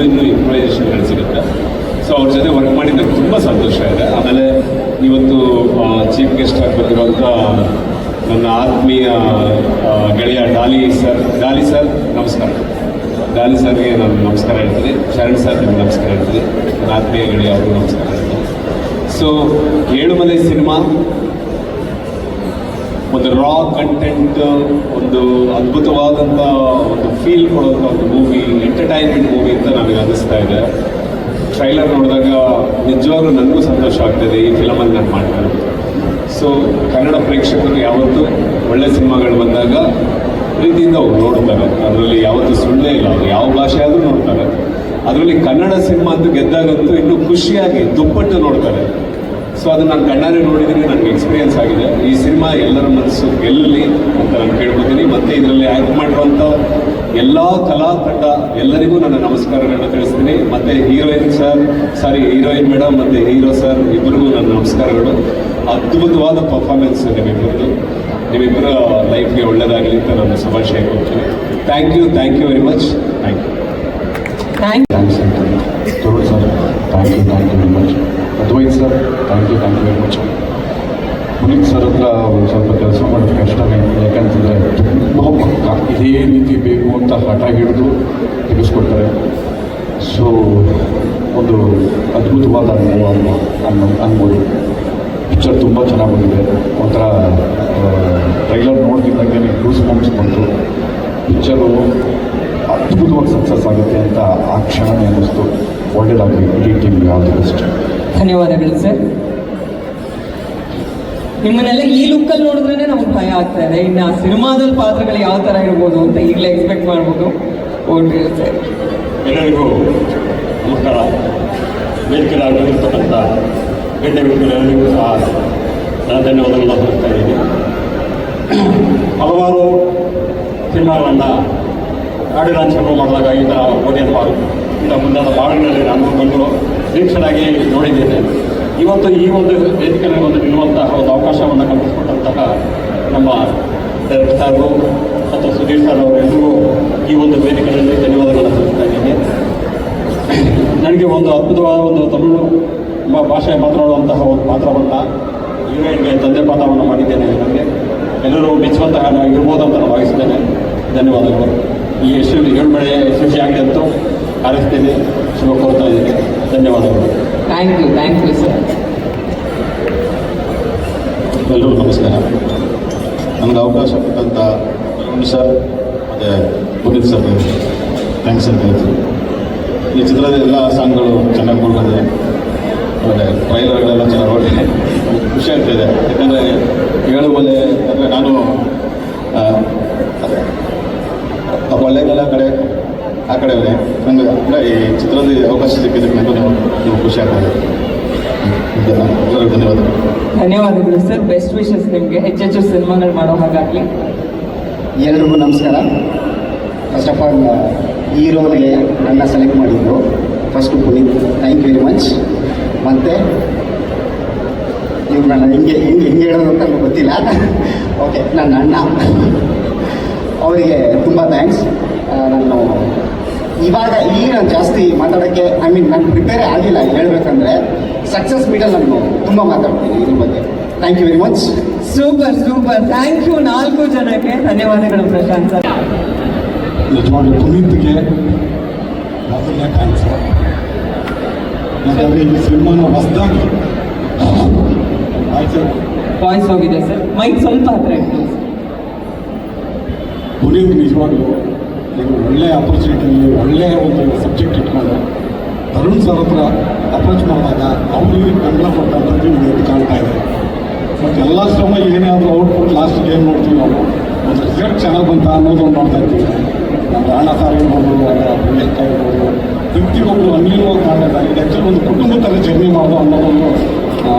ಇಂಪ್ರೂವೈಸೇಷನ್ಗಳು ಸಿಗುತ್ತೆ. ಸೊ ಅವ್ರ ಜೊತೆ ವರ್ಕ್ ಮಾಡಿ ನನಗೆ ತುಂಬ ಸಂತೋಷ ಇದೆ. ಆಮೇಲೆ ಇವತ್ತು ಚೀಫ್ ಗೆಸ್ಟ್ ಆಗಿ ಬಂದಿರುವಂಥ ನನ್ನ ಆತ್ಮೀಯ ಗೆಳೆಯ ಡಾಲಿ ಸರ್ ನಮಸ್ಕಾರ. ಡಾಲಿ ಸರ್ಗೆ ನಾನು ನಮಸ್ಕಾರ ಹೇಳ್ತೀನಿ. ಶರಣ್ ಸರ್ ನಿಮ್ಗೆ ನಮಸ್ಕಾರ ಹೇಳ್ತೀನಿ. ನನ್ನ ಆತ್ಮೀಯ ಗೆಳೆಯ ಅವ್ರಿಗೂ ನಮಸ್ಕಾರ ಹೇಳ್ತೀನಿ. ಸೊ ಏಳುಮಲೆ ಸಿನಿಮಾ ಒಂದು ರಾ ಕಂಟೆಂಟ್, ಒಂದು ಅದ್ಭುತವಾದಂಥ ಒಂದು ಫೀಲ್ ಕೊಡುವಂಥ ಒಂದು ಮೂವಿ, ಎಂಟರ್ಟೈನ್ಮೆಂಟ್ ಮೂವಿ ಅಂತ ನನಗೆ ಅನ್ನಿಸ್ತಾ ಇದೆ. ಟ್ರೈಲರ್ ನೋಡಿದಾಗ ನಿಜವಾಗ್ಲೂ ನನಗೂ ಸಂತೋಷ ಆಗ್ತಿದೆ ಈ ಫಿಲಮಲ್ಲಿ ನಾನು ಮಾಡ್ತಾರೆ. ಸೊ ಕನ್ನಡ ಪ್ರೇಕ್ಷಕರು ಯಾವತ್ತೂ ಒಳ್ಳೆ ಸಿನಿಮಾಗಳು ಬಂದಾಗ ಪ್ರೀತಿಯಿಂದ ಅವ್ರು ನೋಡ್ತಾರೆ. ಅದರಲ್ಲಿ ಯಾವತ್ತೂ ಸುಳ್ಳೇ ಇಲ್ಲ. ಅವರು ಯಾವ ಭಾಷೆ ಆದರೂ ನೋಡ್ತಾರೆ. ಅದರಲ್ಲಿ ಕನ್ನಡ ಸಿನಿಮಾ ಅಂತೂ ಗೆದ್ದಾಗಂತೂ ಇನ್ನೂ ಖುಷಿಯಾಗಿ ದುಪ್ಪಟ್ಟು ನೋಡ್ತಾರೆ. ಸೊ ಅದು ನಾನು ಕಣ್ಣಾರೆ ನೋಡಿದ್ದೀನಿ, ನನಗೆ ಎಕ್ಸ್ಪೀರಿಯನ್ಸ್ ಆಗಿದೆ. ಈ ಸಿನಿಮಾ ಎಲ್ಲರ ಮನಸ್ಸು ಗೆಲ್ಲಲಿ ಅಂತ ನಾನು ಕೇಳ್ಕೊತೀನಿ. ಮತ್ತು ಇದರಲ್ಲಿ ಆ್ಯಕ್ಟ್ ಮಾಡಿರುವಂಥ ಎಲ್ಲ ಕಲಾ ತಂಡ ಎಲ್ಲರಿಗೂ ನನ್ನ ನಮಸ್ಕಾರಗಳನ್ನ ತಿಳಿಸ್ತೀನಿ. ಮತ್ತು ಹೀರೋಯಿನ್ ಮೇಡಮ್ ಮತ್ತು ಹೀರೋ ಸರ್ ಇಬ್ಬರಿಗೂ ನನ್ನ ನಮಸ್ಕಾರಗಳು. ಅದ್ಭುತವಾದ ಪರ್ಫಾರ್ಮೆನ್ಸ್ ನಿಮ್ಮಿಬ್ಬರ ಲೈಫ್ಗೆ ಒಳ್ಳೆಯದಾಗಲಿ ಅಂತ ನಾನು ಶುಭಾಶಯ ಕೊಡ್ತೀನಿ. Thank you very much. Thanks ಅಂತ Tarun sir, thank you very much. Advaith sir, thank you very much. Puneeth sir ಹತ್ರ ಒಂದು ಸ್ವಲ್ಪ ಕೆಲಸ ಮಾಡೋದು ಕಷ್ಟನೇ. ಯಾಕಂತಂದರೆ ತುಂಬ ಪಕ್ಕ ಇದೇ ರೀತಿ ಬೇಕು ಅಂತ ಹಠ ಹಿಡಿದು ತೆಗೆಸ್ಕೊಡ್ತಾರೆ. ಸೊ ಒಂದು ಅದ್ಭುತವಾದ ಅನುಭವ ಅನ್ಬೋದು. ಪಿಕ್ಚರ್ ತುಂಬ ಚೆನ್ನಾಗಿ ಬಂದಿದೆ. ಒಂಥರ ಟ್ರೈಲರ್ ನೋಡ್ತಿದ್ದಂಗೆ ಗೂಸ್ ಬಂಪ್ಸ್ ಬಂತು. ಪಿಕ್ಚರು ಅದ್ಭುತವಾಗಿ ಸಕ್ಸಸ್ ಆಗುತ್ತೆ ಅಂತ ಆ ಕ್ಷಣನೇ ಅನ್ನಿಸ್ತು. ಒಳ್ಳೆಯದಾಗಲಿ ಇಡೀ ಟೀಮ್ಗೆ ಆಲ್ ದಿ ಬೆಸ್ಟ್. ಧನ್ಯವಾದಗಳು ಸರ್. ನಿಮ್ಮನ್ನೆಲ್ಲ ಈ ಲುಕ್ಕಲ್ಲಿ ನೋಡಿದ್ರೇ ನಮಗೆ ಭಯ ಆಗ್ತಾ ಇದೆ. ಇನ್ನು ಆ ಸಿನಿಮಾದಲ್ಲಿ ಪಾತ್ರಗಳು ಯಾವ ಥರ ಇರ್ಬೋದು ಅಂತ ಈಗಲೇ ಎಕ್ಸ್ಪೆಕ್ಟ್ ಮಾಡ್ಬೋದು. Okay sir. ಎಲ್ಲರಿಗೂ ನಮಸ್ಕಾರ. ವೇದಿಕೆಯಲ್ಲಿ ಆಗಿರ್ತಕ್ಕಂಥ ಗಣ್ಯ ವ್ಯಕ್ತಿಗಳೆಲ್ಲರಿಗೂ ಸಹ ನಾನು ಧನ್ಯವಾದಗಳನ್ನು ಅರ್ಪಿಸ್ತಾ ಇದ್ದೀನಿ. ಹಲವಾರು ಸಿನಿಮಾಗಳನ್ನು ಆಡಿಯೋ ಲಾಂಚ್ಗಳು ಮಾಡಿದಾಗ ಈ ಥರ ಓದಿಯನ್ ಪಾರ್ಕ್ ಇಂಥ ಮುಂದಾದ ಭಾಗಗಳಲ್ಲಿ ನಾನು ಬಂದು ವೀಕ್ಷಣಾಗಿ ನೋಡಿದ್ದೇನೆ. ಇವತ್ತು ಈ ಒಂದು ವೇದಿಕೆಯಲ್ಲಿ ಒಂದು ನಿಲ್ಲುವಂತಹ ಒಂದು ಅವಕಾಶವನ್ನು ಕಲ್ಪಿಸಿಕೊಟ್ಟಂತಹ ನಮ್ಮ ಡೈರೆಕ್ಟರ್ ಸಾರು ಮತ್ತು ಸುಧೀರ್ ಸರ್ ಅವರೆಲ್ಲರಿಗೂ ಈ ಒಂದು ವೇದಿಕೆಯಲ್ಲಿ ಧನ್ಯವಾದಗಳನ್ನು ಸಲ್ಲಿಸ್ತಾ ಇದ್ದೀನಿ. ನನಗೆ ಒಂದು ಅದ್ಭುತವಾದ ಒಂದು ತಮಿಳು ಭಾಷೆ ಮಾತನಾಡುವಂತಹ ಒಂದು ಪಾತ್ರವನ್ನು ಹೀರೋಯಿನ್ಗೆ ತಂದೆ ಪಾತ್ರವನ್ನು ಮಾಡಿದ್ದೇನೆ. ನನಗೆ ಎಲ್ಲರೂ ಮೆಚ್ಚುವಂತಹ ಇರ್ಬೋದು ಅಂತ ನಾನು ಭಾವಿಸಿದ್ದೇನೆ. ಧನ್ಯವಾದಗಳು. ಈ ಏಳು ಮಳೆ ಯಶಸ್ವಿ ಆಗಲಿ ಅಂತೂ ಹಾರೈಸ್ತೀನಿ, ಶುಭ ಕೋರ್ತಾ ಇದ್ದೀನಿ. ಧನ್ಯವಾದಗಳು. Thank you sir. ಎಲ್ಲರಿಗೂ ನಮಸ್ಕಾರ. ನನಗೆ ಅವಕಾಶ ಕೊಟ್ಟಂಥ ಸರ್ ಮತ್ತು ಪುನೀತ್ ಸರ್ ಥ್ಯಾಂಕ್ಸ್ ಅಂತ ಹೇಳ್ತೀನಿ. ಈ ಚಿತ್ರದ ಎಲ್ಲ ಸಾಂಗ್ಗಳು ಚೆನ್ನಾಗಿ ಮೂಡಿದೆ, ಆಮೇಲೆ ಟ್ರೈಲರ್ಗಳೆಲ್ಲ ಚೆನ್ನಾಗಿ ನೋಡಿದೆ. ಖುಷಿ ಆಗ್ತಾಯಿದೆ. ಯಾಕಂದರೆ ಏಳು ಮಲೆ ಅಂದರೆ ನಾನು ಒಳ್ಳೆಯದೆಲ್ಲ ಕಡೆ ಆ ಕಡೆಯವೇ ನನಗೆ ಅಂದರೆ ಈ ಚಿತ್ರದಲ್ಲಿ ಅವಕಾಶ ಸಿಕ್ಕಿದ್ದಕ್ಕೆ ನನಗೂ ಖುಷಿ ಆಗ್ತದೆ. ಎಲ್ಲರಿಗೂ ಧನ್ಯವಾದಗಳು. ಧನ್ಯವಾದಗಳು ಸರ್. ಬೆಸ್ಟ್ ವಿಶಸ್ ನಿಮಗೆ, ಹೆಚ್ಚೆಚ್ಚು ಸಿನಿಮಾಗಳು ಮಾಡೋ ಹಾಗಾಗಲಿ. ಎಲ್ರಿಗೂ ನಮಸ್ಕಾರ. ಫಸ್ಟ್ ಆಫ್ ಆಲ್ ಈ ರೋಲ್ಗೆ ನನ್ನ ಸೆಲೆಕ್ಟ್ ಮಾಡಿದ್ದು first Puneeth, thank you very much. ಮತ್ತು ಇವ್ರು ನನ್ನ ಹಿಂಗೆ ಹೇಳೋದು ಅಂತ ನನಗೆ ಗೊತ್ತಿಲ್ಲ. ಓಕೆ, ನನ್ನ ಅಣ್ಣ ಅವರಿಗೆ ತುಂಬ ಥ್ಯಾಂಕ್ಸ್. ನಾನು ಈಗ ನಾನು ಜಾಸ್ತಿ ಮಾತಾಡೋಕ್ಕೆ ನಾನು ಪ್ರಿಪೇರೇ ಆಗಿಲ್ಲ. ಹೇಳಬೇಕಂದ್ರೆ ಸಕ್ಸಸ್ ಮೀಟಲ್ಲಿ ನಾನು ತುಂಬ ಮಾತಾಡ್ತೀನಿ ಇದ್ರ ಬಗ್ಗೆ. Thank you very much. Super. Thank you 4 ಜನಕ್ಕೆ. ಧನ್ಯವಾದಗಳು ಪ್ರಶಾಂತ್ ಸರ್. ನಿಜವಾಗ್ಲೂ ಪುನೀತ್ಗೆ ಮೊದಲನೇ ಥ್ಯಾಂಕ್ಸ್. ಯಾಕಂದರೆ ಈ ಸಿನಿಮಾನ ಹೊಸದಾಗಿ ವಾಯ್ಸ್ ಹೋಗಿದೆ ಸರ್, ಮೈಕ್ ಸ್ವಲ್ಪ ಹತ್ರ ಇಟ್ಟು. ಪುನೀತ್ ನಿಜವಾಗ್ಲೂ ನೀವು ಒಳ್ಳೆಯ ಆಪರ್ಚುನಿಟಿಯಲ್ಲಿ ಒಳ್ಳೆಯ ಒಂದು ಸಬ್ಜೆಕ್ಟ್ ಇಟ್ಕೊಂಡು ತರುಣ್ ಸರ್ ಹತ್ರ ಅಪ್ರೋಚ್ ಮಾಡಿದಾಗ ಅವ್ರಿಗೆ ಬೆಂಬಲ ಕೊಟ್ಟಂಥದ್ದು ಇದು ಕಾಣ್ತಾ ಇದೆ. ಮತ್ತು ಎಲ್ಲ ಶ್ರಮ ಏನೇ ಆದರೂ ಔಟ್ಪುಟ್ ಲಾಸ್ಟಿಗೆ ಏನು ನೋಡ್ತೀವಿ ನಾವು, ಒಂದು ರಿಸಲ್ಟ್ ಚೆನ್ನಾಗಿ ಬಂತ ಅನ್ನೋದು ಒಂದು ನೋಡ್ತಾ ಇರ್ತೀವಿ. ನಮ್ಮ ರಾಣ ಸಾರ್ ಇರ್ಬೋದು, ಪ್ರಿಯಂಕ ಇರ್ಬೋದು, ಪ್ರತಿಯೊಬ್ಬರು ಅನ್ಯೂನ್ಯವಾಗಿ ಮಾಡಿದಾಗ ಇದು ಆ್ಯಕ್ಚುಲಿ ಒಂದು ಕುಟುಂಬದ ಥರ ಜರ್ನಿ ಮಾಡೋದು ಅನ್ನೋದೊಂದು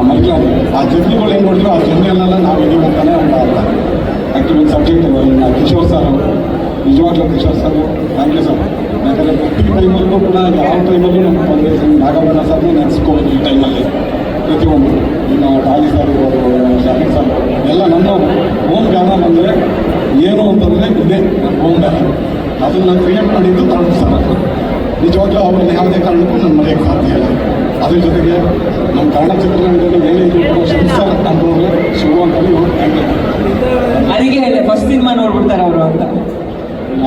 ಮರಿಲಾಗಿ ಆ ಜರ್ನಿಗಳು ಏನು ನೋಡಿದ್ರು ಆ ಜರ್ನಿಯಲ್ಲೆಲ್ಲ ನಾವು ಇದೀವಿ ಅಂತಾನೆ ಒಂದು ಅರ್ಥ. ಆ್ಯಕ್ಚುಲಿ ಒಂದು ಸಬ್ಜೆಕ್ಟ್ ಕಿಶೋರ್ ಸರ್, ನಿಜವಾಗ್ಲೂ Kishore sir thank you sir. ಯಾಕಂದರೆ ಪ್ರತಿ ಟೈಮಲ್ಲೂ ಕೂಡ ಯಾವ ಟೈಮಲ್ಲೂ ನಮ್ಮ ತಂದೆ ನಾಗಭರಣ ಸರ್ನ ನೆನೆಸ್ಕೋಬೋದು ಈ ಟೈಮಲ್ಲಿ ಪ್ರತಿಯೊಂದು. ಇನ್ನು ಡಾಲಿ ಸರ್ ಇರ್ಬೋದು, ಶಾಮಿಕ್ ಸರ್ ಎಲ್ಲ ನನ್ನ ಓನ್ ಗಾನ ಬಂದರೆ ಏನು ಅಂತಂದರೆ ಇದೇ ನನ್ನ ಓನ್ ಗಾನ. ಅದನ್ನು ಕ್ರಿಯೇಟ್ ಮಾಡಿದ್ದು ತರುಣ್ ಸರ್. ನಿಜವಾಗ್ಲೂ ಅವ್ರನ್ನ ಯಾವುದೇ ಕಾರಣಕ್ಕೂ ನಾನು ಮರೆಯೋಕ್ಕೆ ಸಾಧ್ಯ ಇಲ್ಲ. ಅದ್ರ ಜೊತೆಗೆ ನಮ್ಮ ಕನ್ನಡ ಚಿತ್ರರಂಗದಲ್ಲಿ ಏನಿದ್ರು ಸರ್ ಅಂತಂದರೆ ಶಿವ ಅಂತೇಳಿ ಥ್ಯಾಂಕ್ ಯು. ಅದಕ್ಕೆ ಹೇಳಿದೆ ಫಸ್ಟ್ ಸಿನಿಮಾ ನೋಡ್ಬಿಡ್ತಾರೆ ಅವರು ಅಂತ.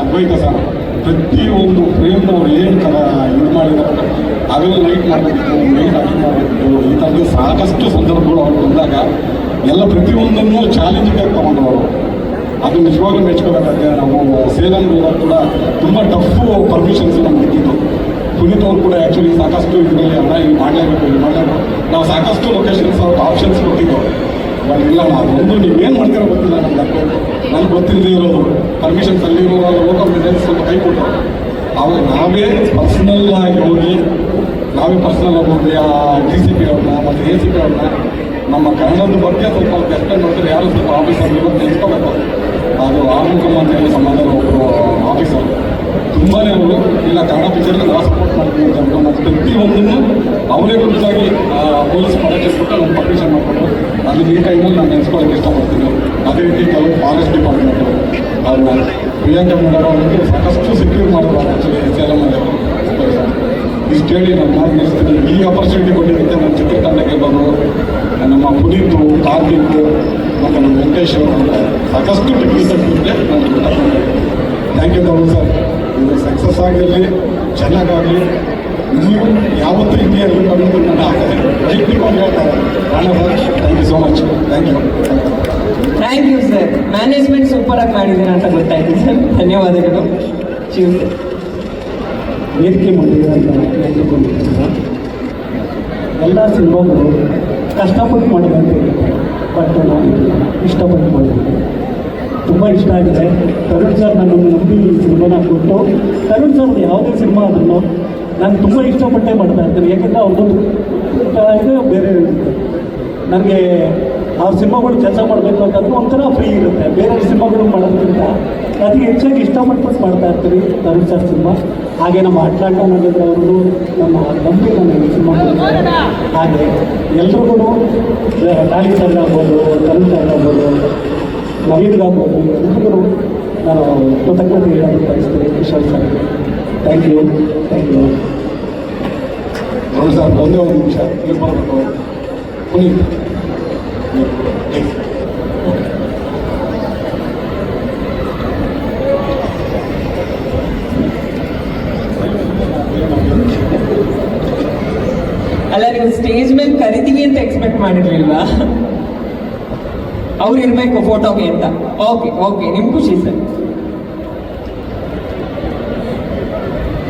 ಅದ್ವೈತ ಸರ್ ಪ್ರತಿಯೊಂದು ಫ್ರೇಮ್ ಅವ್ರು ಏನು ಇದು ಮಾಡಿದ್ದಾರೆ, ಆಗಲೂ ಲೈಟ್ ಮಾಡಬೇಕಿತ್ತು, ಲೈಟ್ ಹಾಕಿ ಮಾಡಬೇಕಿತ್ತು. ಈ ಥರದ್ದು ಸಾಕಷ್ಟು ಸಂದರ್ಭಗಳು ಅವ್ರು ಬಂದಾಗ ಎಲ್ಲ ಪ್ರತಿಯೊಂದನ್ನು ಚಾಲೆಂಜಿಂಗಾಗಿ ತೊಗೊಂಡವರು. ಅದು ನಿಜವಾಗ್ಲೂ ಮೆಚ್ಕೋಬೇಕಾದ್ರೆ ನಾವು ಸೇಲಂ ಕೂಡ ತುಂಬ ಟಫು ಪರ್ಮಿಷನ್ಸ್ ನಮ್ಗೆ ಸಿಕ್ಕಿತ್ತು. ಪುನೀತ್ ಅವ್ರು ಕೂಡ ಆ್ಯಕ್ಚುಲಿ ಸಾಕಷ್ಟು ಇದರಲ್ಲಿ ಅಣ್ಣ ಇಲ್ಲಿ ಮಾಡಲೇಬೇಕು, ಇಲ್ಲಿ ಮಾಡಲೇಬೇಕು. ನಾವು ಸಾಕಷ್ಟು ಲೊಕೇಶನ್ಸ್ ಅವ್ರಿಗೆ ಆಪ್ಷನ್ಸ್ ಕೊಟ್ಟಿದ್ದು. ಬಟ್ ಇಲ್ಲ, ಅದೊಂದು ನೀವೇನು ಮಾಡ್ತೀರೋ ಗೊತ್ತಿಲ್ಲ ನನಗೆ ಗೊತ್ತಿಲ್ಲದೆ ಇರೋದು ಪರ್ಮಿಷನ್ಸ್ ಅಲ್ಲಿರೋ ಲೋಕಲ್ ಡಿಸೈನ್ಸ್ ಸ್ವಲ್ಪ ಕೈ ಕೊಟ್ಟರು. ಅವಾಗ ನಾವೇ ಪರ್ಸನಲ್ ಆಗಿ ಹೋಗಿ ಆ DCP ಅವ್ರನ್ನ ಮತ್ತು ACP ಅವ್ರನ್ನ ನಮ್ಮ ಕನ್ನಡದ ಬಗ್ಗೆ ಸ್ವಲ್ಪ ಎಕ್ಸ್ಪ್ಲೇನ್ ಮಾಡ್ತಾರೆ. ಯಾರು ಸ್ವಲ್ಪ ಆಫೀಸರ್ ಇವತ್ತು ನೆನೆಸ್ಕೋಬೇಕು. ಅದು ಆರ್ಮುಖಮ್ ಅಂತ ಹೇಳಿ ಸಂಬಂಧದ ಒಬ್ಬರು ಆಫೀಸರ್ ತುಂಬಾ ಅವರು ಇಲ್ಲ ಕನ್ನಡ ಪಿಕ್ಚರ್ಗೆ ನಾವು ಸಪೋರ್ಟ್ ಮಾಡ್ತೀವಿ ಅಂತ ಅಂದ್ಕೊಂಡು ಮತ್ತು ಪ್ರತಿಯೊಂದನ್ನು ಅವರೇ ಖುದ್ದಾಗಿ ಪೊಲೀಸ್ ಪರೀಕ್ಷೆ ಕೊಟ್ಟು ನಮ್ಮ ಪರ್ಮಿಷನ್ ಮಾಡಿಕೊಟ್ಟು ಅದು ಈ ಟೈಮಲ್ಲಿ ನಾನು ನೆನೆಸ್ಕೊಳ್ಳೋಕೆ ಇಷ್ಟಪಡ್ತೀನಿ. ಅದೇ ರೀತಿ ಕೆಲವು ಫಾರೆಸ್ಟ್ ಡಿಪಾರ್ಟ್ಮೆಂಟು ಅವ್ರನ್ನ ಪ್ರಿಯಾಂಕ ಮೇಡಮ್ ಅವರಿಗೆ ಸಾಕಷ್ಟು ಸೆಕ್ಯೂರ್ ಮಾಡೋರು ಆ್ಯಕ್ಚುಲಿ ಸೇಲಮಲ್ಲಿ ಇಷ್ಟು ಹೇಳಿ ನಾನು ಮಾತು ನಿಲ್ಲಿಸ್ತೀನಿ. ಈ ಆಪರ್ಚುನಿಟಿ ಕೊಟ್ಟಿರುತ್ತೆ ನಮ್ಮ ಚಿತ್ರತಂಡಕ್ಕೆ ಬಂದು ನಮ್ಮ ಪುನೀತ್, ಕಾರ್ತಿಕ್ ಮತ್ತು ನಮ್ಮ ವೆಂಕಟೇಶ್ ಅವರು ಸಾಕಷ್ಟು ಟೆಕ್ನಿಕಲ್ಗೆ ನಾನು ಥ್ಯಾಂಕ್ ಯು ತಗೊಂಡು ಸರ್. ಇದು ಸಕ್ಸಸ್ ಆಗಿರಲಿ, ಚೆನ್ನಾಗಾಗಲಿ. ನೀವು ಯಾವತ್ತೂ ಇಂಡಿಯಲ್ಲಿ ಬಂದು ನನ್ನ ವೈಯಕ್ತಿಕವಾಗಿ ಹೇಳ್ತಾರೆ. Thank you so much. Thank you. Thank you sir. Management super ಆಗಿ ಮಾಡಿದ್ದೀರಾ ಅಂತ ಗೊತ್ತಾಯ್ತು ಸರ್. ಧನ್ಯವಾದಗಳು. ಶಿವ್ ಸರ್. ವೇದಿಕೆ ಮಾಡಿರೋಂಥ ಎಲ್ಲ ಸಿನಿಮಾಗಳು ಕಷ್ಟಪಟ್ಟು ಮಾಡಬೇಕು, ಬಟ್ ನಾನು ಇಷ್ಟಪಟ್ಟು ಮಾಡಬೇಕು. ತುಂಬ ಇಷ್ಟ ಆಗಿದೆ. ತರುಣ್ ಸರ್ ನನ್ನನ್ನು ನಂಬಿ ಈ ಸಿನಿಮಾನ ಕೊಟ್ಟು, ತರುಣ್ ಸರ್ದು ಯಾವುದೇ ಸಿನಿಮಾ ಆದ್ರೂ ನಾನು ತುಂಬ ಇಷ್ಟಪಟ್ಟೆ ಮಾಡ್ತಾ ಇರ್ತೀನಿ. ಯಾಕೆಂದರೆ ಅವ್ರದ್ದು ಇದು ಬೇರೆ ಇರುತ್ತೆ. ನನಗೆ ಆ ಸಿನಿಮಾಗಳು ಕೆಲಸ ಮಾಡಬೇಕು ಅಂತಂದ್ರೆ ಒಂಥರ ಫ್ರೀ ಇರುತ್ತೆ. ಬೇರೆ ಸಿನಿಮಾಗಳು ಮಾಡೋದ್ರಿಂದ ಅತಿ ಹೆಚ್ಚಾಗಿ ಇಷ್ಟಪಟ್ಟು ಮಾಡ್ತಾ ಇರ್ತೀನಿ ತರುಣ್ ಸರ್ ಸಿನಿಮಾ. ಹಾಗೆ ನಮ್ಮ ಅಟ್ಲಾಂಟಾ ನಗರ ಅವರು ನಮ್ಮ ನಂಬಿ ನನ್ನ ಸಿನಿಮಾ ಮಾಡಿದ್ದಾರೆ. ಹಾಗೆ ಎಲ್ರಿಗೂ ಡಾಲಿ ಸರ್ ಆಗ್ಬೋದು, ತರುಣ್ ಸರ್ ಆಗ್ಬೋದು, ನವೀನ್ಗಾಗ್ಬೋದು, ಎಲ್ರಿಗೂ ನಾನು ಕೃತಜ್ಞತೆ ಹೇಳೋದು ಬಯಸ್ತೀನಿ. Kishore sir, thank you. ನೋಡಿ ಸರ್, ಒಂದೇ ಒಂದು ನಿಮಿಷ ಇಲ್ಲಿ ಬರಬೇಕು. ಪುನೀತ್ ಅಲ್ಲ, ನೀವು ಸ್ಟೇಜ್ ಮೇಲೆ ಕರಿತೀವಿ ಅಂತ ಎಕ್ಸ್ಪೆಕ್ಟ್ ಮಾಡಿರ್ಲಿಲ್ವಾ? ಅವ್ರು ಇರ್ಬೇಕು ಫೋಟೋಗೆ ಅಂತ. ಓಕೆ, ನಿಮ್ ಖುಷಿ ಸರ್.